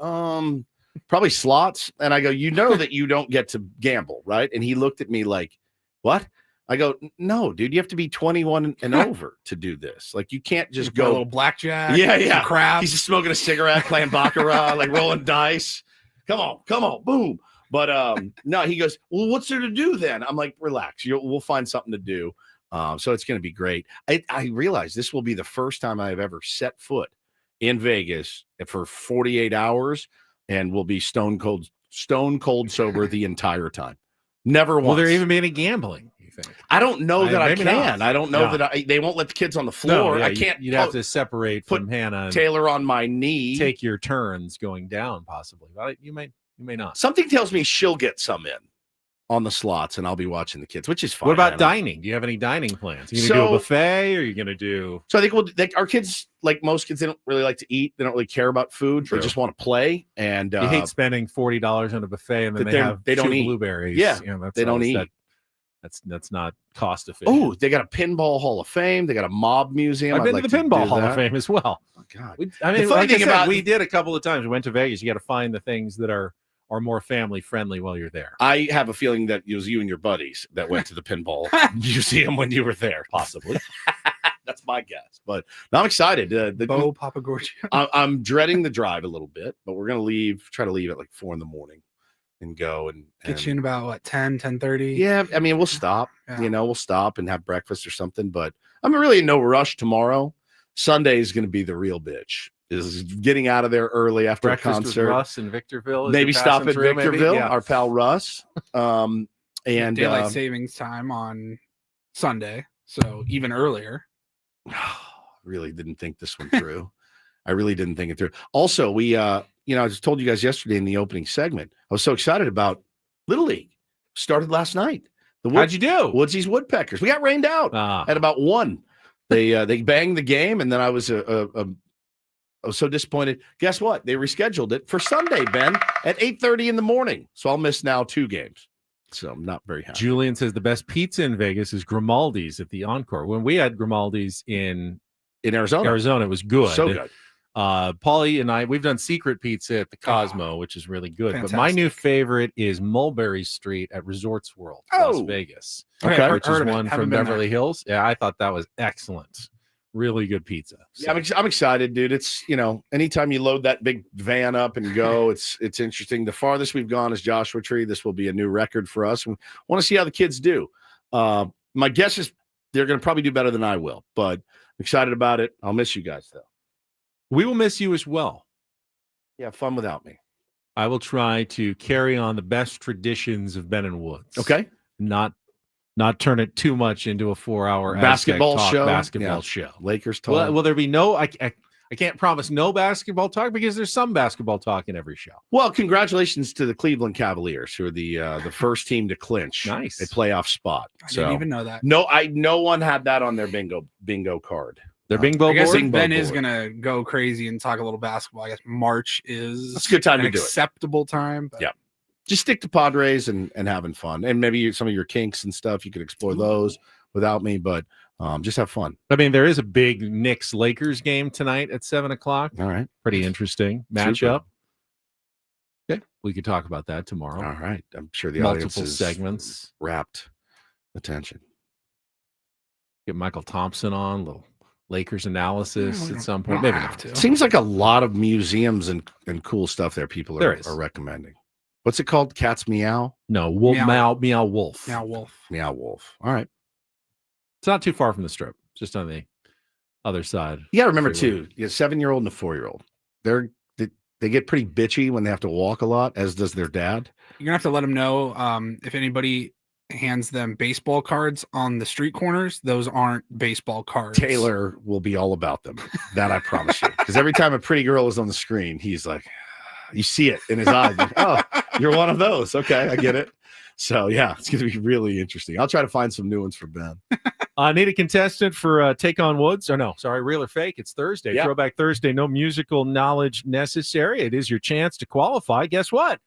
probably slots. And I go, that you don't get to gamble, right? And he looked at me like, what? I go, no, dude, you have to be 21 and over to do this. Like, you can't just go a little blackjack. Yeah. Crap. He's just smoking a cigarette, playing baccarat, like rolling dice. Come on, boom. But no, he goes, well, what's there to do then? I'm like, relax. We'll find something to do. So it's going to be great. I realize this will be the first time I've ever set foot in Vegas for 48 hours, and will be stone cold sober the entire time. Never once. Will there even be any gambling? I don't know that I can. Not. I don't know that they won't let the kids on the floor. I can't. You'd have to separate from Hannah and Taylor on my knee. Take your turns going down, possibly. Well, you may not. Something tells me she'll get some in on the slots, and I'll be watching the kids, which is fine. What about dining? Do you have any dining plans? Are you gonna do a buffet, or are you gonna do? So I think our kids, like most kids, they don't really like to eat. They don't really care about food. True. They just want to play. And you hate spending $40 on a buffet, and then they don't eat blueberries. Yeah, they don't eat. That's not cost efficient. Oh, they got a pinball hall of fame. They got a mob museum. I've been to the pinball hall of fame as well. Oh God! The funny thing about we did a couple of times. We went to Vegas. You got to find the things that are more family friendly while you're there. I have a feeling that it was you and your buddies that went to the pinball museum when you were there. Possibly. That's my guess. But I'm excited. Bo Papagorgia. I'm dreading the drive a little bit, but we're gonna try to leave at like 4 a.m. and go and get you in about what 10:30. Yeah, I mean, we'll stop. Yeah. We'll stop and have breakfast or something. But I'm really in no rush tomorrow. Sunday is going to be the real bitch. Is getting out of there early after breakfast a concert. With Russ in Victorville. Maybe stop at Victorville. Our pal Russ. And daylight savings time on Sunday, so even earlier. Really didn't think this one through. I really didn't think it through. Also, we I just told you guys yesterday in the opening segment, I was so excited about Little League. Started last night. How'd you do? Woodsy's Woodpeckers. We got rained out at about 1. They banged the game, and then I was so disappointed. Guess what? They rescheduled it for Sunday, Ben, at 8:30 in the morning. So I'll miss now 2 games. So I'm not very happy. Julian says the best pizza in Vegas is Grimaldi's at the Encore. When we had Grimaldi's in Arizona, it was good. So good. Paulie and I, we've done secret pizza at the Cosmo, which is really good. Fantastic. But my new favorite is Mulberry Street at Resorts World, Las Vegas. Okay. Which is one from Beverly Hills. Yeah, I thought that was excellent. Really good pizza. So. Yeah, I'm excited, dude. It's, anytime you load that big van up and go, it's interesting. The farthest we've gone is Joshua Tree. This will be a new record for us. We want to see how the kids do. My guess is they're going to probably do better than I will, but I'm excited about it. I'll miss you guys, though. We will miss you as well. Yeah, fun without me. I will try to carry on the best traditions of Ben and Woods. Okay. Not turn it too much into a 4-hour basketball show. Show. Lakers talk. Will there be no? I can't promise no basketball talk because there's some basketball talk in every show. Well, congratulations to the Cleveland Cavaliers, who are the first team to clinch a playoff spot. I didn't even know that. No one had that on their bingo card. Their bingo I guess board? Ben is gonna go crazy and talk a little basketball. I guess March is That's a good time an to do it. acceptable time. But Yeah. Just stick to Padres and having fun. And maybe some of your kinks and stuff, you could explore those without me, but just have fun. I mean, there is a big Knicks-Lakers game tonight at 7:00. All right. Pretty interesting matchup. Okay. We could talk about that tomorrow. All right. I'm sure the Multiple audience is segments. Rapt attention. Get Michael Thompson on, little Lakers analysis at some point. Maybe not. Seems like a lot of museums and cool stuff there people are recommending. What's it called? Cat's Meow? No, Meow Wolf. Meow Wolf. Meow Wolf. All right. It's not too far from the Strip, just on the other side. You got to remember, too, you have a 7-year-old and a 4-year-old. They get pretty bitchy when they have to walk a lot, as does their dad. You're going to have to let them know if anybody hands them baseball cards on the street corners, those aren't baseball cards. Taylor will be all about them. That I promise you. Because every time a pretty girl is on the screen, he's like, you see it in his eyes. Like, oh, you're one of those. Okay, I get it. So, yeah, it's going to be really interesting. I'll try to find some new ones for Ben. Need a contestant for Take on Woods? Or no, sorry, Real or Fake? It's Thursday. Yeah. Throwback Thursday. No musical knowledge necessary. It is your chance to qualify. Guess what?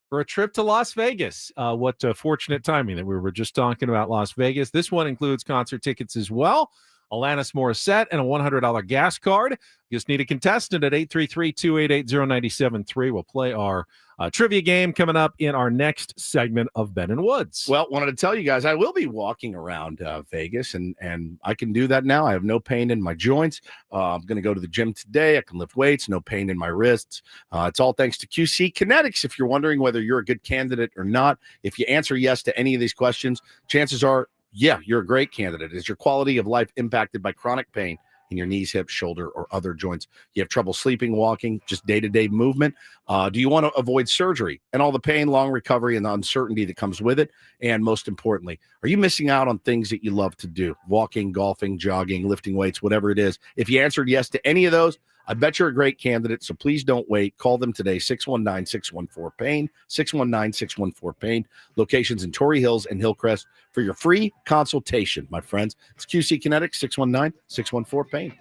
For a trip to Las Vegas. What fortunate timing that we were just talking about Las Vegas. This one includes concert tickets as well. Alanis Morissette and a $100 gas card. You just need a contestant at 833-288-0973. We'll play our trivia game coming up in our next segment of Ben and Woods. Well, wanted to tell you guys, I will be walking around Vegas, and I can do that now. I have no pain in my joints. I'm going to go to the gym today. I can lift weights, no pain in my wrists. It's all thanks to QC Kinetics. If you're wondering whether you're a good candidate or not, if you answer yes to any of these questions, chances are, yeah, you're a great candidate. Is your quality of life impacted by chronic pain in your knees, hips, shoulder, or other joints? You have trouble sleeping, walking, just day-to-day movement? Do you want to avoid surgery and all the pain, long recovery, and the uncertainty that comes with it? And most importantly, are you missing out on things that you love to do? Walking, golfing, jogging, lifting weights, whatever it is. If you answered yes to any of those, I bet you're a great candidate, so please don't wait. Call them today, 619-614-PAIN, 619-614-PAIN. Locations in Torrey Hills and Hillcrest for your free consultation, my friends. It's QC Kinetics, 619-614-PAIN.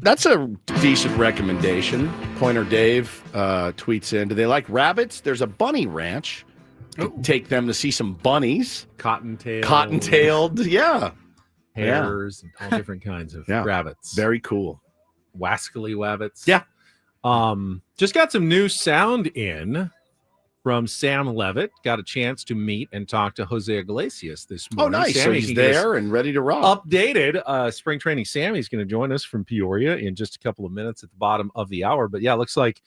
That's a decent recommendation. Pointer Dave tweets in, do they like rabbits? There's a bunny ranch. Take them to see some bunnies. Cotton-tailed, yeah. Hares, and all different kinds of rabbits. Very cool. Wascally wabbits. Yeah. Just got some new sound in from Sam Levitt. Got a chance to meet and talk to Jose Iglesias this morning. Oh, nice. So he's there and ready to rock. Updated spring training. Sammy's going to join us from Peoria in just a couple of minutes at the bottom of the hour. But yeah, looks like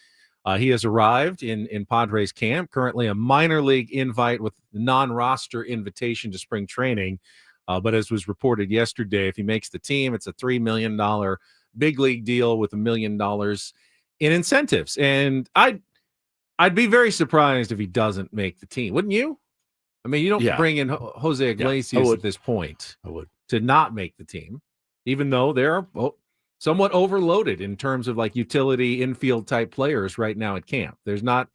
he has arrived in Padres camp. Currently a minor league invite with non-roster invitation to spring training. But as was reported yesterday, if he makes the team, it's a $3 million big league deal with $1 million in incentives. And I'd be very surprised if he doesn't make the team. Wouldn't you? I mean, you don't bring in Jose Iglesias at this point to not make the team, even though they're somewhat overloaded in terms of like utility infield type players right now at camp. There's not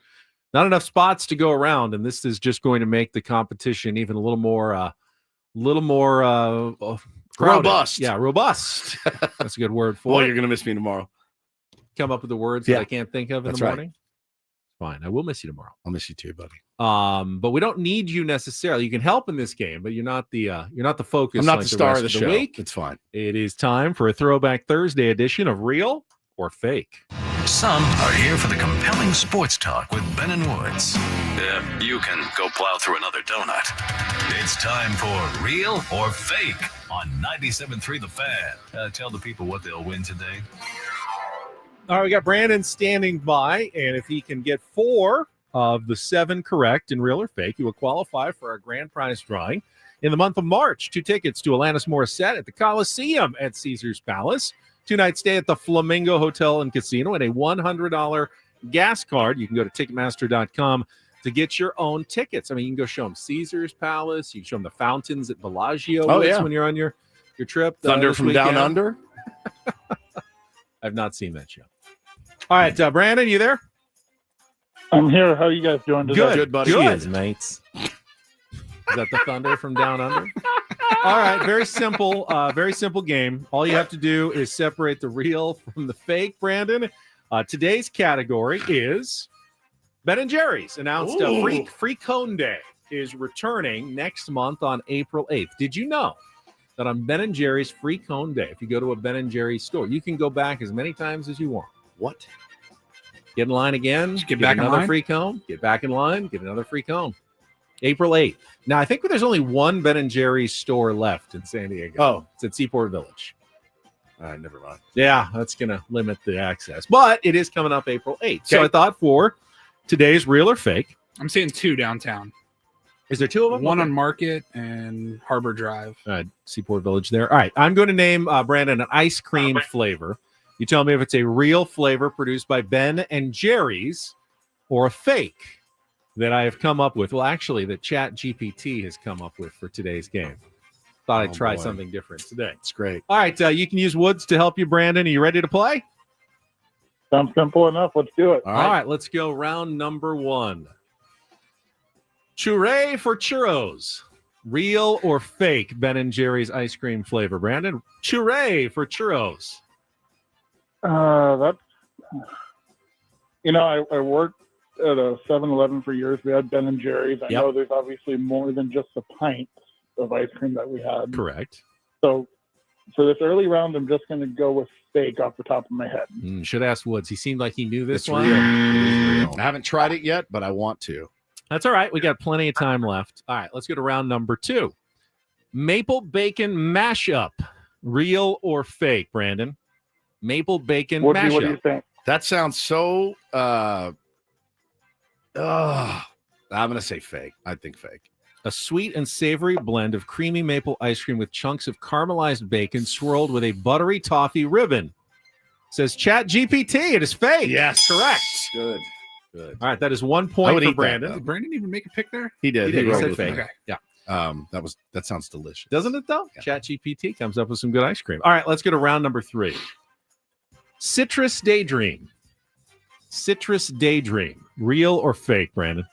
enough spots to go around, and this is just going to make the competition even a little more robust. Yeah, robust. That's a good word for it. Well, you're going to miss me tomorrow. Come up with the words that I can't think of in the morning. Fine. I will miss you tomorrow. I'll miss you too, buddy. But we don't need you necessarily. You can help in this game, but you're not the focus. I'm not like the star of the show. Week. It's fine. It is time for a Throwback Thursday edition of Real or Fake. Some are here for the compelling sports talk with Ben and Woods. You can go plow through another donut. It's time for Real or Fake on 97.3 The Fan. Tell the people what they'll win today. All right, we got Brandon standing by, and if he can get 4 of the 7 correct in Real or Fake, he will qualify for our grand prize drawing in the month of March. 2 tickets to Alanis Morissette at the Coliseum at Caesars Palace, 2-night stay at the Flamingo Hotel and Casino, and a $100 gas card. You can go to Ticketmaster.com to get your own tickets. I mean, you can go show them Caesars Palace. You can show them the fountains at Bellagio when you're on your trip. Thunder from Down Under. I've not seen that show. All right, Brandon, you there? I'm here. How are you guys doing today? Good, buddy. Good, mates. Is that the Thunder from Down Under? All right, very simple game. All you have to do is separate the real from the fake, Brandon. Today's category is Ben & Jerry's announced Free Cone Day is returning next month on April 8th. Did you know that on Ben & Jerry's Free Cone Day, if you go to a Ben & Jerry's store, you can go back as many times as you want? What? Get in line again. Get back in another line. Free cone. Get back in line. Get another free cone. April 8th. Now, I think there's only one Ben & Jerry's store left in San Diego. Oh. It's at Seaport Village. Never mind. Yeah, that's going to limit the access. But it is coming up April 8th. Okay. So I thought for today's Real or Fake. I'm seeing 2 downtown. Is there 2 of them? One on Market and Harbor Drive. Seaport Village there. All right. I'm going to name, Brandon, an ice cream flavor. You tell me if it's a real flavor produced by Ben & Jerry's or a fake that I have come up with. Well, actually, that ChatGPT has come up with for today's game. Thought I'd try something different today. It's great. All right. You can use Woods to help you, Brandon. Are you ready to play? Sounds simple enough. Let's do it. All right. Let's go round number 1. Churray for churros. Real or fake Ben & Jerry's ice cream flavor, Brandon? Churray for churros. That's, I worked at a 7-Eleven for years. We had Ben & Jerry's. I know there's obviously more than just a pint of ice cream that we had. Correct. So for this early round, I'm just going to go with fake off the top of my head. Should ask Woods. He seemed like he knew this one. Real. I haven't tried it yet, but I want to. That's all right. We got plenty of time left. All right, let's go to round number 2. Maple bacon mashup. Real or fake, Brandon? Maple bacon mashup. What do you think? That sounds so I'm going to say fake. I think fake. A sweet and savory blend of creamy maple ice cream with chunks of caramelized bacon swirled with a buttery toffee ribbon. Says ChatGPT. It is fake. Yes. Correct. Good. All right, that is 1 point for Brandon. Did Brandon even make a pick there? He did. He rolled said with fake. me. Okay. Yeah. That sounds delicious. Doesn't it, though? Yeah. ChatGPT comes up with some good ice cream. All right, let's go to round number 3. Citrus Daydream. Citrus Daydream. Real or fake, Brandon?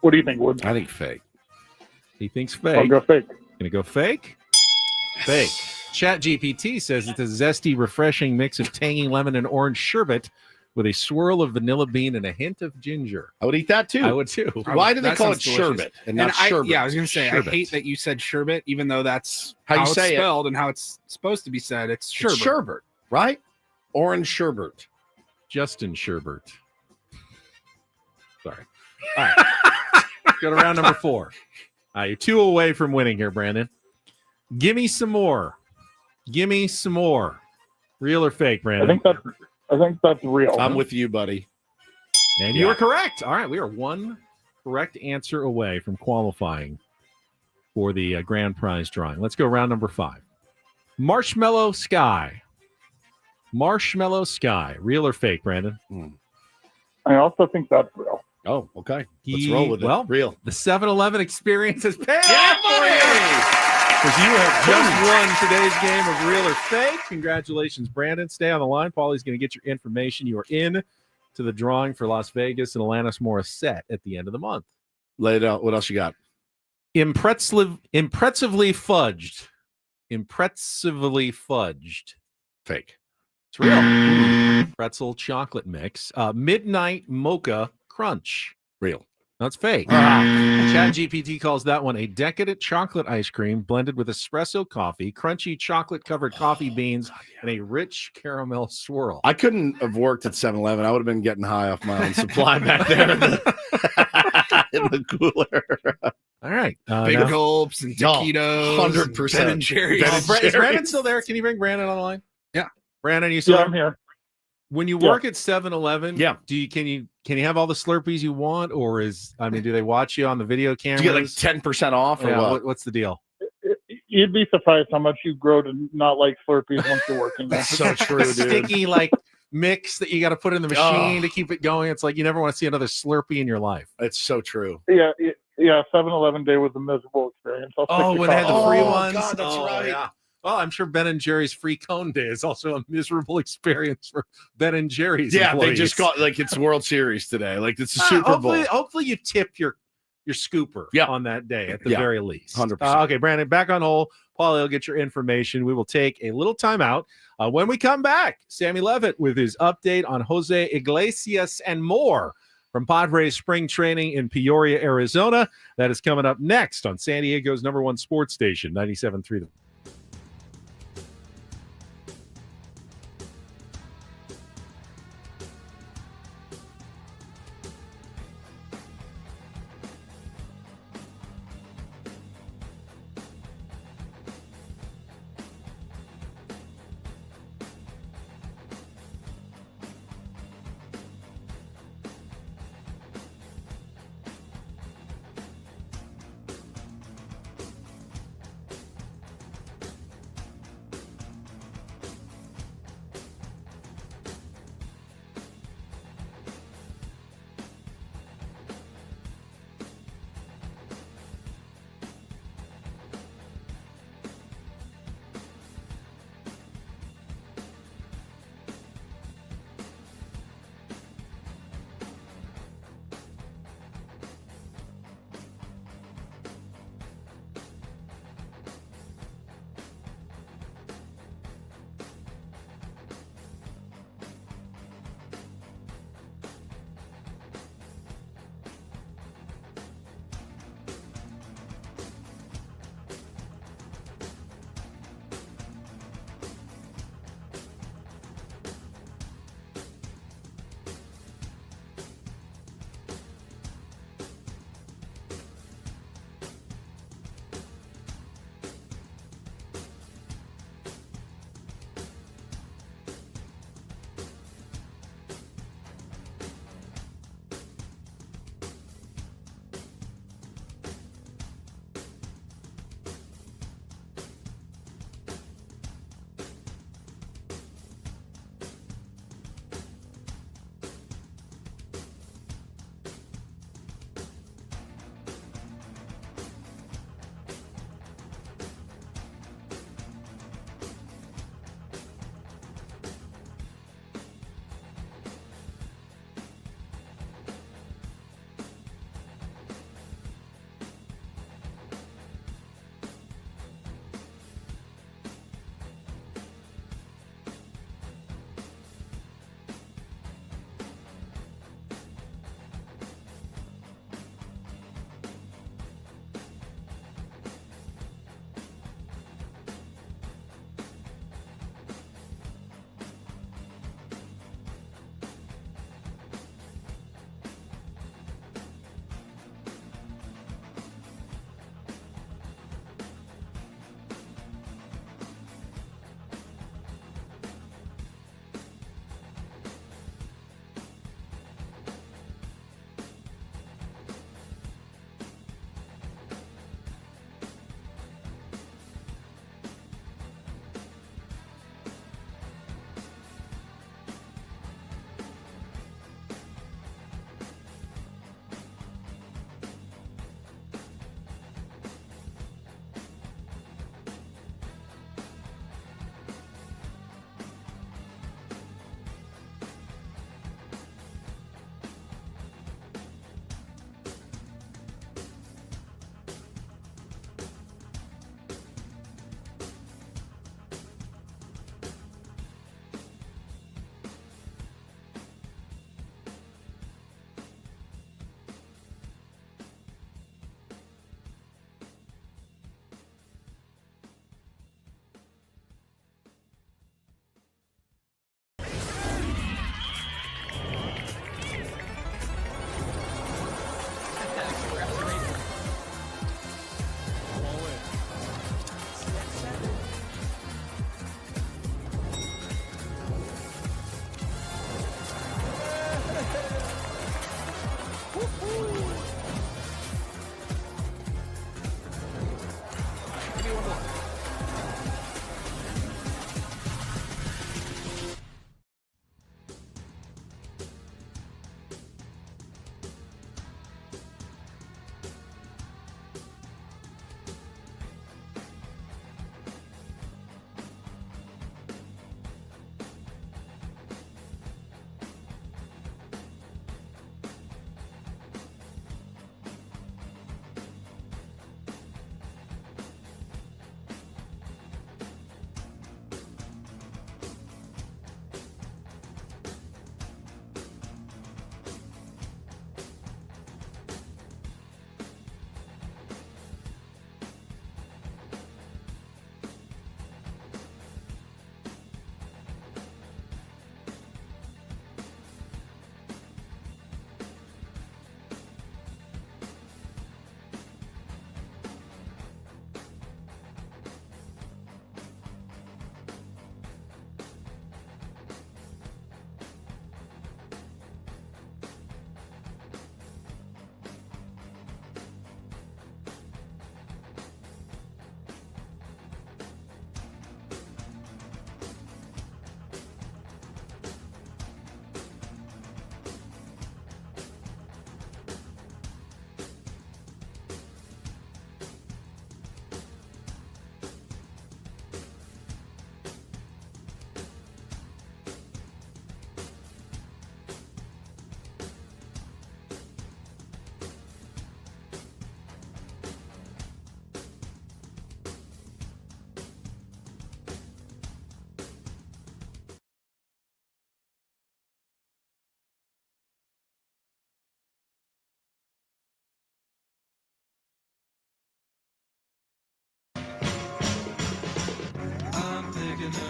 What do you think, Woods? I think fake. He thinks I'll fake. go fake. Gonna go fake? Fake. Chat GPT says it's a zesty, refreshing mix of tangy lemon and orange sherbet with a swirl of vanilla bean and a hint of ginger. I would eat that too. I would too. Why do they That call it sounds delicious. sherbet and not sherbet? Yeah, I was going to say, Sherbet. I hate that you said sherbet, even though that's How you it's say it. spelled and how it's supposed to be said. It's sherbet. It's sherbet, right? Orange sherbet. Justin Sherbert. Sorry. All right. Go to round number 4. You're 2 away from winning here, Brandon. Give me some more. Give me some more. Real or fake, Brandon? I think that's real. I'm with you, buddy. And you are correct. All right, we are 1 correct answer away from qualifying for the grand prize drawing. Let's go round number 5. Marshmallow Sky. Marshmallow Sky. Real or fake, Brandon? I also think that's real. Oh, okay. Let's roll with it. Well, real. The 7-Eleven experience has paid off for you. Because you have just won today's game of real or fake. Congratulations, Brandon. Stay on the line. Paulie's going to get your information. You are in to the drawing for Las Vegas and Alanis Morissette at the end of the month. Lay it out. What else you got? Impressively fudged. Impressively fudged. Fake. It's real. Pretzel chocolate mix. Midnight mocha crunch. Real. That's fake. Chat GPT calls that one a decadent chocolate ice cream blended with espresso coffee, crunchy chocolate-covered coffee beans, and a rich caramel swirl. I couldn't have worked at 7-Eleven. I would have been getting high off my own supply back there in the cooler. All right. Big gulps and taquitos. 100%. Ben and Jerry's. Is Brandon still there? Can you bring Brandon on the line? Yeah. Brandon, you still I'm here. When you work at 7-Eleven, yeah, can you have all the Slurpees you want, or do they watch you on the video cameras? Do you get like 10% off, or what? What's the deal? You'd be surprised how much you grow to not like Slurpees once you're working there. That's so true, dude. Sticky mix that you got to put in the machine to keep it going. It's like you never want to see another Slurpee in your life. It's so true. Yeah. 7-Eleven day was a miserable experience. When they had the free ones. God, that's right. Yeah. Well, I'm sure Ben and Jerry's free cone day is also a miserable experience for Ben and Jerry's. Yeah, employees. they just got it's World Series today. Like it's a Super Bowl. Hopefully you tip your scooper on that day at the very least. 100%. Okay, Brandon, back on hold. Paulie will get your information. We will take a little time out. When we come back, Sammy Levitt with his update on Jose Iglesias and more from Padres spring training in Peoria, Arizona. That is coming up next on San Diego's #1 sports station, 97.3.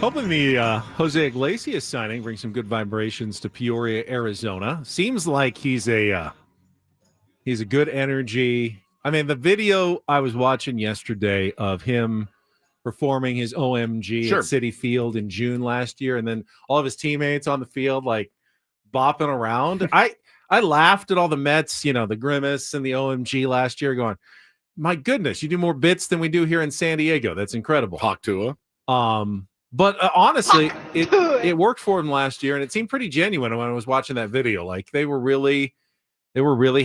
Hoping the Jose Iglesias signing brings some good vibrations to Peoria, Arizona. Seems like he's a good energy. I mean, the video I was watching yesterday of him performing his OMG at Citi Field in June last year, and then all of his teammates on the field like bopping around. I laughed at all the Mets, the grimace and the OMG last year, going, my goodness, you do more bits than we do here in San Diego. That's incredible. Talk to him. But honestly, it worked for him last year, and it seemed pretty genuine when I was watching that video. Like they were really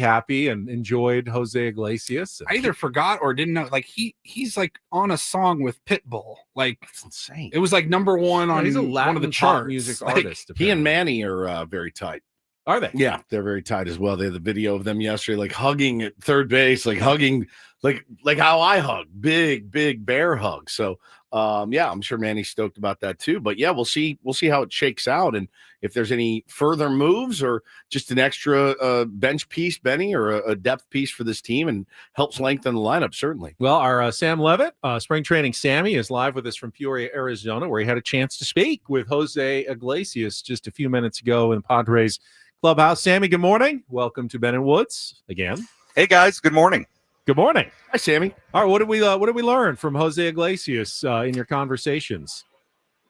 happy and enjoyed Jose Iglesias. I either forgot or didn't know. Like he's like on a song with Pitbull. Like it's insane. It was like number one on he's a Latin one of the charts. music like, artist. He and Manny are very tight. Are they? Yeah, they're very tight as well. They had the video of them yesterday, like hugging at third base, like hugging, like how I hug, big bear hug. So, yeah, I'm sure Manny's stoked about that too. But yeah, we'll see how it shakes out, and if there's any further moves or just an extra bench piece, Benny, or a depth piece for this team, and helps lengthen the lineup. Certainly. Well, our Sam Levitt, spring training Sammy, is live with us from Peoria, Arizona, where he had a chance to speak with Jose Iglesias just a few minutes ago in Padres clubhouse. Sammy, good morning. Welcome to Ben and Woods again. Hey guys, good morning. Good morning. Hi, Sammy. All right, what did we learn from Jose Iglesias in your conversations?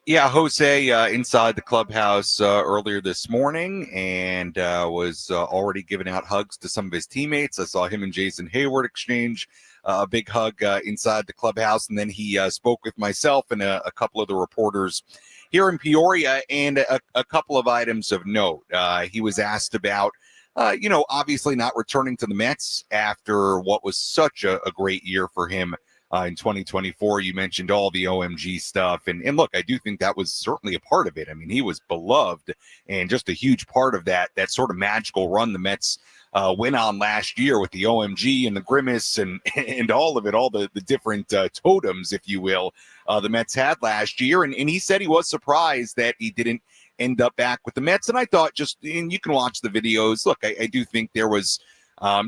Yeah, Jose inside the clubhouse earlier this morning, and was already giving out hugs to some of his teammates. I saw him and Jason Hayward exchange a big hug inside the clubhouse, and then he spoke with myself and a couple of the reporters here in Peoria, and a couple of items of note. He was asked about, obviously not returning to the Mets after what was such a great year for him in 2024. You mentioned all the OMG stuff. And look, I do think that was certainly a part of it. I mean, he was beloved and just a huge part of that sort of magical run the Mets went on last year with the OMG and the grimace and all of it, all the different totems, if you will, the Mets had last year. And he said he was surprised that he didn't end up back with the Mets. And I thought and you can watch the videos. Look, I do think there was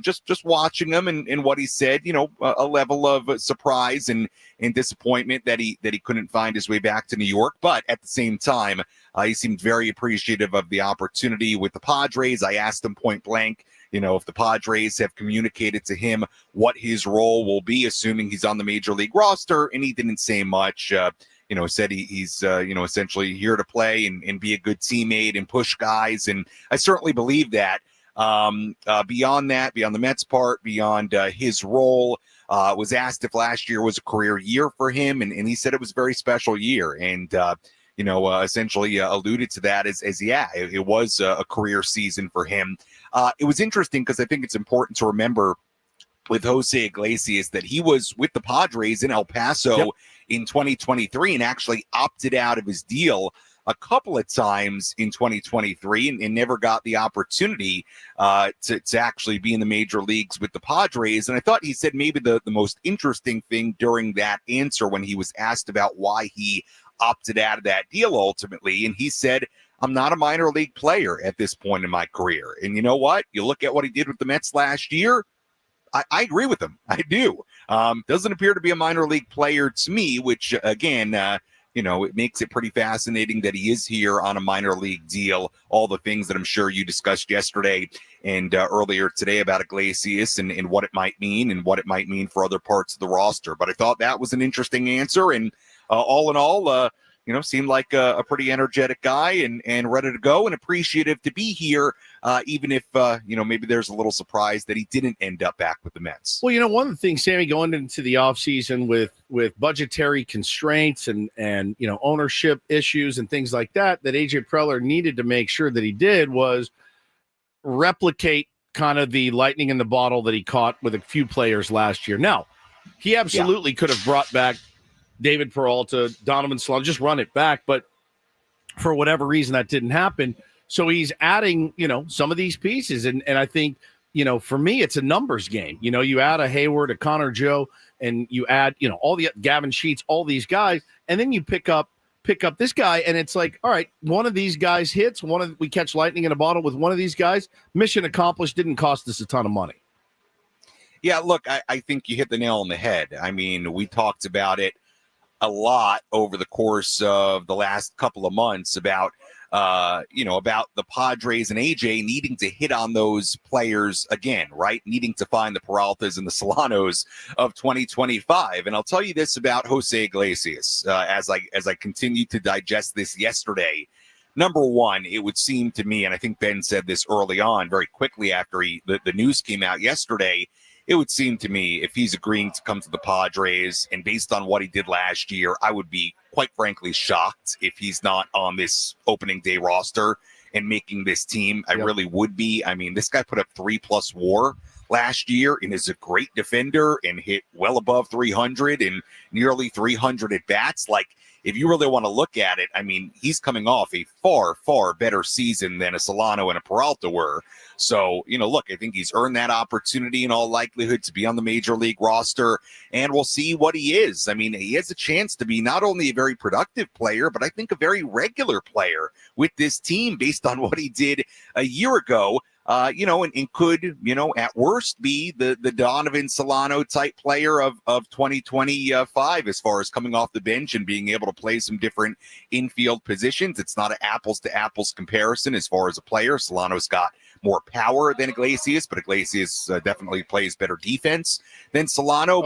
just watching him and what he said, a level of surprise and disappointment that he couldn't find his way back to New York. But at the same time, he seemed very appreciative of the opportunity with the Padres. I asked him point blank, if the Padres have communicated to him what his role will be, assuming he's on the major league roster, and he didn't say much. Said he's essentially here to play and be a good teammate and push guys, and I certainly believe that. Beyond that, beyond the Mets part, beyond his role, was asked if last year was a career year for him, and he said it was a very special year, and essentially alluded to that as it was a career season for him. It was interesting because I think it's important to remember with Jose Iglesias that he was with the Padres in El Paso in 2023 and actually opted out of his deal a couple of times in 2023 and never got the opportunity to actually be in the major leagues with the Padres. And I thought he said maybe the most interesting thing during that answer when he was asked about why he opted out of that deal ultimately. And he said, I'm not a minor league player at this point in my career. And you know what? You look at what he did with the Mets last year. I agree with him. I do. Doesn't appear to be a minor league player to me, which again, it makes it pretty fascinating that he is here on a minor league deal. All the things that I'm sure you discussed yesterday and earlier today about Iglesias and what it might mean and what it might mean for other parts of the roster. But I thought that was an interesting answer. And all in all, seemed like a pretty energetic guy and ready to go and appreciative to be here, even if, maybe there's a little surprise that he didn't end up back with the Mets. Well, one of the things, Sammy, going into the offseason with budgetary constraints and ownership issues and things like that A.J. Preller needed to make sure that he did was replicate kind of the lightning in the bottle that he caught with a few players last year. Now, he absolutely could have brought back David Peralta, Donovan Sloan, just run it back. But for whatever reason, that didn't happen. So he's adding, some of these pieces. And I think, for me, it's a numbers game. You add a Hayward, a Connor Joe, and you add, all the Gavin Sheets, all these guys. And then you pick up this guy. And it's like, all right, one of these guys hits, we catch lightning in a bottle with one of these guys. Mission accomplished, didn't cost us a ton of money. Yeah, look, I think you hit the nail on the head. I mean, we talked about it a lot over the course of the last couple of months about about the Padres and AJ needing to hit on those players again, right? Needing to find the Peraltas and the Solanos of 2025. And I'll tell you this about Jose Iglesias as I continued to digest this yesterday. Number one, it would seem to me, and I think Ben said this early on, very quickly after the news came out yesterday, it would seem to me if he's agreeing to come to the Padres, and based on what he did last year, I would be quite frankly shocked if he's not on this opening day roster and making this team. I really would be. I mean, this guy put up 3+ WAR last year and is a great defender and hit well above 300 and nearly 300 at bats. Like, if you really want to look at it, I mean, he's coming off a far, far better season than a Solano and a Peralta were. So, look, I think he's earned that opportunity in all likelihood to be on the major league roster, and we'll see what he is. I mean, he has a chance to be not only a very productive player, but I think a very regular player with this team based on what he did a year ago. And could, at worst be the Donovan Solano type player of 2025 as far as coming off the bench and being able to play some different infield positions. It's not an apples to apples comparison as far as a player. Solano's got more power than Iglesias, but Iglesias definitely plays better defense than Solano.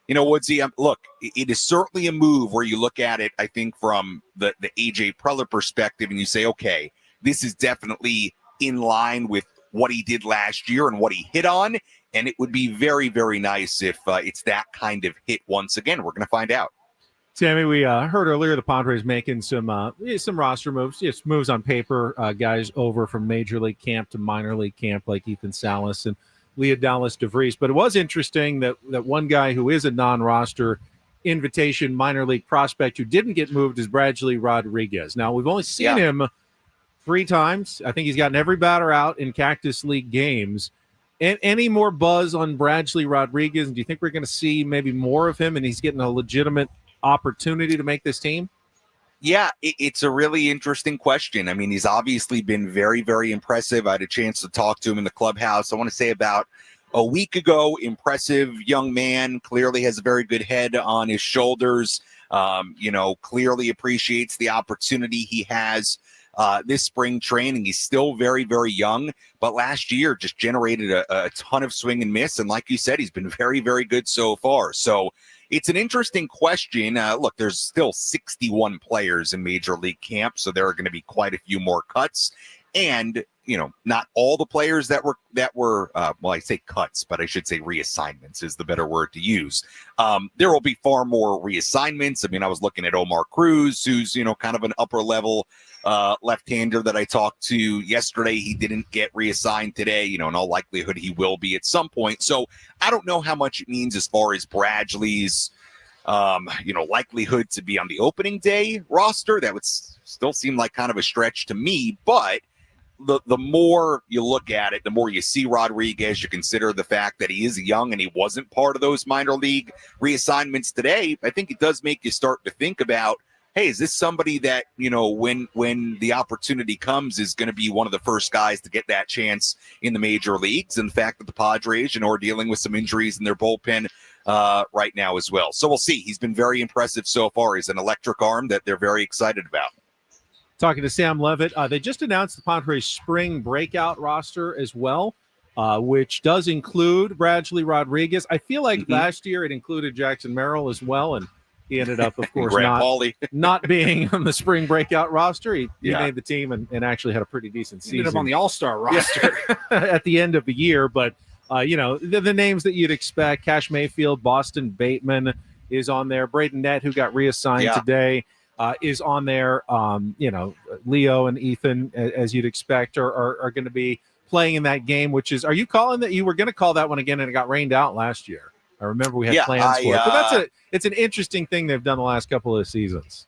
Woodsy, look, it is certainly a move where you look at it, I think, from the AJ Preller perspective, and you say, okay, this is definitely in line with what he did last year and what he hit on. And it would be very, very nice if it's that kind of hit once again. We're going to find out. Sammy, we heard earlier the Padres making some roster moves, just moves on paper, guys over from major league camp to minor league camp like Ethan Salas and Leodalis DeVries. But it was interesting that one guy who is a non-roster invitation minor league prospect who didn't get moved is Bradley Rodriguez. Now, we've only seen him 3 times. I think he's gotten every batter out in Cactus League games. And any more buzz on Bradley Rodriguez? Do you think we're going to see maybe more of him and he's getting a legitimate opportunity to make this team? Yeah, it's a really interesting question. I mean, he's obviously been very, very impressive. I had a chance to talk to him in the clubhouse, I want to say about a week ago. Impressive young man, clearly has a very good head on his shoulders, clearly appreciates the opportunity he has this spring training. He's still very, very young, but last year just generated a ton of swing and miss. And like you said, he's been very, very good so far. So it's an interesting question. Look, there's still 61 players in Major League camp, so there are going to be quite a few more cuts. And, not all the players that were I say cuts, but I should say reassignments is the better word to use. There will be far more reassignments. I mean, I was looking at Omar Cruz, who's, kind of an upper level left-hander that I talked to yesterday. He didn't get reassigned today. In all likelihood, he will be at some point. So I don't know how much it means as far as Bradley's, likelihood to be on the opening day roster. That would still seem like kind of a stretch to me, but the more you look at it, the more you see Rodriguez, you consider the fact that he is young and he wasn't part of those minor league reassignments today. I think it does make you start to think about, hey, is this somebody that, when the opportunity comes is going to be one of the first guys to get that chance in the major leagues? And the fact that the Padres, are dealing with some injuries in their bullpen right now as well. So we'll see. He's been very impressive so far. He's an electric arm that they're very excited about. Talking to Sam Levitt, they just announced the Padres spring breakout roster as well, which does include Bradley Rodriguez. I feel like last year it included Jackson Merrill as well, and he ended up, of course, not being on the spring breakout roster. He made the team and actually had a pretty decent season. Ended up on the All-Star roster at the end of the year. But, the names that you'd expect, Cash Mayfield, Boston Bateman is on there. Braden Nett, who got reassigned today, is on there. Leo and Ethan, as you'd expect, are going to be playing in that game, which is, are you calling that? You were going to call that one again, and it got rained out last year. I remember we had plans for it, but it's an interesting thing they've done the last couple of seasons.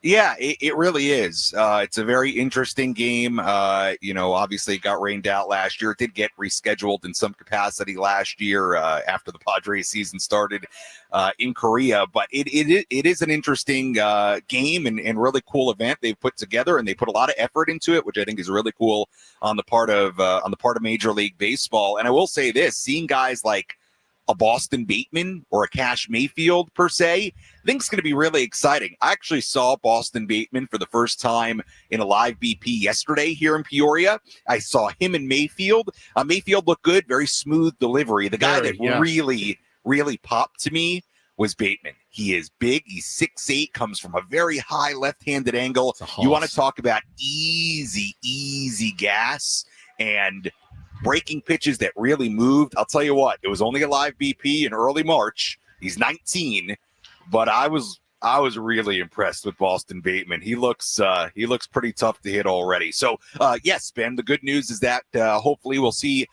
Yeah, it really is. It's a very interesting game. Obviously it got rained out last year. It did get rescheduled in some capacity last year after the Padres season started in Korea. But it is an interesting game and really cool event they've put together, and they put a lot of effort into it, which I think is really cool on the part of Major League Baseball. And I will say this: seeing guys like a Boston Bateman or a Cash Mayfield per se. I think it's going to be really exciting. I actually saw Boston Bateman for the first time in a live BP yesterday here in Peoria. I saw him and Mayfield. Mayfield looked good, very smooth delivery. The guy that really popped to me was Bateman. He is big. He's 6'8", comes from a very high left-handed angle. You want to talk about easy gas and breaking pitches that really moved. I'll tell you what, it was only a live BP in early March. He's 19, but I was really impressed with Boston Bateman. He looks pretty tough to hit already. So yes, Ben, the good news is that hopefully we'll see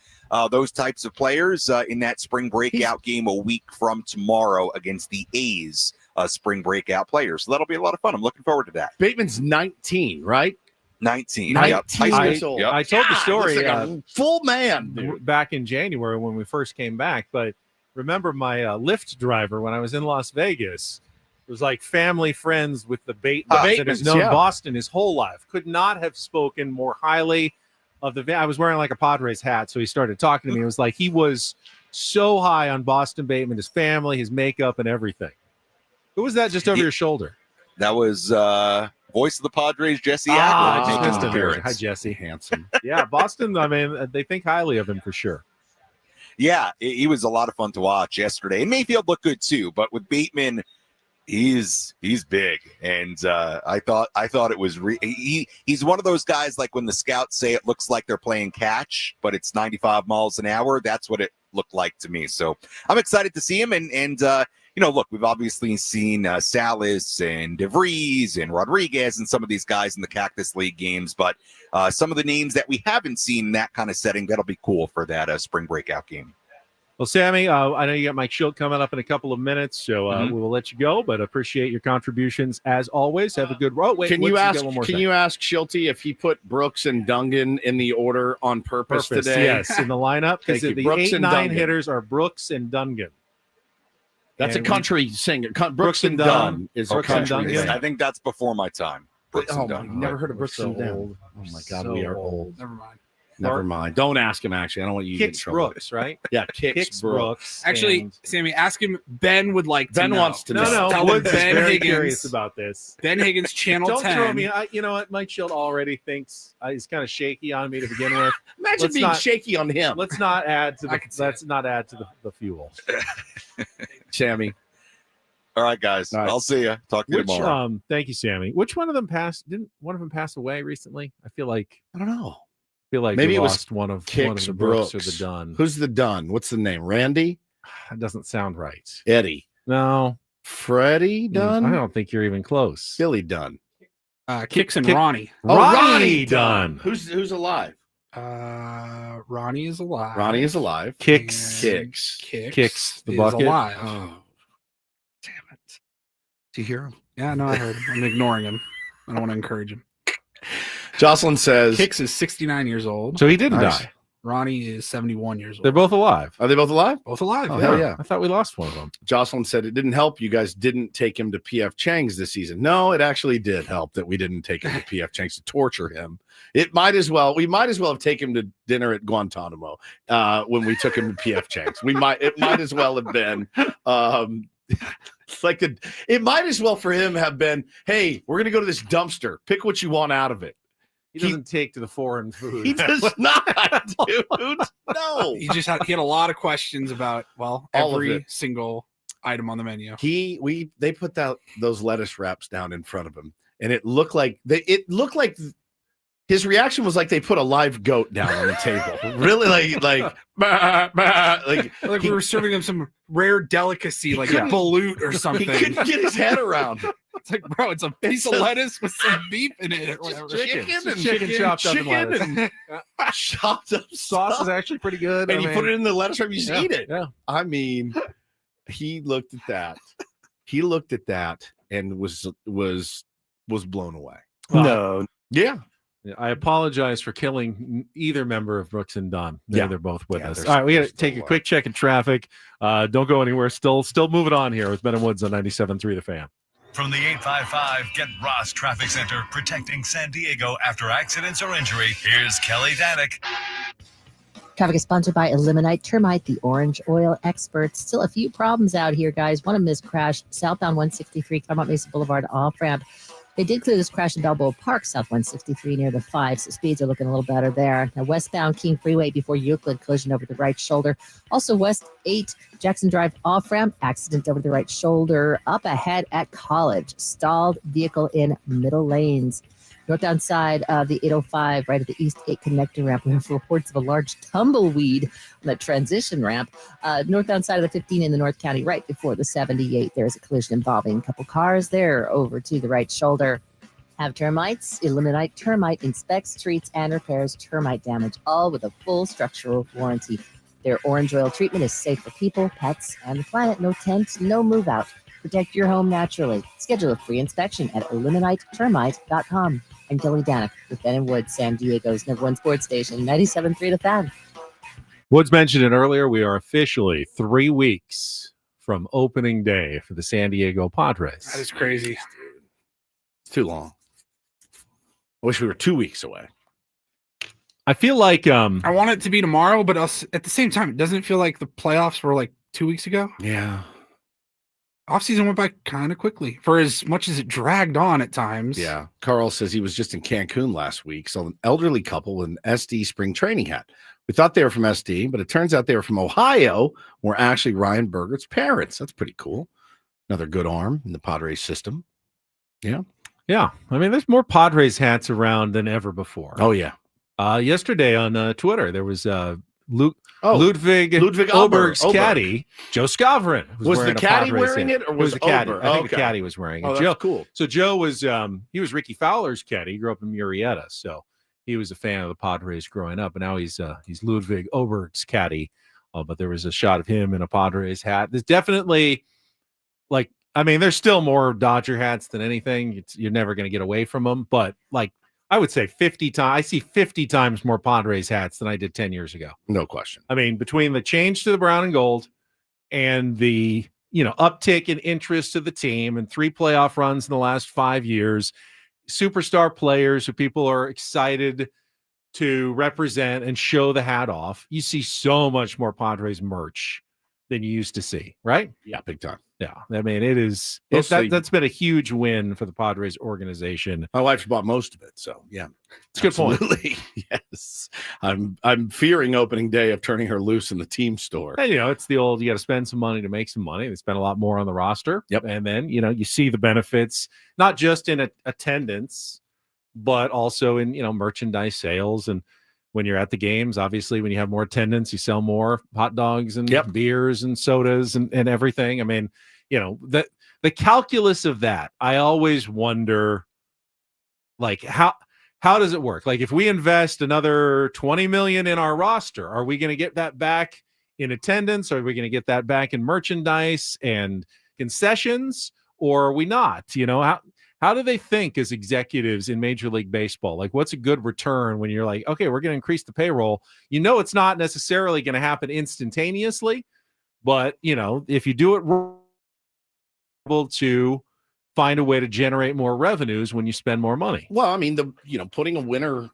those types of players in that spring breakout game a week from tomorrow against the A's spring breakout players. So that'll be a lot of fun. I'm looking forward to that. Bateman's 19, right? 19 years old. I told the story like a full man back in January when we first came back, but remember my Lyft driver when I was in Las Vegas was like family friends with the Batemans and has known Boston his whole life. Could not have spoken more highly of the I was wearing like a Padres hat, so he started talking to me. It was like he was so high on Boston Bateman, his family, his makeup, and everything. Who was that just over your shoulder? That was voice of the Padres, Jesse Agler. Hi, Jesse. Handsome. Yeah, Boston, I mean, they think highly of him for sure. Yeah, he was a lot of fun to watch yesterday. And Mayfield looked good too, but with Bateman, he's big. And I thought it was he's one of those guys like when the scouts say it looks like they're playing catch, but it's 95 miles an hour. That's what it looked like to me. So I'm excited to see him. And look, we've obviously seen Salas and DeVries and Rodriguez and some of these guys in the Cactus League games, but some of the names that we haven't seen in that kind of setting, that'll be cool for that spring breakout game. Well, Sammy, I know you got Mike Schilt coming up in a couple of minutes, so we will let you go, but appreciate your contributions as always. Have a good road. Wait, can you ask Schilty if he put Brooks and Dungan in the order on purpose today? Yes, in the lineup, because the 8-9 hitters are Brooks and Dungan. That's a country singer. Brooks and Dunn is a country singer. I think that's before my time. Brooks and Dunn. Never heard of Brooks and Dunn. Oh my God, we are old. Never mind. Don't ask him. Actually, I don't want you to get in trouble. Brooks, right? Yeah, Kicks Brooks. Actually, Sammy, ask him. Ben would like to Ben know. wants to know. No, Tell him Ben very Higgins curious about this. Ben Higgins, Channel 10. Don't throw me. You know what? Mike Schilt already thinks he's kind of shaky on me to begin with. Imagine being shaky on him. Let's not add to the fuel. Sammy. All right, guys. All right. I'll see you. Talk to you tomorrow. Thank you, Sammy. Which one of them passed? Didn't one of them pass away recently? I feel like I don't know. Maybe it was one of the Brooks or the Dunn. Who's the Dunn? What's the name? Randy? That doesn't sound right. Eddie? No. Freddie Dunn? I don't think you're even close. Billy Dunn. Kicks and Ronnie. Ronnie Dunn. Who's alive? Ronnie is alive. Ronnie is alive. Kicks the bucket. Alive. Oh, damn it! Do you hear him? Yeah, no, I heard him. I'm ignoring him. I don't want to encourage him. Jocelyn says Kicks is 69 years old. So he didn't die. Ronnie is 71 years old. They're both alive. Are they both alive? Both alive. Oh, hell yeah. I thought we lost one of them. Jocelyn said it didn't help you guys didn't take him to PF Chang's this season. No, it actually did help that we didn't take him to PF Chang's to torture him. We might as well have taken him to dinner at Guantanamo when we took him to PF Chang's. It might as well have been it might as well for him have been, hey, we're gonna go to this dumpster. Pick what you want out of it. He doesn't take to the foreign food. He does not, dude. No. He had a lot of questions about every single item on the menu. They put those lettuce wraps down in front of him, and it looked like his reaction was like they put a live goat down on the table. Really, like we were serving him some rare delicacy, like a balut or something. He couldn't get his head around. It's like, bro, it's a piece of lettuce with some beef in it. Or whatever. Chicken chopped up in lettuce. Chopped up sauce is actually pretty good. And you put it in the lettuce wrap, you just eat it. Yeah. I mean, he looked at that. He looked at that and was blown away. No. Yeah. I apologize for killing either member of Brooks and Dunn. They're both with us. All right, we got to take a quick check in traffic. Don't go anywhere. Still moving on here with Ben and Woods on 97.3 The Fan. From the 855 Get Ross Traffic Center, protecting San Diego after accidents or injury, here's Kelly Danick. Traffic is sponsored by Eliminate Termite, the orange oil experts. Still a few problems out here, guys. One of them is crashed southbound 163 Claremont Mesa Boulevard off-ramp. They did clear this crash in Balboa Park, south 163 near the 5, so speeds are looking a little better there. Now, westbound King Freeway before Euclid, collision over the right shoulder. Also, West 8 Jackson Drive off-ramp, accident over the right shoulder. Up ahead at College, stalled vehicle in middle lanes. Northbound side of the 805, right at the East 8 connector ramp, we have reports of a large tumbleweed on that transition ramp. Northbound side of the 15 in the North County, right before the 78, there's a collision involving a couple cars there over to the right shoulder. Have termites? Eliminate Termite inspects, treats, and repairs termite damage, all with a full structural warranty. Their orange oil treatment is safe for people, pets, and the planet. No tent, no move out. Protect your home naturally. Schedule a free inspection at eliminatetermite.com. I'm Kelly Danik with Ben and Wood, San Diego's #1 sports station, 97.3 The Fan. Woods mentioned it earlier. We are officially 3 weeks from opening day for the San Diego Padres. That is crazy. It's too long. I wish we were 2 weeks away. I feel like I want it to be tomorrow, but at the same time, it doesn't feel like the playoffs were like 2 weeks ago. Yeah. Offseason went by kind of quickly for as much as it dragged on at times. Yeah. Carl says he was just in Cancun last week. So an elderly couple with an SD spring training hat. We thought they were from SD, but it turns out they were from Ohio, were actually Ryan Bergert's parents. That's pretty cool. Another good arm in the Padres system. Yeah. Yeah. I mean, there's more Padres hats around than ever before. Oh, yeah. Yesterday on Twitter, there was Ludwig Oberg's caddy, Joe Skavrin. Was the caddy wearing it, or was the caddy? Oberg? I think the caddy was wearing it. Oh, Joe, that's cool. So Joe was he was Ricky Fowler's caddy. He grew up in Murrieta, so he was a fan of the Padres growing up. And now he's Ludwig Oberg's caddy. But there was a shot of him in a Padres hat. There's definitely there's still more Dodger hats than anything. You're never going to get away from them. But I would say 50 times. I see 50 times more Padres hats than I did 10 years ago. No question. I mean, between the change to the brown and gold and the uptick in interest to the team and 3 playoff runs in the last 5 years, superstar players who people are excited to represent and show the hat off, you see so much more Padres merch than you used to see, right? Yeah, big time. Yeah, I mean, that's been a huge win for the Padres organization. My wife's bought most of it, so yeah, it's a good point. Yes, I'm fearing opening day of turning her loose in the team store. And it's the old, you got to spend some money to make some money. They spend a lot more on the roster. Yep, and then you see the benefits not just in attendance, but also in merchandise sales. And when you're at the games, obviously, when you have more attendance, you sell more hot dogs and beers and sodas and everything. I mean, the calculus of that, I always wonder, how does it work? If we invest another $20 million in our roster, are we going to get that back in attendance? Are we going to get that back in merchandise and concessions, or are we not? How do they think as executives in Major League Baseball? What's a good return when you're okay, we're going to increase the payroll? It's not necessarily going to happen instantaneously, but, if you do it, able to find a way to generate more revenues when you spend more money. Well, I mean, putting a winner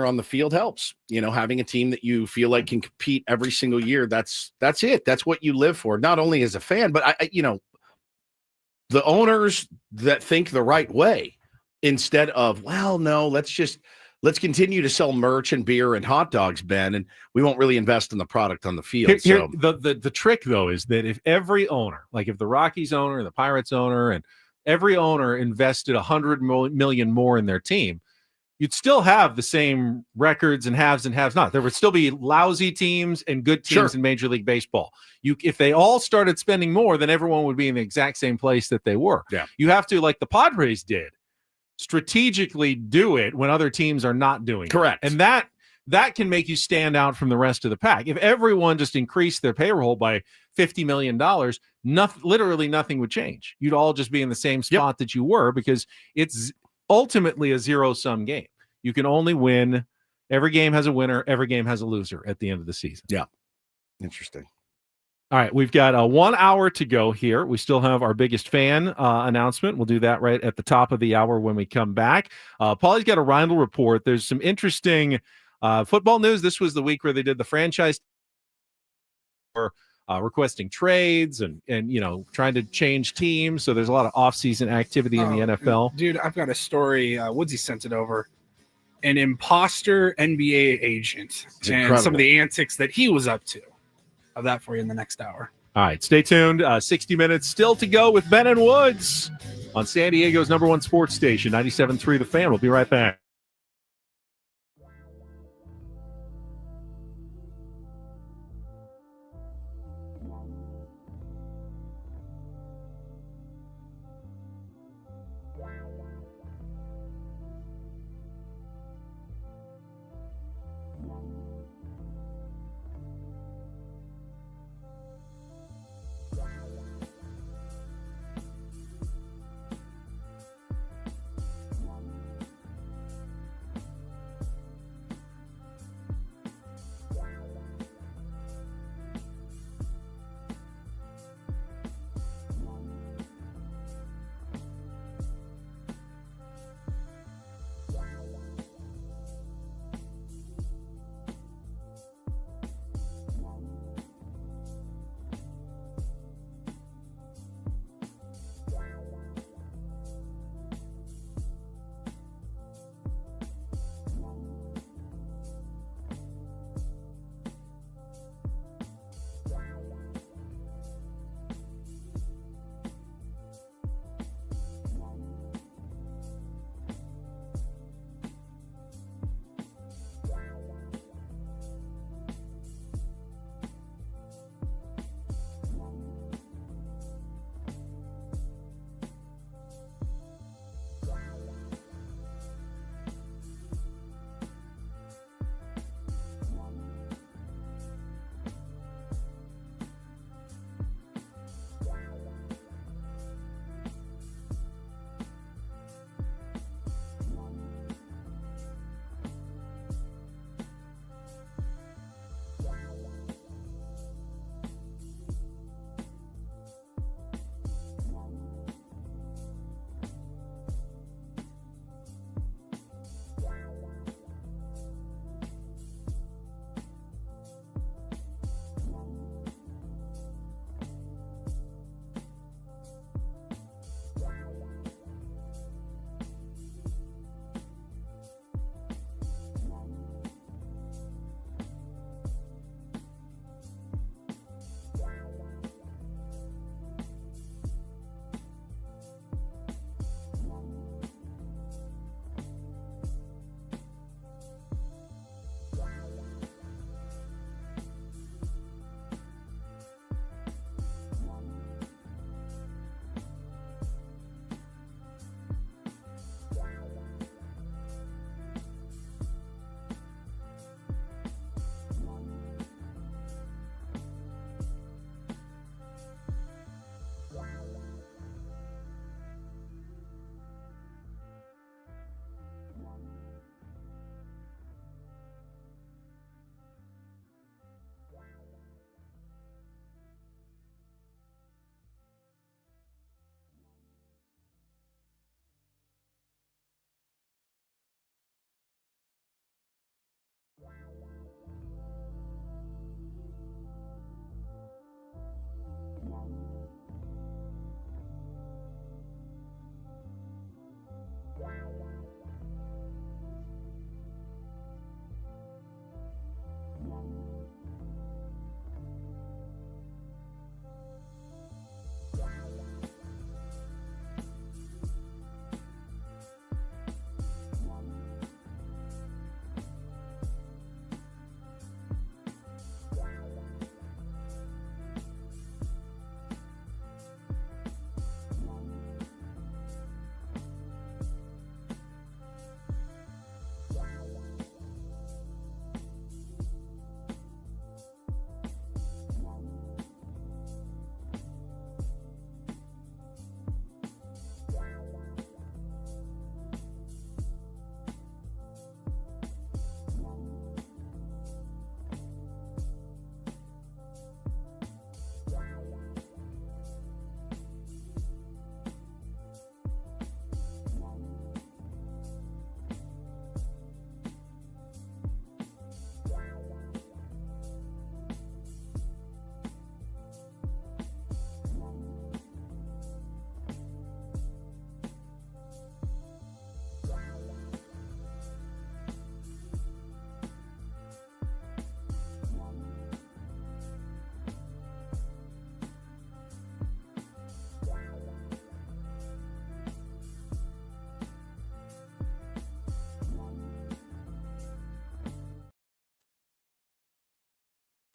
on the field helps. Having a team that you feel like can compete every single year, that's it. That's what you live for, not only as a fan, but the owners that think the right way, instead of, well, no, let's continue to sell merch and beer and hot dogs, Ben, and we won't really invest in the product on the field. The trick, though, is that if every owner, if the Rockies owner, the Pirates owner, and every owner invested $100 million more in their team, you'd still have the same records and haves not. There would still be lousy teams and good teams in Major League Baseball. If they all started spending more, then everyone would be in the exact same place that they were. Yeah. You have to, like the Padres did, strategically do it when other teams are not doing Correct. it. And that can make you stand out from the rest of the pack. If everyone just increased their payroll by $50 million, literally nothing would change. You'd all just be in the same spot that you were, because it's ultimately a zero-sum game. You can only win. Every game has a winner. Every game has a loser at the end of the season. Yeah. Interesting. All right. We've got 1 hour to go here. We still have our biggest fan announcement. We'll do that right at the top of the hour when we come back. Paulie's got a Ryle report. There's some interesting Football news. This was the week where they did the franchise for requesting trades and trying to change teams. So there's a lot of off-season activity in the NFL. Dude, I've got a story. Woodsy sent it over. An imposter NBA agent and some of the antics that he was up to. I'll have that for you in the next hour. All right, stay tuned. 60 minutes still to go with Ben and Woods on San Diego's #1 sports station, 97.3 The Fan. We'll be right back.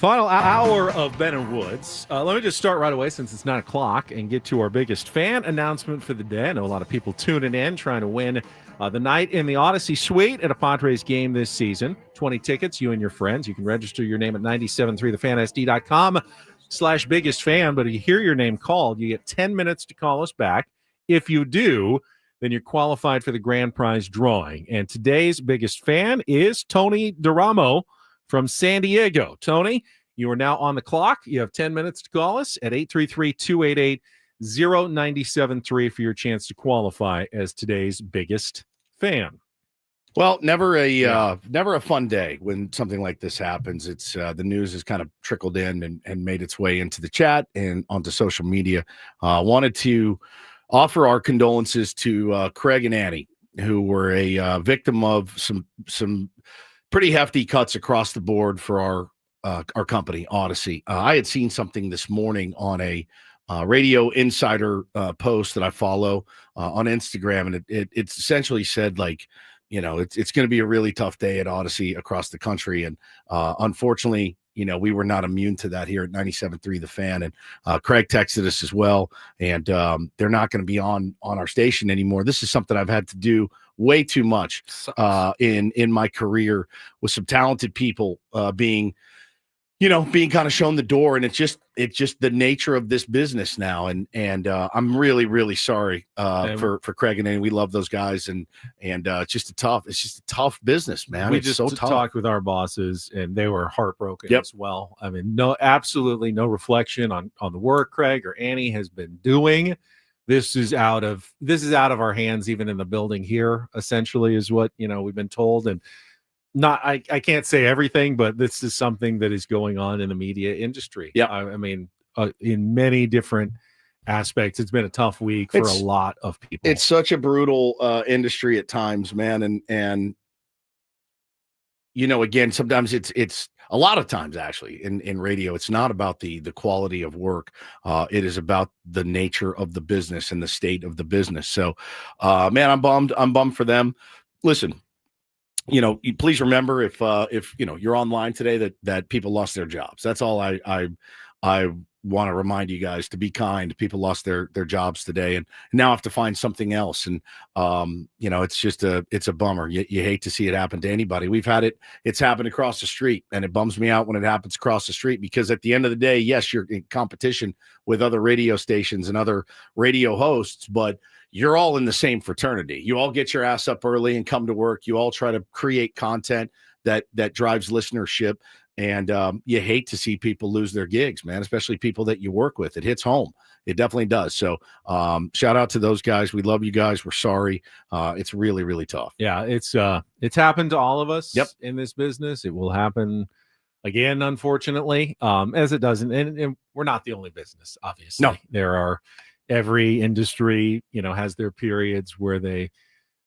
Final hour of Ben and Woods. Let me just start right away since it's 9 o'clock and get to our biggest fan announcement for the day. I know a lot of people tuning in, trying to win the night in the Odyssey Suite at a Padres game this season. 20 tickets, you and your friends. You can register your name at 973thefansd.com/biggest fan. But if you hear your name called, you get 10 minutes to call us back. If you do, then you're qualified for the grand prize drawing. And today's biggest fan is Tony DeRamo from San Diego. Tony, you are now on the clock. You have 10 minutes to call us at 833-288-0973 for your chance to qualify as today's biggest fan. Well, never a fun day when something like this happens. It's the news has kind of trickled in and made its way into the chat and onto social media. Wanted to offer our condolences to Craig and Annie, who were a victim of some pretty hefty cuts across the board for our company, Odyssey. I had seen something this morning on a Radio Insider post that I follow on Instagram, and it essentially said, like, you know, it's going to be a really tough day at Odyssey across the country, and unfortunately, you know, we were not immune to that here at 97.3 The Fan, and Craig texted us as well, and they're not going to be on our station anymore. This is something I've had to do way too much in my career, with some talented people being kind of shown the door, and it's just the nature of this business now. And I'm really, really sorry for Craig and Annie. We love those guys, and it's just a tough business, man. We it's just so tough. talked with our bosses, and they were heartbroken as well. I mean, absolutely no reflection on the work Craig or Annie has been doing. This is out of our hands, even in the building here, essentially, is what, we've been told. And I can't say everything, but this is something that is going on in the media industry. Yeah. I mean, in many different aspects, it's been a tough week for a lot of people. It's such a brutal industry at times, man. And again, sometimes it's a lot of times actually in radio, it's not about the quality of work. It is about the nature of the business and the state of the business. So, man, I'm bummed for them. Listen, please remember if you're online today that people lost their jobs. That's all I want to remind you guys, to be kind. People lost their jobs today and now have to find something else. And, it's a bummer. You hate to see it happen to anybody. We've had it's happened across the street, and it bums me out when it happens across the street, because at the end of the day, yes, you're in competition with other radio stations and other radio hosts, but you're all in the same fraternity. You all get your ass up early and come to work. You all try to create content that drives listenership. And you hate to see people lose their gigs, man, especially people that you work with. It hits home. It definitely does. So shout out to those guys. We love you guys. We're sorry. It's really, really tough. Yeah, it's happened to all of us in this business. It will happen again, unfortunately, as it doesn't. And we're not the only business, obviously. No. There are, every industry, has their periods where they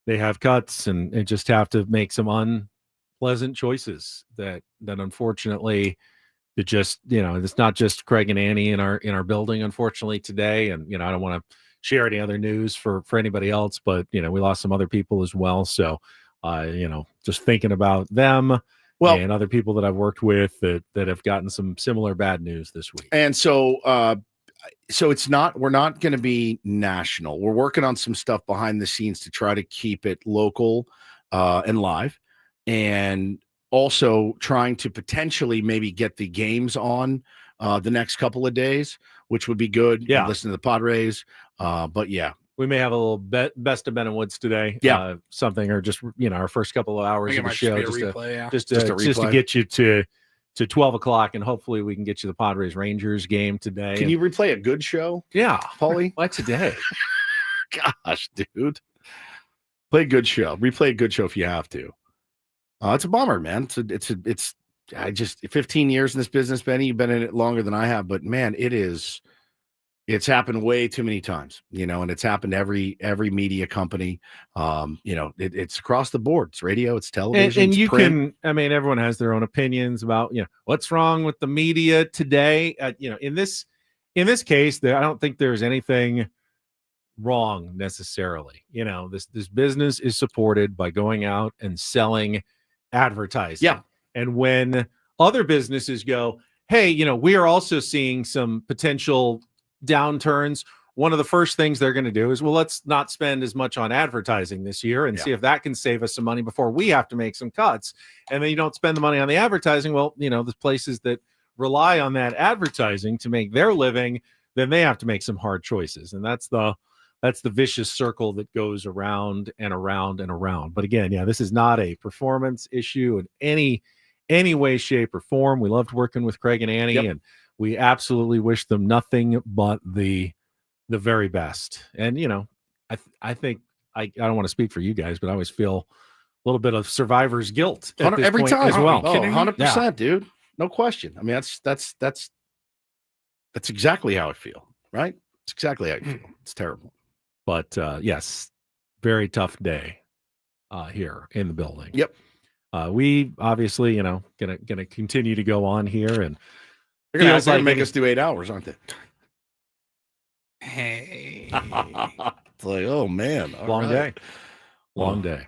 have cuts and just have to make some unpleasant choices that unfortunately, it just, it's not just Craig and Annie in our building, unfortunately, today. And, I don't want to share any other news for anybody else, but, we lost some other people as well. So, just thinking about them and other people that I've worked with that have gotten some similar bad news this week. And so we're not going to be national. We're working on some stuff behind the scenes to try to keep it local and live, and also trying to potentially maybe get the games on the next couple of days, which would be good. Yeah. Listen to the Padres. But yeah, we may have a little best of Ben and Woods today. Yeah. Something, or just, our first couple of hours of the show, just to get you to 12 o'clock, and hopefully we can get you the Padres Rangers game today. Can you replay a good show? Yeah, Paulie. Why today? Gosh, dude, play a good show. Replay a good show if you have to. It's a bummer, man. It's 15 years in this business, Benny. You've been in it longer than I have, but man, it's happened way too many times, and it's happened to every media company. It's across the board. It's radio, it's television, and it's you print. Everyone has their own opinions about, what's wrong with the media today. In this case, I don't think there's anything wrong necessarily. This business is supported by going out and selling advertising. Yeah. And when other businesses go, hey, we are also seeing some potential downturns. One of the first things they're going to do is, well, let's not spend as much on advertising this year and see if that can save us some money before we have to make some cuts. And then you don't spend the money on the advertising. Well, the places that rely on that advertising to make their living, then they have to make some hard choices. And that's the vicious circle that goes around and around and around. But again, this is not a performance issue in any way, shape, or form. We loved working with Craig and Annie, and we absolutely wish them nothing but the very best. And I think I don't want to speak for you guys, but I always feel a little bit of survivor's guilt at this every point time as well. 100%, dude. No question. I mean, that's exactly how I feel, right? It's exactly how I feel. It's terrible. But yes, very tough day here in the building. Yep. We obviously, gonna continue to go on here, and they're gonna make us do 8 hours, aren't they? Hey. It's like, oh man, long day. Man.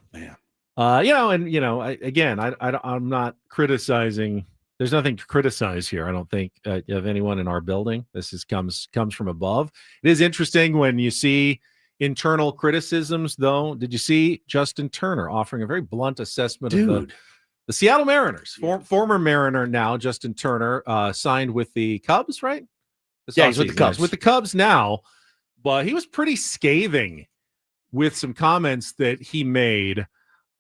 Again, I'm not criticizing. There's nothing to criticize here. I don't think of anyone in our building. This comes from above. It is interesting when you see internal criticisms, though. Did you see Justin Turner offering a very blunt assessment of the Seattle Mariners? Former Mariner now, Justin Turner, signed with the Cubs, right? He's with the Cubs. With the Cubs now, but he was pretty scathing with some comments that he made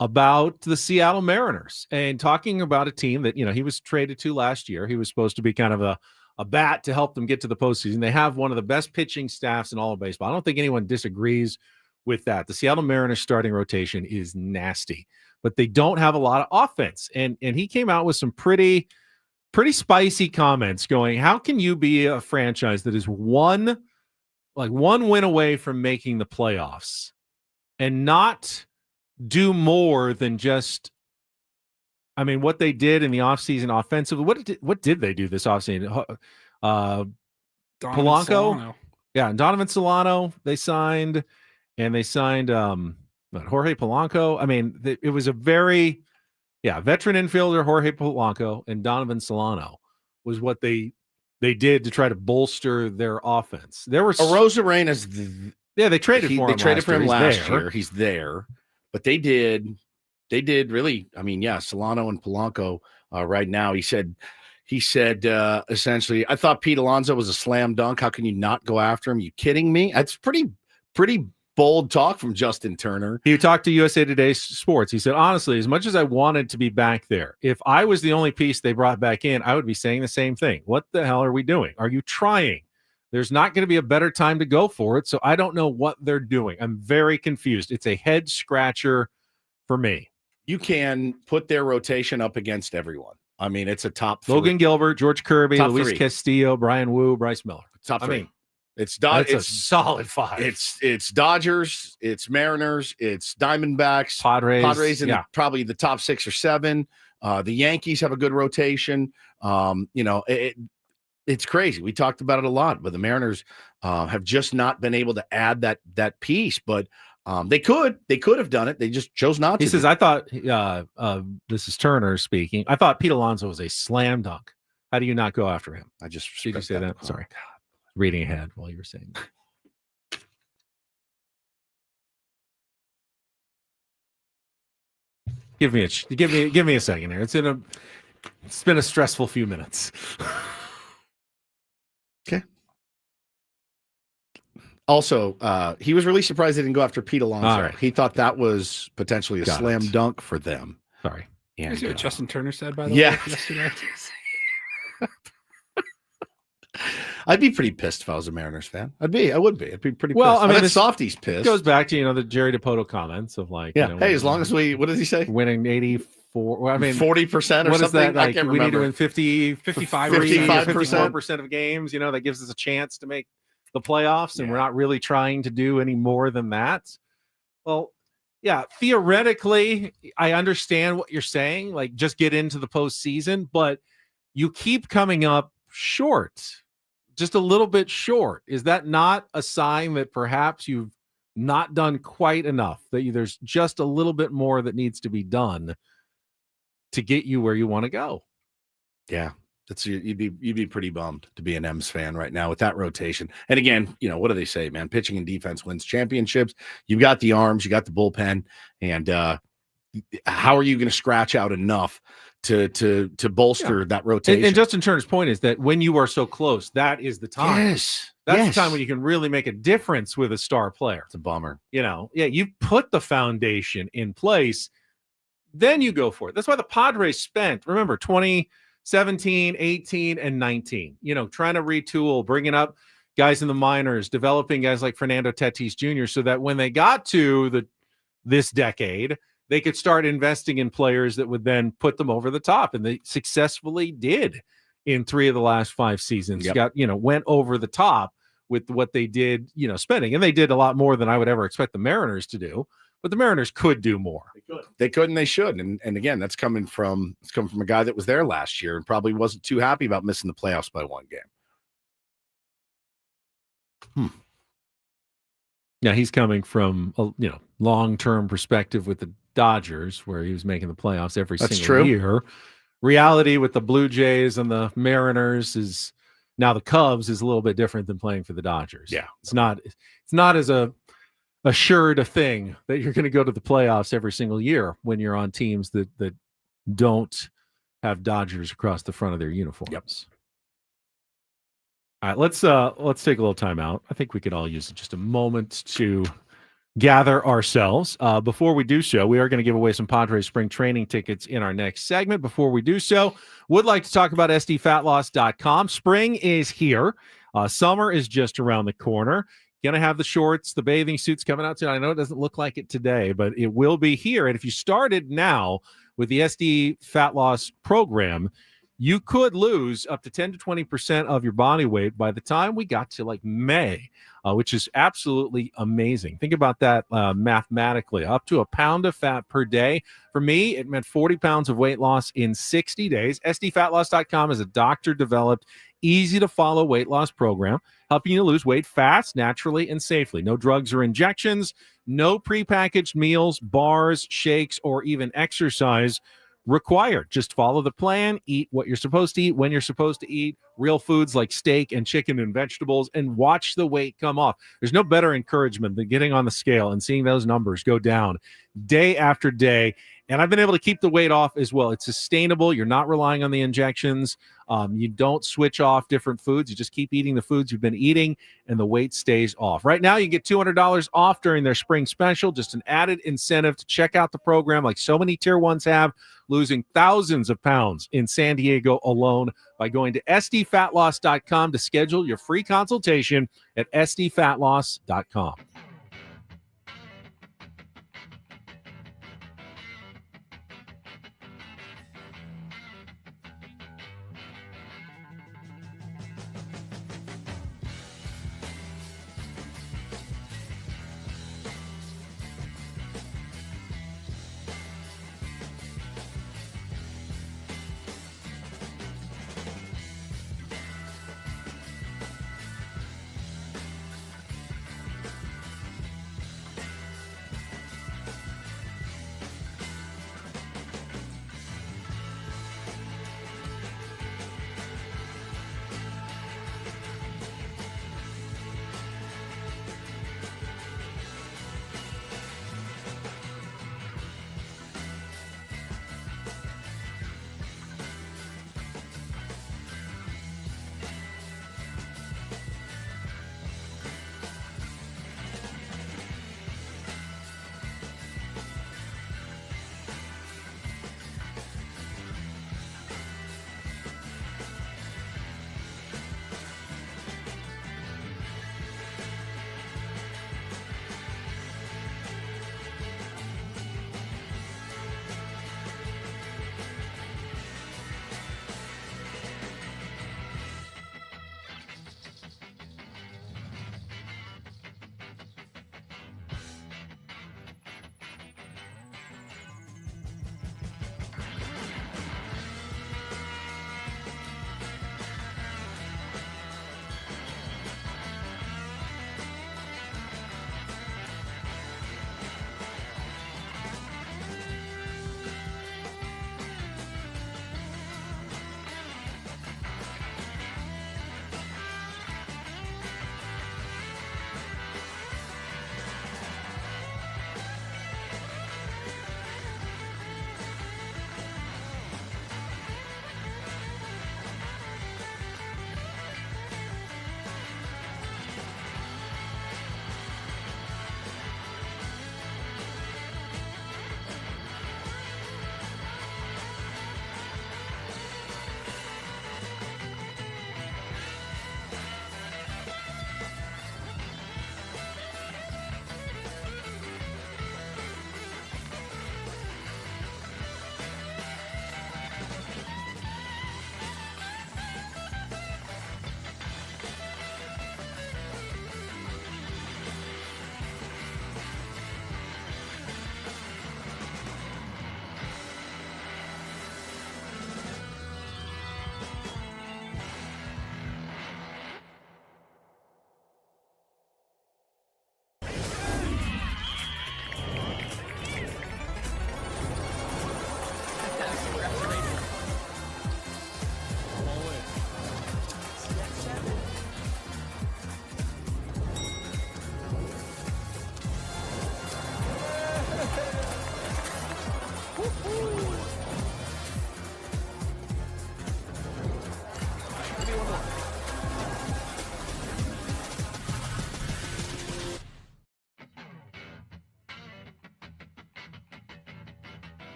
about the Seattle Mariners and talking about a team that, he was traded to last year. He was supposed to be kind of a bat to help them get to the postseason. They have one of the best pitching staffs in all of baseball. I don't think anyone disagrees with that. The Seattle Mariners starting rotation is nasty, but they don't have a lot of offense. And he came out with some pretty spicy comments going, how can you be a franchise that is one win away from making the playoffs and not do more than just, what they did in the offseason offensively? What did they do this offseason? Polanco? Solano. Yeah, and Donovan Solano they signed, and they signed Jorge Polanco. It was a very veteran infielder Jorge Polanco and Donovan Solano was what they did to try to bolster their offense. There were Arozarena's they traded for him. They traded for him last year. He's there, but they did really. Solano and Polanco right now. He said essentially, I thought Pete Alonso was a slam dunk. How can you not go after him? You kidding me? That's pretty bold talk from Justin Turner. He talked to USA Today Sports. He said, honestly, as much as I wanted to be back there, if I was the only piece they brought back in, I would be saying the same thing. What the hell are we doing? Are you trying? There's not going to be a better time to go for it, so I don't know what they're doing. I'm very confused. It's a head scratcher for me. You can put their rotation up against everyone. It's a top three. Logan Gilbert, George Kirby, top Luis three. Castillo, Brian Wu, Bryce Miller. Top three. It's It's a solid five. It's Dodgers, it's Mariners, it's Diamondbacks, Padres, and probably the top 6 or 7. The Yankees have a good rotation. It's crazy. We talked about it a lot, but the Mariners have just not been able to add that piece. But they could have done it. They just chose not to. He says, I thought this is Turner speaking. I thought Pete Alonso was a slam dunk. How do you not go after him? I just did you say that? Oh, Sorry. Reading ahead while you were saying that. Give me a second here. It's been a stressful few minutes. Okay. Also, he was really surprised they didn't go after Pete Alonso. All right. He thought that was potentially a slam dunk for them. Sorry. Yeah, you see what Justin Turner said, by the way, yesterday? I'd be pretty pissed if I was a Mariners fan. I'd be pretty well, pissed. The Softy's pissed. It goes back to, the Jerry Dipoto comments of hey, as long as what does he say? Winning 84, 40% or something. What is that? I can't remember. We need to win 55% of games, that gives us a chance to make the playoffs, and we're not really trying to do any more than that. Well, yeah, theoretically, I understand what you're saying, just get into the postseason, but you keep coming up short. Just a little bit short. Is that not a sign that perhaps you've not done quite enough, that there's just a little bit more that needs to be done to get you where you want to go? Yeah. You'd be pretty bummed to be an M's fan right now with that rotation. And again, what do they say, man? Pitching and defense wins championships. You've got the arms, you got the bullpen, and how are you going to scratch out enough to bolster that rotation? And Justin Turner's point is that when you are so close, that is the time. Yes. That's the time when you can really make a difference with a star player. It's a bummer. You put the foundation in place, then you go for it. That's why the Padres spent, remember, 2017, 18, and 19, trying to retool, bringing up guys in the minors, developing guys like Fernando Tatis Jr. so that when they got to this decade, they could start investing in players that would then put them over the top. And they successfully did in 3 of the last 5 seasons. Yep. Went over the top with what they did, spending. And they did a lot more than I would ever expect the Mariners to do. But the Mariners could do more. They could and they should. And again, that's coming from a guy that was there last year and probably wasn't too happy about missing the playoffs by 1 game. Yeah, he's coming from a long-term perspective with the Dodgers, where he was making the playoffs every single year. Reality with the Blue Jays and the Mariners is now the Cubs is a little bit different than playing for the Dodgers. Yeah, it's not as assured a thing that you're going to go to the playoffs every single year when you're on teams that don't have Dodgers across the front of their uniforms. Yep. All right, let's take a little time out. I think we could all use just a moment to gather ourselves. Before we do so, we are going to give away some Padres spring training tickets in our next segment. Before we do so, would like to talk about sdfatloss.com. Spring is here. Summer is just around the corner. Going to have the shorts, the bathing suits coming out soon. I know it doesn't look like it today, but it will be here. And if you started now with the SD Fat Loss program, you could lose up to 10 to 20% of your body weight by the time we got to like May, which is absolutely amazing. Think about that mathematically. Up to a pound of fat per day. For me, it meant 40 pounds of weight loss in 60 days. SDFatLoss.com is a doctor-developed, easy-to-follow weight loss program, helping you lose weight fast, naturally, and safely. No drugs or injections, no prepackaged meals, bars, shakes, or even exercise required. Just follow the plan, eat what you're supposed to eat when you're supposed to eat, real foods like steak and chicken and vegetables, and watch the weight come off. There's no better encouragement than getting on the scale and seeing those numbers go down day after day. And I've been able to keep the weight off as well. It's sustainable. You're not relying on the injections. You don't switch off different foods. You just keep eating the foods you've been eating, and the weight stays off. Right now, you get $200 off during their spring special, just an added incentive to check out the program like so many Tier 1s have, losing thousands of pounds in San Diego alone by going to sdfatloss.com to schedule your free consultation at sdfatloss.com.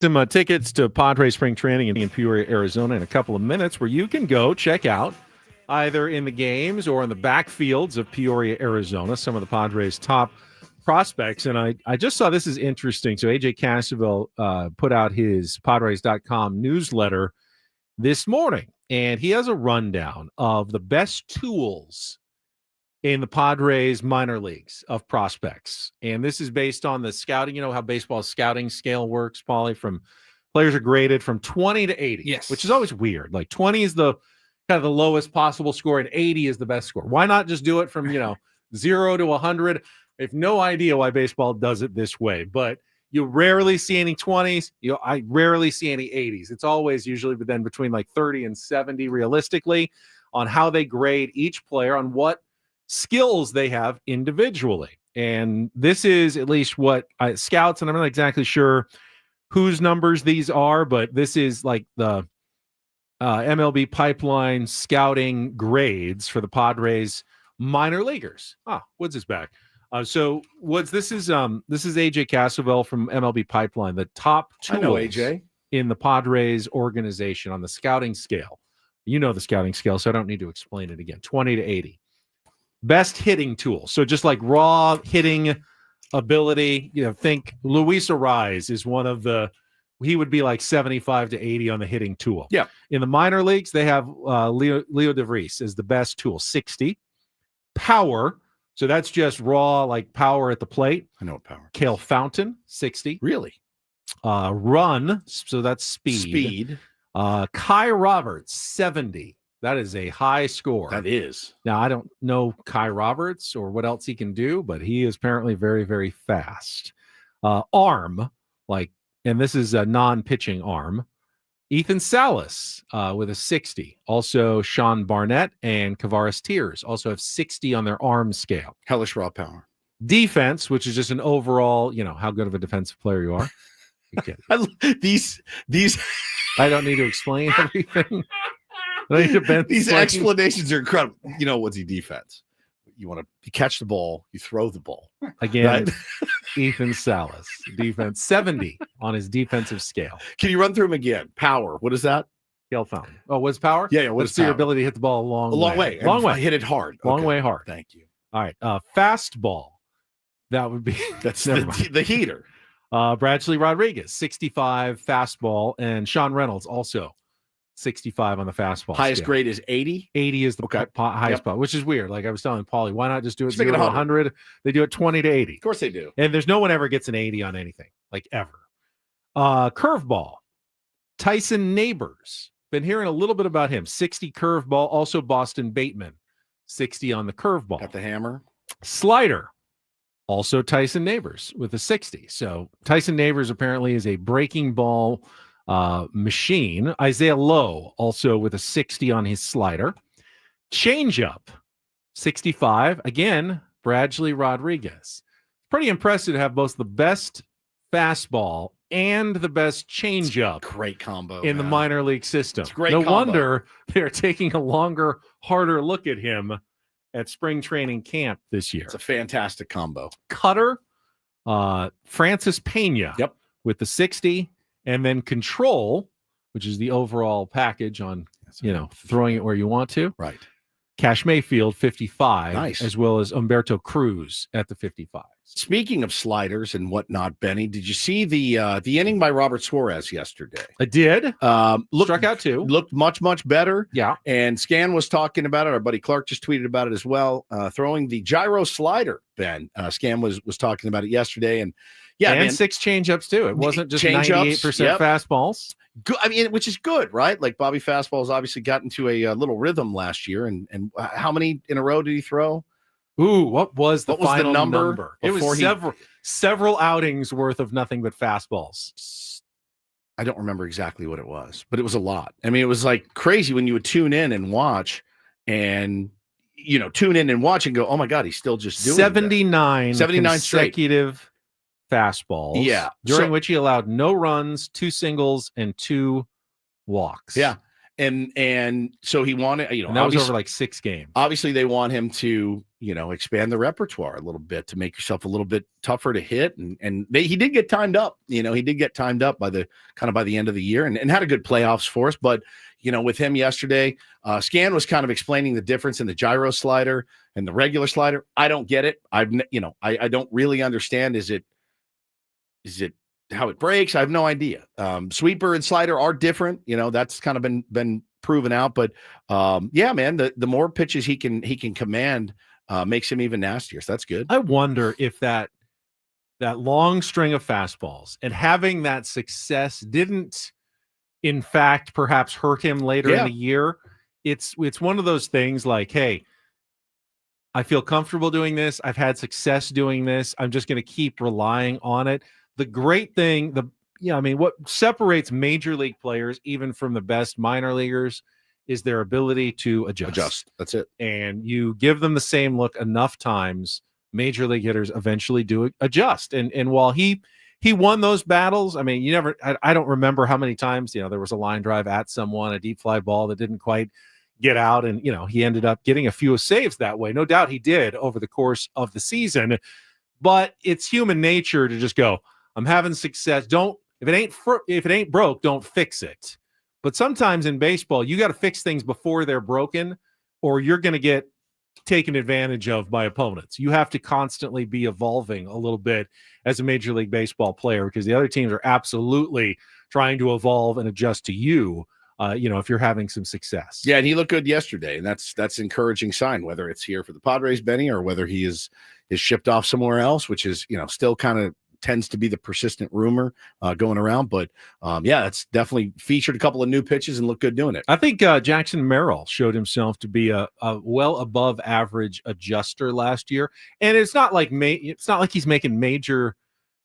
Some tickets to Padres spring training in Peoria, Arizona in a couple of minutes, where you can go check out either in the games or in the backfields of Peoria, Arizona, some of the Padres' top prospects. And I just saw, this is interesting. So AJ Cassavell put out his Padres.com newsletter this morning, and he has a rundown of the best tools in the Padres minor leagues of prospects. And this is based on the scouting. You know how baseball scouting scale works, Paulie, from players are graded from 20 to 80. Yes. Which is always weird. Like 20 is the kind of the lowest possible score and 80 is the best score. Why not just do it from, 0 to 100? I have no idea why baseball does it this way, but you rarely see any 20s. I rarely see any 80s. It's always usually then between like 30 and 70 realistically on how they grade each player on what skills they have individually. And this is at least what scouts, and I'm not exactly sure whose numbers these are, but this is like the MLB pipeline scouting grades for the Padres minor leaguers. Woods is back. So Woods, this is AJ Cassavell from MLB Pipeline, the top tools AJ in the Padres organization on the scouting scale. You know the scouting scale, so I don't need to explain it again. 20 to 80. Best hitting tool. So just like raw hitting ability, think Luis Arraez is one of he would be like 75 to 80 on the hitting tool. Yeah. In the minor leagues, they have Leo DeVries is the best tool, 60. Power. So that's just raw, like power at the plate. I know what power. Cale Fountain, 60. Really? Run. So that's speed. Kai Roberts, 70. That is a high score. That is. Now, I don't know Kai Roberts or what else he can do, but he is apparently very, very fast. Arm, and this is a non-pitching arm. Ethan Salas with a 60. Also, Sean Barnett and Kavaris Tears also have 60 on their arm scale. Hellish raw power. Defense, which is just an overall, how good of a defensive player you are. These I don't need to explain everything. These explanations are incredible. What's he defense? You catch the ball, you throw the ball. Again, right? Ethan Salas, defense 70 on his defensive scale. Can you run through him again? Power. What is that? Cale Fountain. Oh, what's power? Yeah. What's your ability to hit the ball a long way? Long way. Hit it hard. Long way hard. Thank you. All right. Fastball. That would be that's the heater. Bradley Rodriguez, 65 fastball, and Sean Reynolds also 65 on the fastball. Highest scale. grade is 80. 80 is the highest spot, which is weird. Like I was telling Paulie, why not just do it 0 to 100? 100? They do it 20 to 80. Of course they do. And there's no one ever gets an 80 on anything, like ever. Curveball. Tyson Neighbors. Been hearing a little bit about him. 60 curveball. Also Boston Bateman. 60 on the curveball. Got the hammer. Slider. Also Tyson Neighbors with a 60. So Tyson Neighbors apparently is a breaking ball machine. Isaiah Lowe also with a 60 on his slider. Changeup, 65. Again, Bradley Rodriguez. Pretty impressive to have both the best fastball and the best changeup. Great combo in the minor league system. It's great no combo. wonder they're taking a longer, harder look at him at spring training camp this year. It's a fantastic combo. Cutter, Francis Pena. Yep. With the 60. And then control, which is the overall package on, throwing it where you want to. Right. Cash Mayfield, 55. Nice. As well as Humberto Cruz at the 55. Speaking of sliders and whatnot, Benny, did you see the inning by Robert Suarez yesterday? I did. Struck out too. Looked much, much better. Yeah. And Scan was talking about it. Our buddy Clark just tweeted about it as well. Throwing the gyro slider, Ben. Scan was talking about it yesterday. And yeah, and man, 6 changeups too. It wasn't just Change-ups, 98% fastballs. Good. I mean, which is good, right? Like Bobby Fastball's obviously got into a little rhythm last year. And how many in a row did he throw? Ooh, what was the final number? It was several outings worth of nothing but fastballs. I don't remember exactly what it was, but it was a lot. I mean, it was like crazy when you would tune in and watch and, tune in and watch and go, oh my God, he's still just doing 79 consecutive fastballs. Yeah. During which he allowed no runs, 2 singles, and 2 walks. Yeah. And so he wanted, and that was over like 6 games. Obviously, they want him to, expand the repertoire a little bit to make yourself a little bit tougher to hit. And he did get timed up. He did get timed up by the end of the year and had a good playoffs for us. But, with him yesterday, Scan was kind of explaining the difference in the gyro slider and the regular slider. I don't get it. I don't really understand. Is it how it breaks? I have no idea. Sweeper and slider are different. That's kind of been proven out. But yeah, man, the more pitches he can command makes him even nastier. So that's good. I wonder if that long string of fastballs and having that success didn't, in fact, perhaps hurt him later in the year. It's one of those things like, hey, I feel comfortable doing this. I've had success doing this. I'm just going to keep relying on it. The great thing, what separates major league players even from the best minor leaguers is their ability to adjust. That's it. And you give them the same look enough times, major league hitters eventually do adjust. And while he won those battles, I mean, I don't remember how many times, there was a line drive at someone, a deep fly ball that didn't quite get out. And, he ended up getting a few saves that way. No doubt he did over the course of the season, but it's human nature to just go, I'm having success. If it ain't broke, don't fix it. But sometimes in baseball, you got to fix things before they're broken, or you're going to get taken advantage of by opponents. You have to constantly be evolving a little bit as a Major League Baseball player because the other teams are absolutely trying to evolve and adjust to you. If you're having some success. Yeah, and he looked good yesterday, and that's an encouraging sign. Whether it's here for the Padres, Benny, or whether he is shipped off somewhere else, which is still kind of tends to be the persistent rumor going around. But it's definitely featured a couple of new pitches and looked good doing it. I think Jackson Merrill showed himself to be a well above average adjuster last year. And it's not like he's making major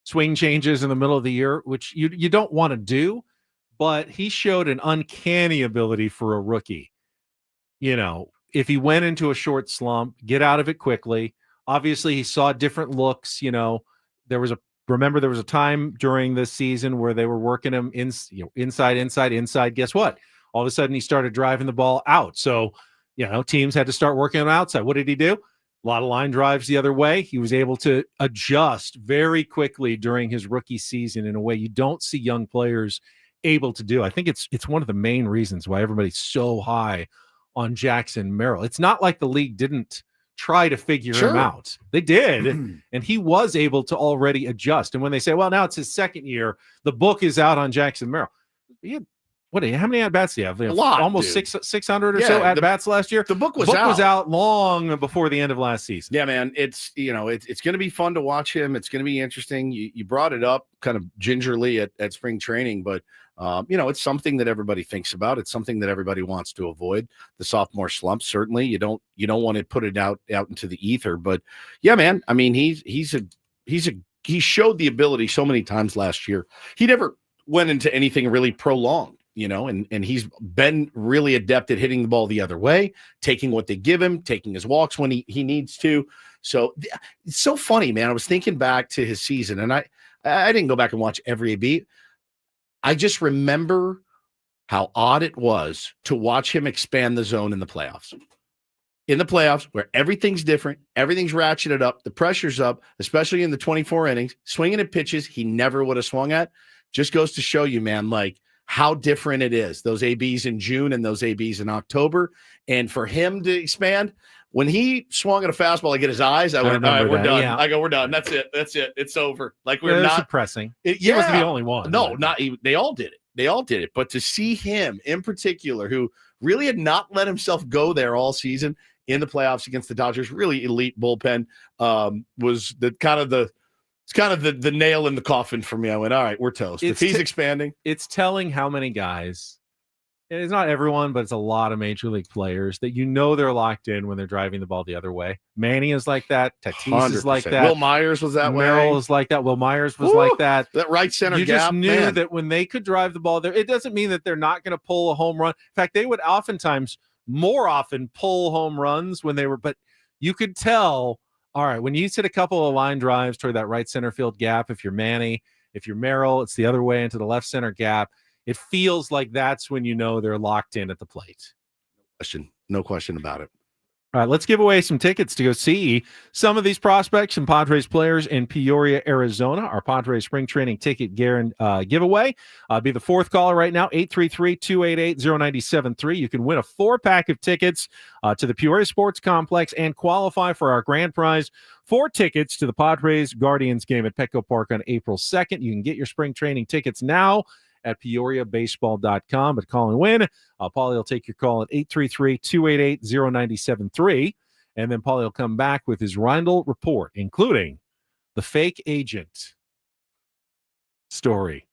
swing changes in the middle of the year, which you don't want to do, but he showed an uncanny ability for a rookie. If he went into a short slump, get out of it quickly. Obviously he saw different looks. There was a time during this season where they were working him inside. Guess what? All of a sudden he started driving the ball out. So, teams had to start working him outside. What did he do? A lot of line drives the other way. He was able to adjust very quickly during his rookie season in a way you don't see young players able to do. I think it's one of the main reasons why everybody's so high on Jackson Merrill. It's not like the league didn't try to figure him out. They did, and he was able to already adjust. And when they say, well, now it's his second year, the book is out on Jackson Merrill. How many at-bats do you have? A lot, almost 600 or so at-bats last year. The book was out long before the end of last season. Yeah, man. It's it's going to be fun to watch him. It's going to be interesting. You brought it up kind of gingerly at spring training, but it's something that everybody thinks about. It's something that everybody wants to avoid. The sophomore slump, certainly. You don't want to put it out into the ether. But yeah, man. I mean, he showed the ability so many times last year. He never went into anything really prolonged. And he's been really adept at hitting the ball the other way, taking what they give him, taking his walks when he needs to. So it's so funny, man. I was thinking back to his season, and I didn't go back and watch every AB. I just remember how odd it was to watch him expand the zone in the playoffs. In the playoffs, where everything's different, everything's ratcheted up, the pressure's up, especially in the 24 innings, swinging at pitches he never would have swung at. Just goes to show you, man, like how different it is. Those ABs in June and those ABs in October. And for him to expand, when he swung at a fastball, I get his eyes. I went, all right, we're done. Yeah. I go, we're done. That's it. It's over. Like we're not suppressing. He wasn't the only one. No, not even. They all did it. But to see him in particular, who really had not let himself go there all season in the playoffs against the Dodgers, really elite bullpen, was the kind of the nail in the coffin for me. I went, all right, we're toast. If he's expanding. It's telling how many guys, and it's not everyone, but it's a lot of major league players that they're locked in when they're driving the ball the other way. Manny is like that. Tatis 100%. Is like that. Will Myers was that way. Merrill is like that. Will Myers was like that. That right center you gap. You just knew that when they could drive the ball there, it doesn't mean that they're not going to pull a home run. In fact, they would more often pull home runs but you could tell, all right, when you hit a couple of line drives toward that right center field gap, if you're Manny, if you're Merrill, it's the other way into the left center gap. it feels like that's when you know they're locked in at the plate. No question about it. All right, let's give away some tickets to go see some of these prospects and Padres players in Peoria, Arizona. Our Padres spring training ticket giveaway. Be the fourth caller right now, 833-288-0973. You can win a 4-pack of tickets to the Peoria Sports Complex and qualify for our grand prize, 4 tickets to the Padres Guardians game at Petco Park on April 2nd. You can get your spring training tickets now at PeoriaBaseball.com. But call and win. Paulie will take your call at 833-288-0973. And then Paulie will come back with his Ryle report, including the fake agent story.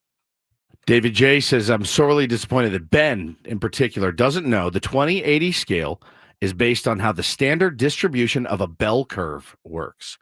David J. says, I'm sorely disappointed that Ben, in particular, doesn't know the 20/80 scale is based on how the standard distribution of a bell curve works.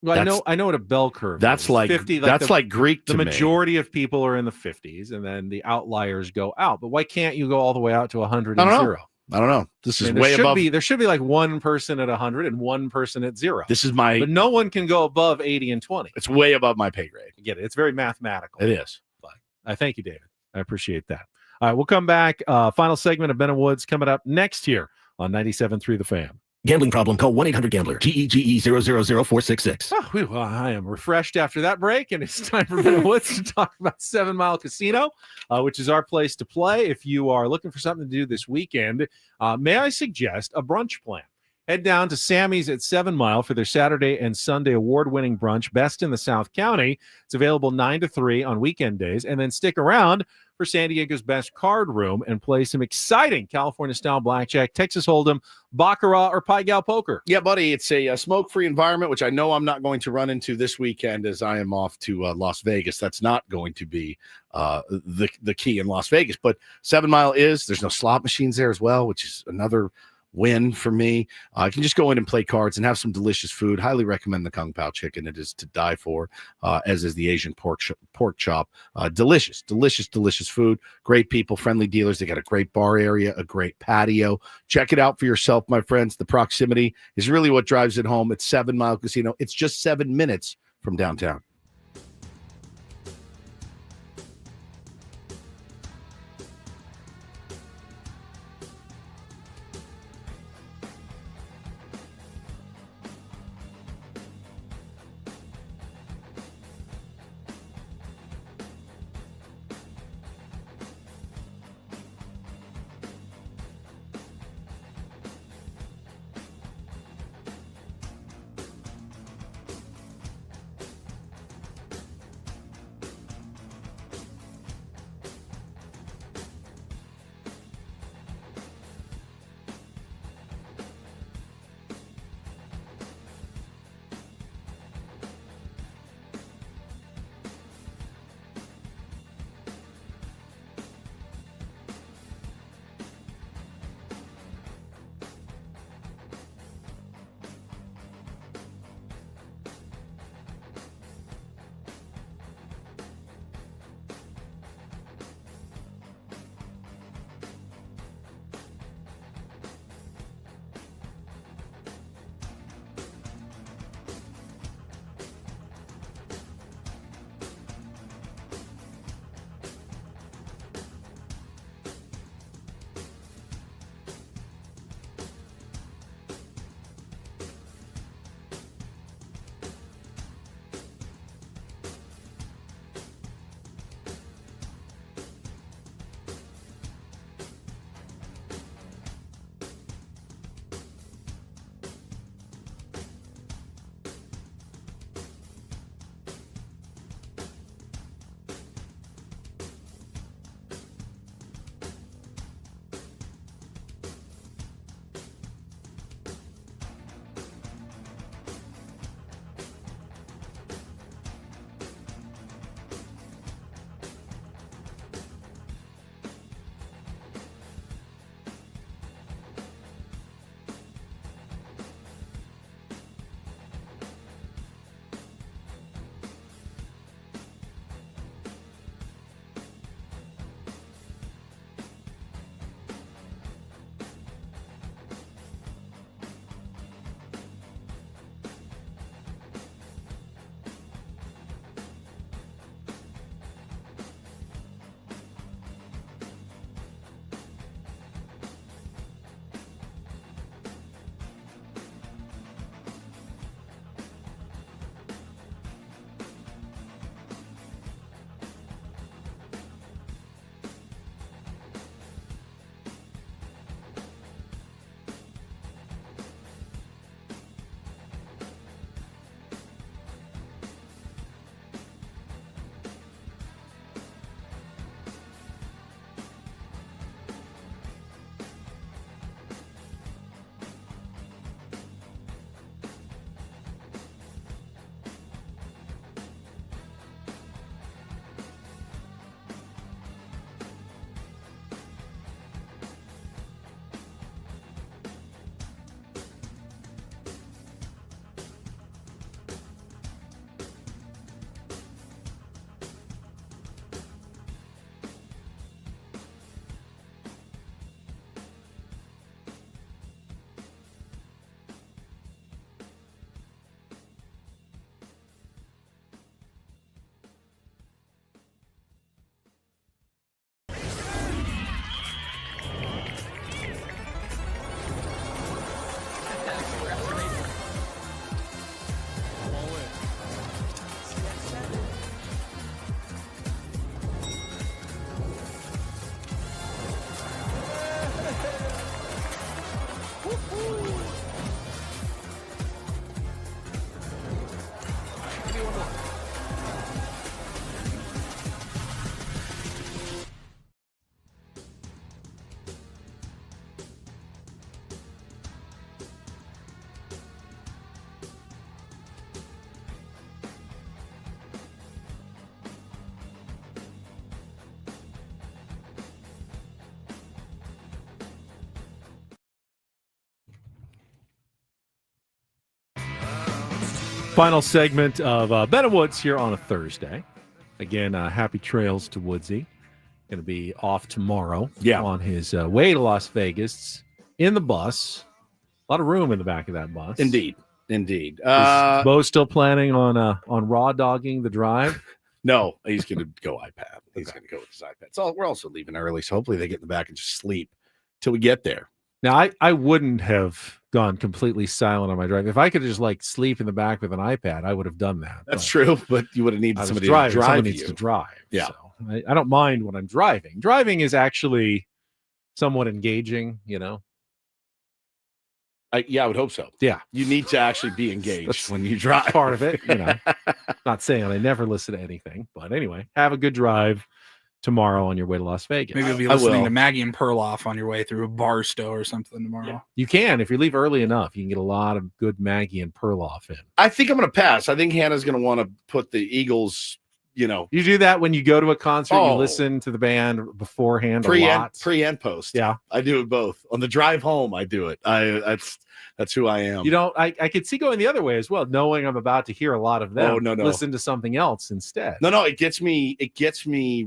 Well, I know what a bell curve that's is. like 50, like Greek to the me. majority of people are in the 50s, and then the outliers go out. But why can't you go all the way out to 100 and 0? I don't know. This is way above. There should be like one person at 100 and one person at 0. But no one can go above 80 and 20. It's way above my pay grade. I get it. It's very mathematical. It is. But I thank you, David. I appreciate that. All right, we'll come back. Final segment of Ben and Woods coming up next year on 97.3 The Fan. Gambling problem? Call 1-800-GAMBLER. GEGE000466. Well, I am refreshed after that break, and it's time for Ben and Woods to talk about 7 Mile Casino, which is our place to play. If you are looking for something to do this weekend, may I suggest a brunch plan? Head down to Sammy's at 7 Mile for their Saturday and Sunday award-winning brunch, best in the South County. It's available 9 to 3 on weekend days, and then stick around for San Diego's best card room and play some exciting California-style blackjack, Texas Hold'em, Baccarat, or Pai Gow poker. Yeah, buddy, it's a smoke-free environment, which I know I'm not going to run into this weekend as I am off to Las Vegas. That's not going to be the key in Las Vegas. But 7 Mile is. There's no slot machines there as well, which is another win for me. I can just go in and play cards and have some delicious food. Highly recommend the Kung Pao chicken. It is to die for, as is the Asian pork chop. Delicious food. Great people, friendly dealers. They got a great bar area, a great patio. Check it out for yourself, my friends. The proximity is really what drives it home. It's 7 Mile Casino. It's just 7 minutes from downtown. Final segment of Ben and Woods here on a Thursday. Again, happy trails to Woodsy. Going to be off tomorrow on his way to Las Vegas in the bus. A lot of room in the back of that bus. Indeed. Is Bo still planning on raw dogging the drive? No, he's going to go iPad. He's going to go with his iPad. So we're also leaving early, so hopefully they get in the back and just sleep till we get there. Now, I wouldn't have gone completely silent on my drive. If I could just sleep in the back with an iPad, I would have done that. That's true, but you would have needed somebody to drive. Someone needs to drive. Yeah. So I don't mind when I'm driving. Driving is actually somewhat engaging, I would hope so. Yeah. You need to actually be engaged when you drive. Part of it, Not saying I never listen to anything, but anyway, have a good drive tomorrow on your way to Las Vegas. Maybe you'll be listening to Maggie and Perloff on your way through a Barstow or something tomorrow. Yeah. You can. If you leave early enough, you can get a lot of good Maggie and Perloff in. I think I'm going to pass. I think Hannah's going to want to put the Eagles, You do that when you go to a concert, you listen to the band beforehand pre and post. Yeah. I do it both. On the drive home, I do it. That's who I am. I could see going the other way as well, knowing I'm about to hear a lot of them. Oh, no. Listen to something else instead. No, it gets me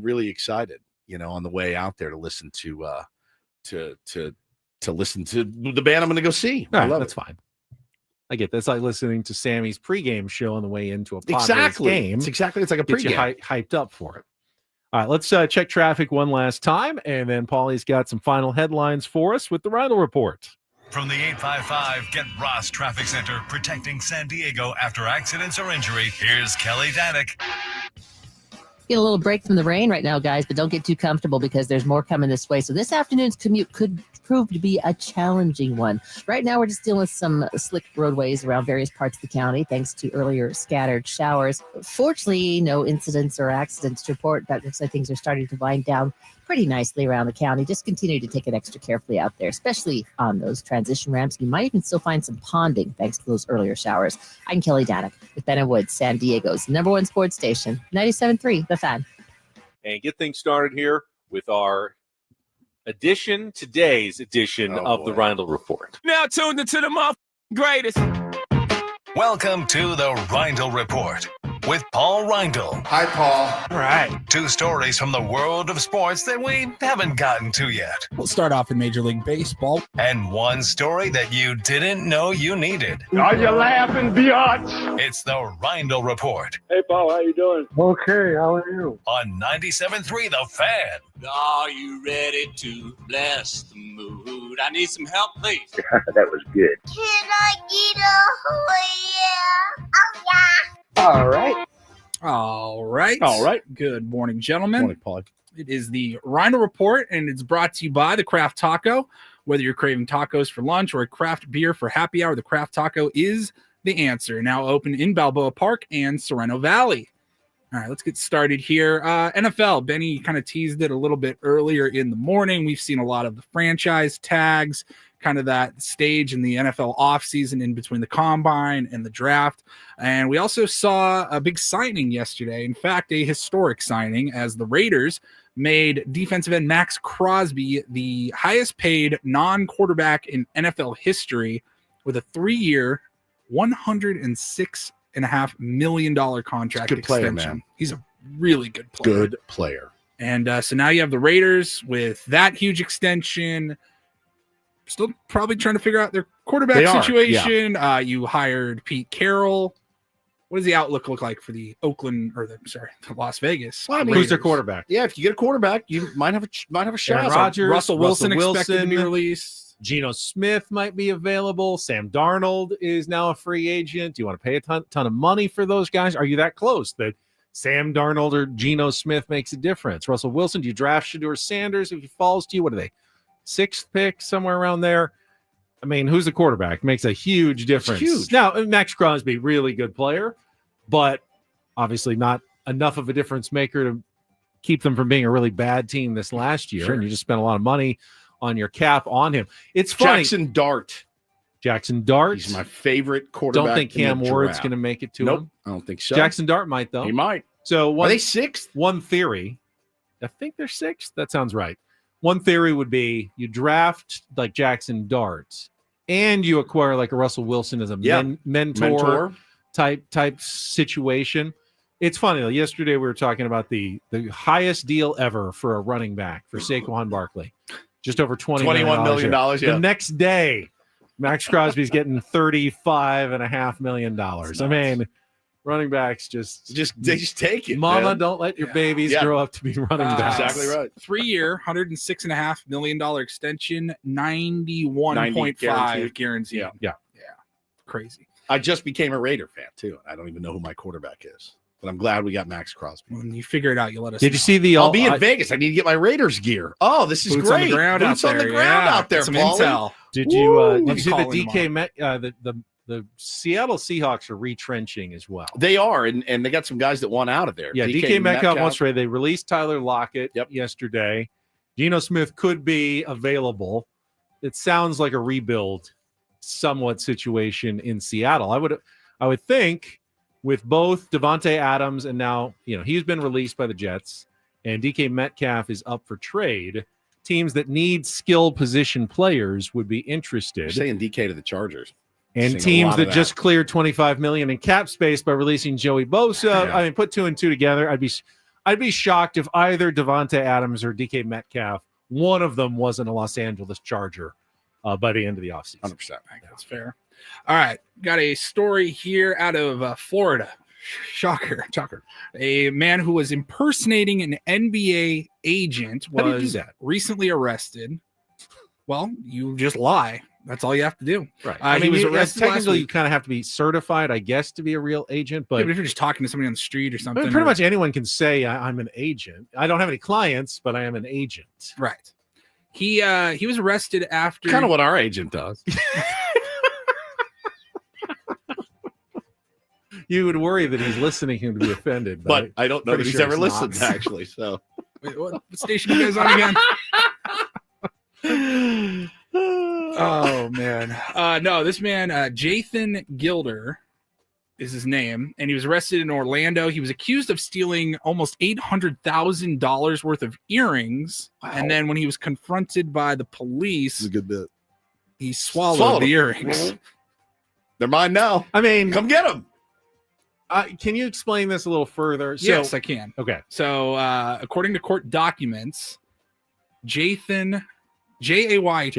really excited, on the way out there to listen to listen to the band I'm going to go see. All right, that's fine. I get that. It's like listening to Sammy's pregame show on the way into a Padres game. It's like a pregame. Get you hyped up for it. All right, let's check traffic one last time, and then Paulie's got some final headlines for us with the Ryle Report. From the 855 Get Ross Traffic Center, protecting San Diego after accidents or injury, here's Kelly Danick. Get a little break from the rain right now, guys, but don't get too comfortable because there's more coming this way. So this afternoon's commute could prove to be a challenging one. Right now, we're just dealing with some slick roadways around various parts of the county, thanks to earlier scattered showers. Fortunately, no incidents or accidents to report. That looks like things are starting to wind down pretty nicely around the county. Just continue to take it extra carefully out there, especially on those transition ramps. You might even still find some ponding thanks to those earlier showers. I'm Kelly Danick with Ben and Woods, San Diego's #1 sports station, 97.3 The Fan. And get things started here with our today's edition of the Ryle Report. Now tuned into the greatest. Welcome to the Ryle Report with Paul Ryle. Hi, Paul. All right. 2 stories from the world of sports that we haven't gotten to yet. We'll start off in Major League Baseball. And 1 story that you didn't know you needed. Are you laughing, biatch? It's the Ryle Report. Hey, Paul, how you doing? Okay, how are you? On 97.3 The Fan. Are you ready to bless the mood? I need some help, please. That was good. Can I get a yeah? Oh, yeah. All right. Good morning, gentlemen. Morning, Paul. It is the Rhino Report, and it's brought to you by the Craft Taco. Whether you're craving tacos for lunch or a craft beer for happy hour, the Craft Taco is the answer. Now open in Balboa Park and Sereno Valley. All right, let's get started here. NFL, Benny kind of teased it a little bit earlier in the morning. We've seen a lot of the franchise tags, kind of that stage in the NFL offseason in between the combine and the draft. And we also saw a big signing yesterday. In fact, a historic signing as the Raiders made defensive end Max Crosby the highest paid non-quarterback in NFL history with a 3-year, $106.5 million contract good player, extension. man. He's a really good player. Good player. And so now you have the Raiders with that huge extension. Still probably trying to figure out their quarterback situation. Yeah. You hired Pete Carroll. What does the outlook look like for the Las Vegas? Well, who's their quarterback? Yeah, if you get a quarterback, you might have a shot. Aaron Rodgers, Russell Wilson expected to be released. Geno Smith might be available. Sam Darnold is now a free agent. Do you want to pay a ton of money for those guys? Are you that close that Sam Darnold or Geno Smith makes a difference? Russell Wilson, do you draft Shedeur Sanders if he falls to you? What are they? 6th pick, somewhere around there. I mean, who's the quarterback? Makes a huge difference. It's huge. Now, Max Crosby, really good player, but obviously not enough of a difference maker to keep them from being a really bad team this last year. Sure. And you just spent a lot of money on your cap on him. It's funny. Jackson Dart. He's my favorite quarterback. Don't think Cam Ward's going to make it to him. I don't think so. Jackson Dart might, though. He might. So are they 6th? One theory. I think they're 6th. That sounds right. One theory would be you draft like Jackson Dart and you acquire like a Russell Wilson as a mentor type situation. It's funny. Like yesterday we were talking about the highest deal ever for a running back for Saquon Barkley, just over $21 million. Yeah. The next day, Max Crosby's getting $35.5 million. I mean, running backs they just take it. Mama, man. Don't let your babies grow up to be running backs. Exactly right. 3-year, $106.5 million extension, 91.5 guaranteed. Yeah. Crazy. I just became a Raider fan too. I don't even know who my quarterback is, but I'm glad we got Max Crosby. When you figure it out, you let us. Did you see the? I'll be in Vegas. I need to get my Raiders gear. Oh, this is Boots great. On the ground Boots out on there. the ground out there. Some Paulie. intel. Did you see the calling DK Met? The Seattle Seahawks are retrenching as well. They are, and they got some guys that want out of there. Yeah, DK Metcalf wants trade. They released Tyler Lockett yesterday. Geno Smith could be available. It sounds like a rebuild somewhat situation in Seattle. I would think with both Devontae Adams and now, he's been released by the Jets and DK Metcalf is up for trade. Teams that need skilled position players would be interested. You're saying DK to the Chargers. And teams that just cleared $25 million in cap space by releasing Joey Bosa. I mean, put 2 and 2 together. I'd be shocked if either Devontae Adams or DK Metcalf, one of them wasn't a Los Angeles Charger by the end of the offseason. 100%. That's fair. All right. Got a story here out of Florida. Shocker. A man who was impersonating an NBA agent was recently arrested. Well, you just lie. That's all you have to do. Right. He was arrested technically, you kind of have to be certified, I guess, to be a real agent. But, but if you're just talking to somebody on the street or something. Pretty much anyone can say I'm an agent. I don't have any clients, but I am an agent. Right. He was arrested after. Kind of what our agent does. You would worry that he's listening to be offended. But I don't know that he's ever listened, actually. So, wait, what station are you guys on again? Oh man, no, this man, Jathan Gilder is his name, and he was arrested in Orlando. He was accused of stealing almost $800,000 worth of earrings, and then when he was confronted by the police, a good bit. He swallowed the earrings. They're mine now. I mean, come get them. Can you explain this a little further? Yes, I can. Okay. So, according to court documents, Jathan, Jaythan,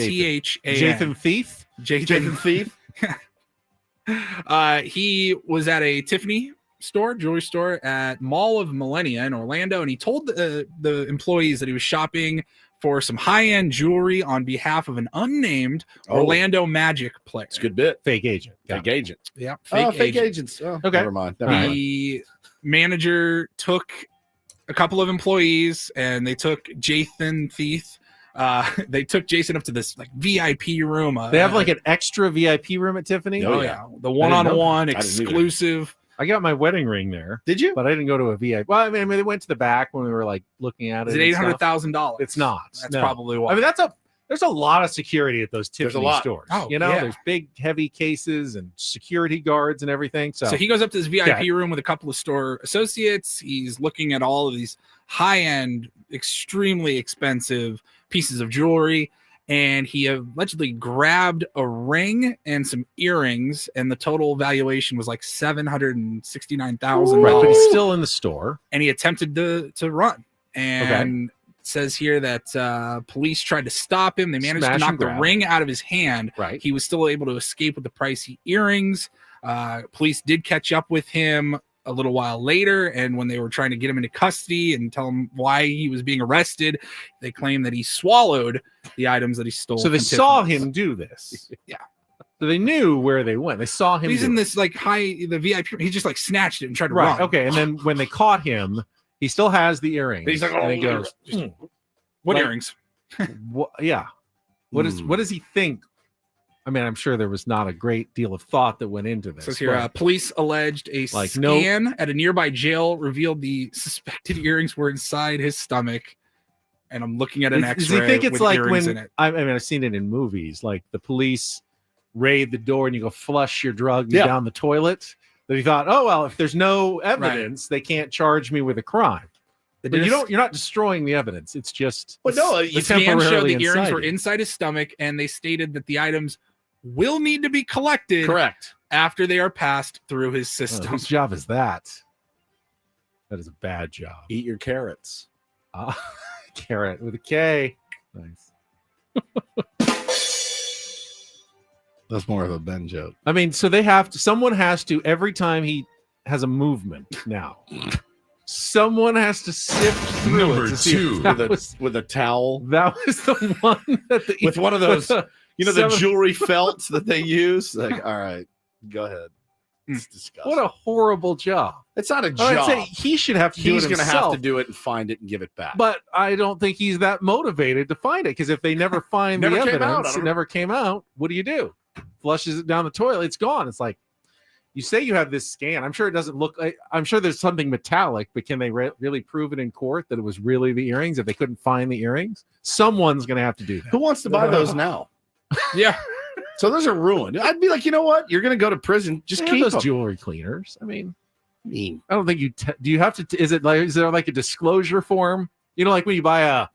Jathan Thief. Jathan Thief. He was at a Tiffany store, jewelry store at Mall of Millennia in Orlando, and he told the employees that he was shopping for some high-end jewelry on behalf of an unnamed Orlando Magic player. It's a good bit. Fake agent. Fake agent. Yeah. Fake agents. Oh, okay. Never mind. The manager took a couple of employees, and they took Jathan Thief. They took Jason up to this like VIP room. They have like an extra VIP room at Tiffany. Oh yeah, the one-on-one exclusive. I got my wedding ring there. Did you? But I didn't go to a VIP. Well, I mean, they went to the back when we were like looking at it. Is it $800,000? It's not. That's probably why. I mean, there's a lot of security at those Tiffany stores. Oh, there's big, heavy cases and security guards and everything. So he goes up to this VIP room with a couple of store associates. He's looking at all of these high-end, extremely expensive pieces of jewelry, and he allegedly grabbed a ring and some earrings, and the total valuation was like $769,000. Right, but he's still in the store, and he attempted to run. And it says here that police tried to stop him. They managed to knock the ring out of his hand. Right, he was still able to escape with the pricey earrings. Police did catch up with him a little while later, and when they were trying to get him into custody and tell him why he was being arrested, they claimed that he swallowed the items that he stole. So they saw him do this. Yeah. So they knew where they went. They saw him. He's in this like the VIP. He just like snatched it and tried to run. Run. Okay. And then when they caught him, he still has the earrings. He's like, and he goes, "What earrings? Yeah. What does he think? I mean, I'm sure there was not a great deal of thought that went into this. Says here, police alleged a scan at a nearby jail revealed the suspected earrings were inside his stomach. And I'm looking at an X-ray. Does he think it's with like earrings when in it. I mean, I've seen it in movies, like the police raid the door and you go flush your drugs down the toilet? That he thought, oh well, if there's no evidence, they can't charge me with a crime. But you're not destroying the evidence. It's just. But no, the scan showed the earrings were inside his stomach, and they stated that the items will need to be collected. Correct. after they are passed through his system. Whose job is that? That is a bad job. Eat your carrots. Carrot with a K. Nice. That's more of a Ben joke. I mean, so someone has to, every time he has a movement now, someone has to sift through Number it to see two with a towel. That was the one that with one of those, the seven- jewelry felts that they use. Like, all right, go ahead. It's disgusting. What a horrible job. It's not a I'd job. say he should have to do it He's going to have himself. to do it and find it and give it back. But I don't think he's that motivated to find it, because if they never find the evidence, it never came out. What do? Flushes it down the toilet. It's gone. It's like, you say you have this scan. I'm sure it doesn't look like, I'm sure there's something metallic, but can they really prove it in court that it was really the earrings if they couldn't find the earrings? Someone's going to have to do that. Who wants to buy those now? Yeah. So those are ruined. I'd be like, you know what? You're going to go to prison. Just They keep have those them. jewelry cleaners. I mean, I don't think do you have to, is there like a disclosure form? You know, like when you buy a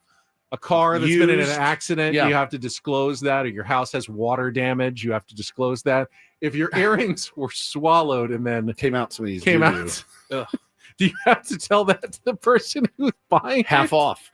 car that's been in an accident, you have to disclose that, or your house has water damage, you have to disclose that. If your earrings were swallowed and then came out, do you have to tell that to the person who's buying half off?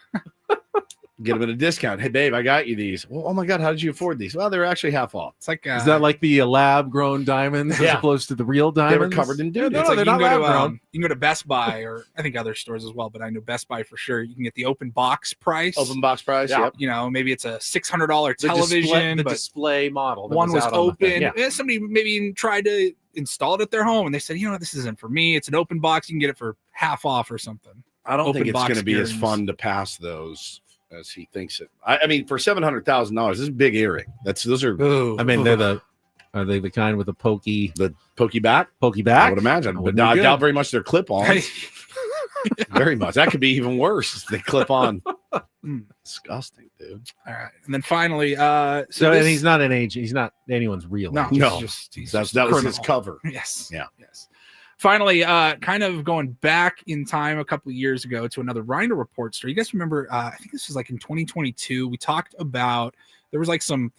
Get them at a discount. Hey, babe, I got you these. Well, oh my God, how did you afford these? Well, they were actually half off. It's like is that like the lab-grown diamonds as opposed to the real diamonds? They were covered in duty. No, they're not lab-grown. You can go to Best Buy, or I think other stores as well, but I know Best Buy for sure. You can get the open box price. Open box price, yep. You know, maybe it's a $600 television. The display model. One was open. Yeah. Somebody maybe even tried to install it at their home, and they said, you know what, this isn't for me. It's an open box. You can get it for half off or something. I don't think it's going to be as fun to pass those as he thinks it. I mean, for $700,000, this is a big earring. Those are. I mean, are they the kind with the pokey back? Pokey back? I would imagine, but I doubt very much they're clip-on. Very much. That could be even worse. They clip on. Disgusting, dude. All right, and then finally, and he's not an agent. He's not anyone's real. No, agent. That was his cover. Yes. Yeah. Yes. Finally, kind of going back in time a couple of years ago to another Rhino Report story. You guys remember, I think this was like in 2022, we talked about, there was like some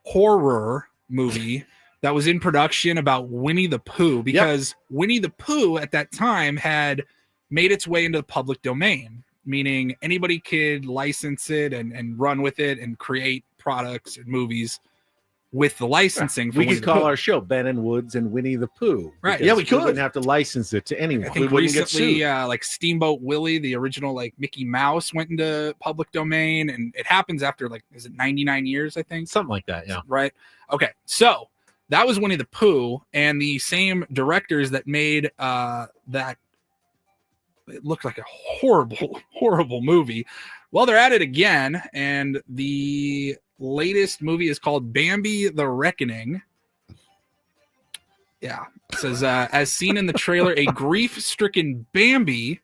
horror movie that was in production about Winnie the Pooh, because Winnie the Pooh at that time had made its way into the public domain, meaning anybody could license it and run with it and create products and movies with the licensing. We could call our show Ben and Woods and Winnie the Pooh. Right. Yeah, we could. We wouldn't have to license it to anyone. I think recently, like Steamboat Willie, the original like Mickey Mouse, went into public domain, and it happens after like, is it 99 years? I think something like that. Yeah. Right. Okay. So that was Winnie the Pooh, and the same directors that made that. It looked like a horrible movie. Well, they're at it again, and the latest movie is called Bambi the Reckoning. Yeah. It says, as seen in the trailer, a grief-stricken Bambi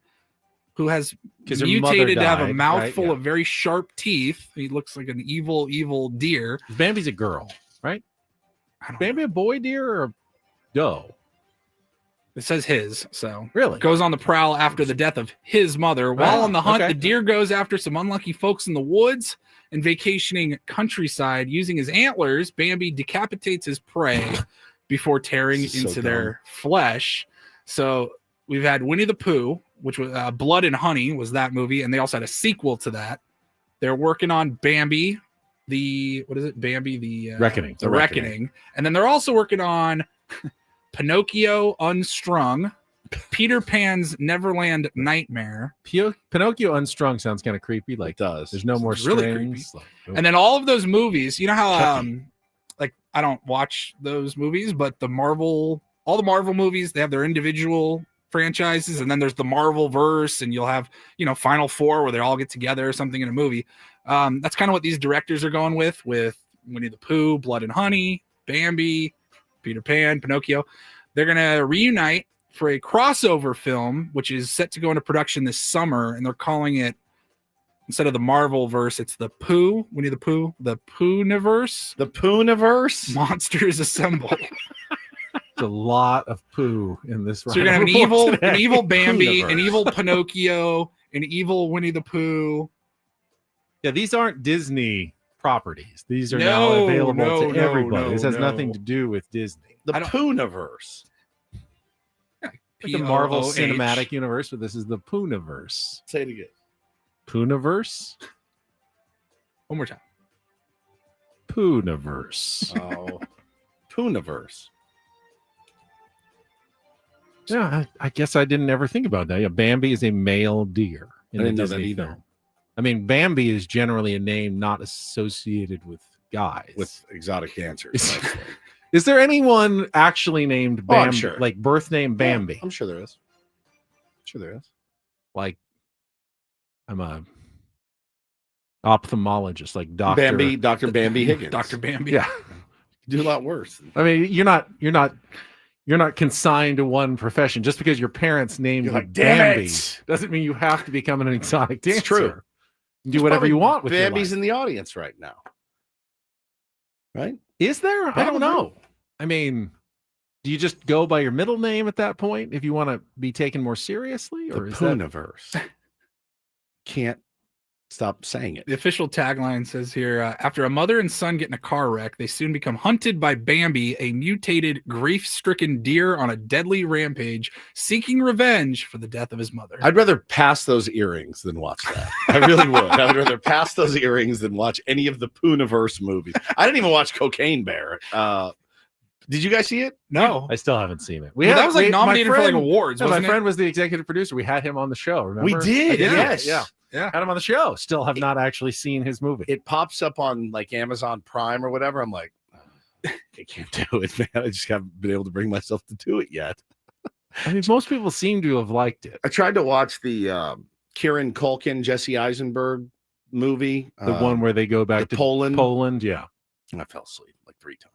who has mutated to have a mouthful of very sharp teeth. He looks like an evil deer. Bambi's a girl, right? Bambi a boy deer or a doe? It says his, so really goes on the prowl after the death of his mother. While on the hunt, the deer goes after some unlucky folks in the woods and vacationing countryside. Using his antlers, Bambi decapitates his prey before tearing into their flesh. So we've had Winnie the Pooh, which was Blood and Honey was that movie, and they also had a sequel to that. They're working on Bambi, Bambi the Reckoning. The Reckoning. And then they're also working on Pinocchio Unstrung, Peter Pan's Neverland Nightmare. Pinocchio Unstrung sounds kind of creepy. Like, there's no more strings. Really creepy. And then all of those movies, you know how like I don't watch those movies, but all the Marvel movies, they have their individual franchises, and then there's the Marvel verse, and you'll have, Final Four where they all get together or something in a movie. That's kind of what these directors are going with Winnie the Pooh, Blood and Honey, Bambi, Peter Pan, Pinocchio. They're going to reunite for a crossover film, which is set to go into production this summer, and they're calling it, instead of the Marvel verse, it's the Pooh, Winnie the Pooh, the Poohniverse. The Poohniverse? Monsters Assemble. There's a lot of poo in this. So you're going to have an evil Bambi, an evil Pinocchio, an evil Winnie the Pooh. Yeah, these aren't Disney properties. These are now available to everybody. This has nothing to do with Disney. The Poonaverse. Like the Marvel Cinematic Universe, but this is the Poonaverse. Say it again. Poonaverse? One more time. Poonaverse. Oh. Poonaverse. Yeah, I guess I didn't ever think about that. Yeah, Bambi is a male deer in I the didn't know that Disney either. film. I mean, Bambi is generally a name not associated with guys. With exotic dancers. Is there anyone actually named Oh, I'm Bambi? sure. Like birth name Bambi? Yeah, I'm sure there is. Like, I'm a ophthalmologist, like Dr. Bambi Higgins. Dr. Bambi. Yeah. Do a lot worse. I mean, you're not consigned to one profession. Just because your parents named you like, damn Bambi it. doesn't mean you have to become an exotic dancer. It's true. You can do whatever you want with your Bambi's life. in the audience right now. Right? Is there? I don't know. I mean, do you just go by your middle name at that point if you want to be taken more seriously? Or The is that Poonaverse. Can't stop saying it. The official tagline says here, after a mother and son get in a car wreck, they soon become hunted by Bambi, a mutated, grief-stricken deer on a deadly rampage, seeking revenge for the death of his mother. I'd rather pass those earrings than watch that. I really would. I would rather pass those earrings than watch any of the Poonaverse movies. I didn't even watch Cocaine Bear. Did you guys see it? No. I still haven't seen it. That was like nominated for like awards. Yeah, my wasn't it? friend was the executive producer. We had him on the show. Remember? We did. Yes. Yeah. Had him on the show. Still have not actually seen his movie. It pops up on like Amazon Prime or whatever. I'm like, I can't do it, man. I just haven't been able to bring myself to do it yet. I mean, most people seem to have liked it. I tried to watch the Kieran Culkin, Jesse Eisenberg movie. The one where they go back to Poland. Poland, yeah. And I fell asleep like 3 times.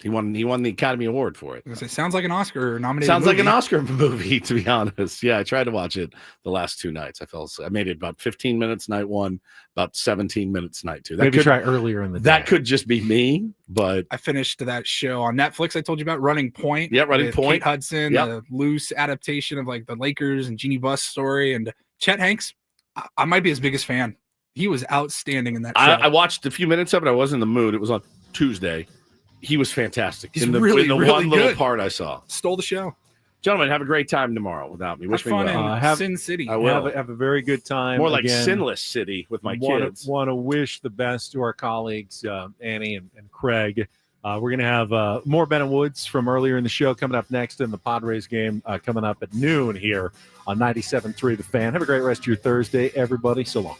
He won the Academy Award for it. It sounds like an Oscar nominated. Sounds movie. like an Oscar movie, to be honest. Yeah, I tried to watch it the last 2 nights. I fell asleep. I made it about 15 minutes night 1, about 17 minutes night 2. Maybe try earlier in the day. That could just be me, but I finished that show on Netflix I told you about, Running Point. Yeah, Running with Point. Kate Hudson, the loose adaptation of like the Lakers and Jeannie Buss story. And Chet Hanks, I might be his biggest fan. He was outstanding in that show. I watched a few minutes of it. I was in the mood. It was on Tuesday. He was fantastic. He's in the really one good. little part I saw. Stole the show. Gentlemen, have a great time tomorrow without me. Wish me fun well. in Sin City. I will. Have a very good time. More like Again, Sinless City with my kids. Want to wish the best to our colleagues, Annie and Craig. We're going to have more Ben & Woods from earlier in the show coming up next in the Padres game coming up at noon here on 97.3 The Fan. Have a great rest of your Thursday, everybody. So long.